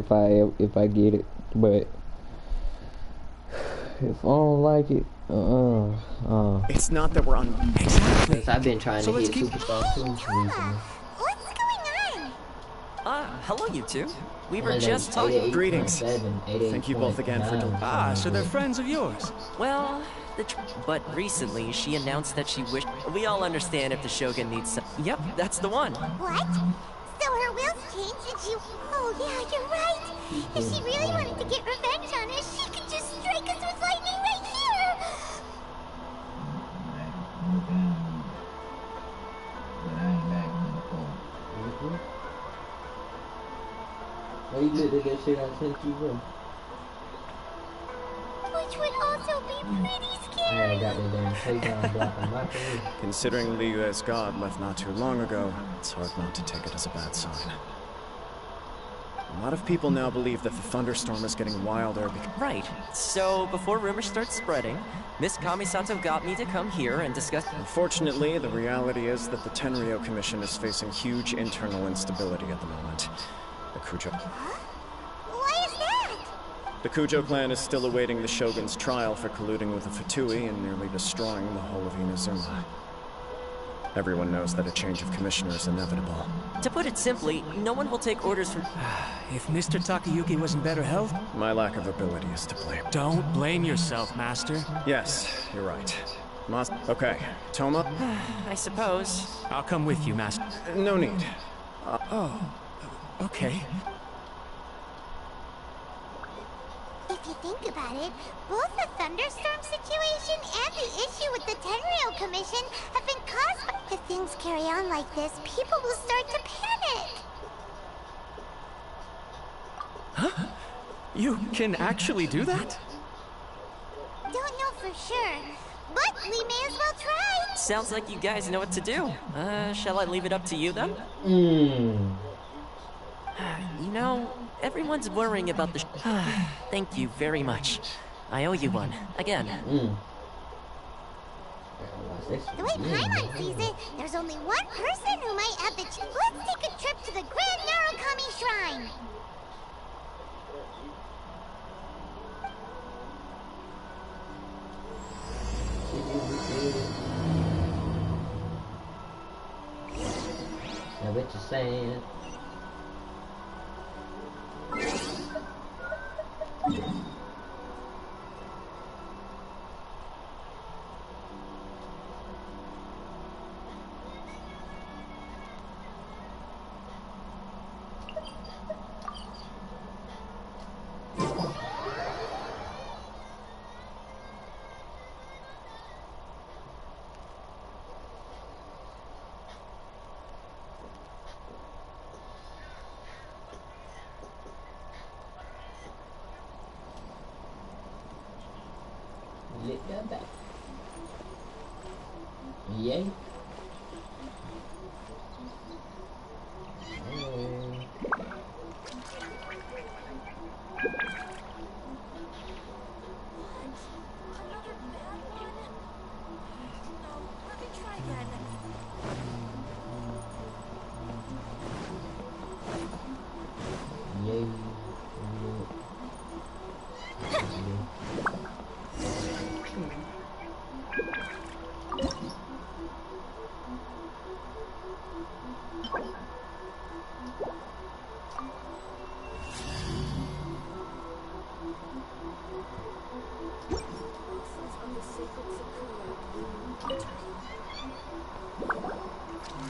if I get it, but if I don't like it, It's not that we're on. Exactly. I've been trying to get Superstar 2 recently. Hello, you two. We were just talking. Greetings. Thank you both again for so they're friends of yours. Well, but recently she announced that she wished. We all understand if the Shogun needs some. Yep, that's the one. What? So her will's changed and she... Oh yeah, you're right. If she really wanted to get revenge on us, she could just strike us with lightning right here. Oh, you looked at that shit I sent you, bro. Which would also be pretty scary. I ain't got that damn takedown block on my face. Considering Liu as God left not too long ago, it's hard not to take it as a bad sign. A lot of people now believe that the thunderstorm is getting wilder because... Right. So, before rumors start spreading, Miss Kamisato got me to come here and discuss... Unfortunately, the reality is that the Tenryo Commission is facing huge internal instability at the moment. The Kujo... Why is that? The Kujo clan is still awaiting the Shogun's trial for colluding with the Fatui and nearly destroying the whole of Inazuma. Everyone knows that a change of commissioner is inevitable. To put it simply, no one will take orders from... If Mr. Takayuki was in better health... My lack of ability is to blame. Don't blame yourself, Master. Yes, you're right. Okay, Toma? I suppose. I'll come with you, Master. No need. Okay. If you think about it, both the thunderstorm situation and the issue with the Tenryo Commission have been caused by... If things carry on like this, people will start to panic. Huh? You can actually do that? Don't know for sure, but we may as well try. Sounds like you guys know what to do. Shall I leave it up to you then? You know, everyone's worrying about the... Thank you very much. I owe you one. Again. The way Paimon sees it, there's only one person who might have the... Let's take a trip to the Grand Narukami Shrine. I bet you're saying... Got that. Yay. Yay.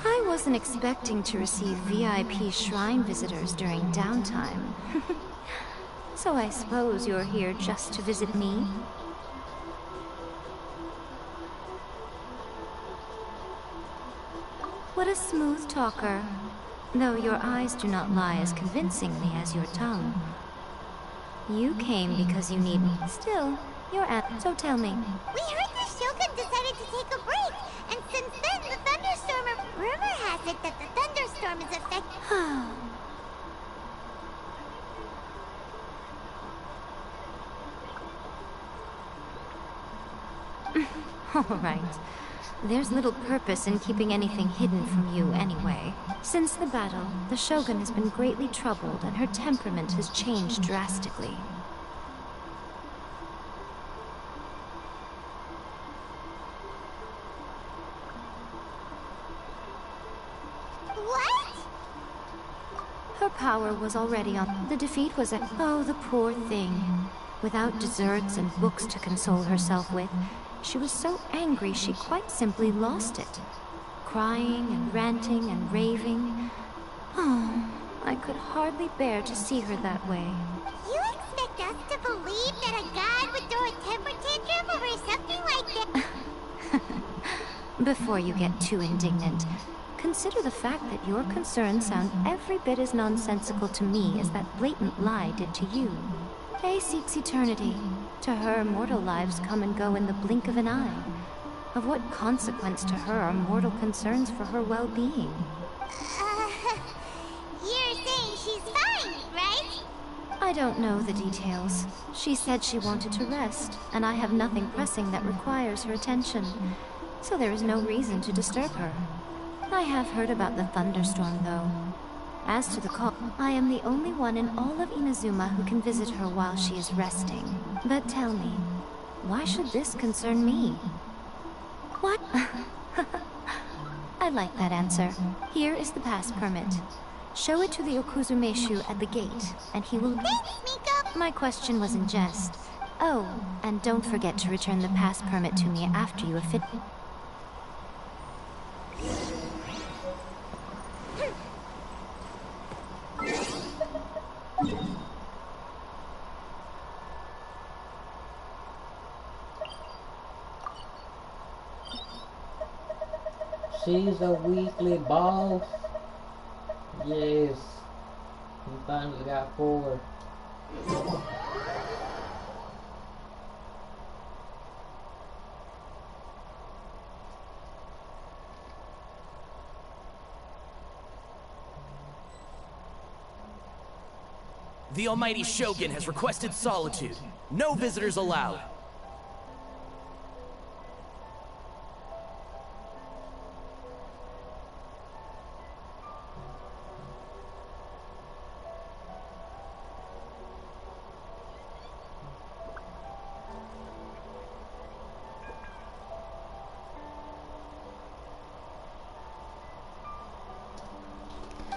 I wasn't expecting to receive VIP shrine visitors during downtime. So I suppose you're here just to visit me? What a smooth talker. Though your eyes do not lie as convincingly as your tongue. You came because you need me. Still, you're at. So tell me. We heard the Shogun decided to take a break, and since then the thunderstorm. Rumor has it that the thunderstorm is affecting. All right. There's little purpose in keeping anything hidden from you anyway. Since the battle, the Shogun has been greatly troubled and her temperament has changed drastically. What? Her power was already on. The defeat was a. Oh, the poor thing. Without desserts and books to console herself with, she was so angry she quite simply lost it. Crying and ranting and raving. Oh, I could hardly bear to see her that way. You expect us to believe that a god would throw a temper tantrum over something like that? Before you get too indignant, consider the fact that your concerns sound every bit as nonsensical to me as that blatant lie did to you. Faye seeks eternity. To her, mortal lives come and go in the blink of an eye. Of what consequence to her are mortal concerns for her well-being? You're saying she's fine, right? I don't know the details. She said she wanted to rest, and I have nothing pressing that requires her attention. So there is no reason to disturb her. I have heard about the thunderstorm, though. As to the call, I am the only one in all of Inazuma who can visit her while she is resting. But tell me, why should this concern me? What? I like that answer. Here is the pass permit. Show it to the Okuzumeshu at the gate, and he will... Thanks, Miko! My question was in jest. Oh, and don't forget to return the pass permit to me after you have fit... She's a weekly boss. Yes. He finally got forward. The almighty Shogun has requested solitude. No visitors allowed.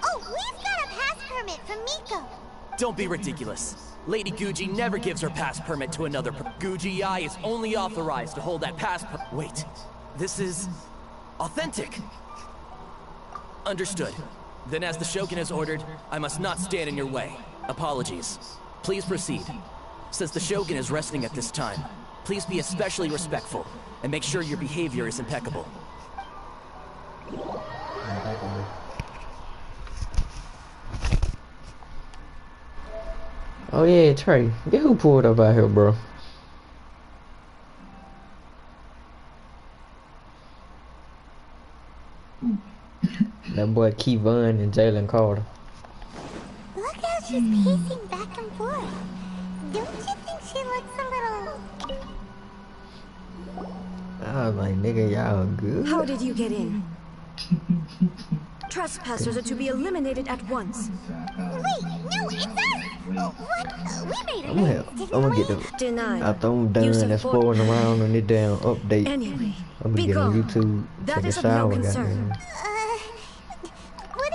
Oh, we've got a pass permit from Miko. Don't be ridiculous. Lady Guji never gives her pass permit to another Guji Ai is only authorized to hold that pass Wait, this is... authentic. Understood. Then as the Shogun has ordered, I must not stand in your way. Apologies. Please proceed. Since the Shogun is resting at this time, please be especially respectful, and make sure your behavior is impeccable. Oh yeah, Trey. Get who pulled up out here, bro. That boy Kevon and Jalen Carter. Look how she's pacing back and forth. Don't you think she looks a little... I was like, nigga, y'all good. How did you get in? Trespassers are to be eliminated at once. Wait, no, it's us! What? We made I'm gonna get the... Denied. After I'm done and spoiling around on this damn update, Anyway, I'm gonna get on YouTube, That take a is of no shower, concern.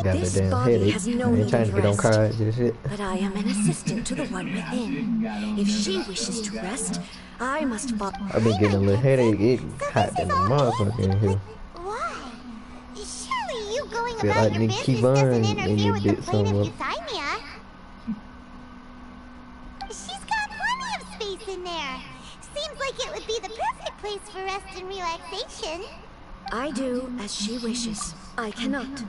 got This the damn body headache. has no I ain't need trying of to get on rest. cards and shit. But I am an assistant to the one within. If she wishes to rest, I must follow. I've been getting a little headache. It hot than a motherfucker in here. Surely you going Feel about like your Nick business Kevon doesn't in interfere your with the bit plane of somewhere. euthymia. She's got plenty of space in there. Seems like it would be the perfect place for rest and relaxation. I do as she wishes. I cannot.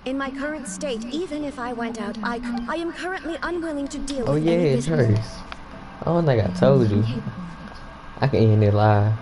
In my current state, even if I went out, I am currently unwilling to deal Oh with yeah, any it's business. hers. I don't think I told you. I can end it live.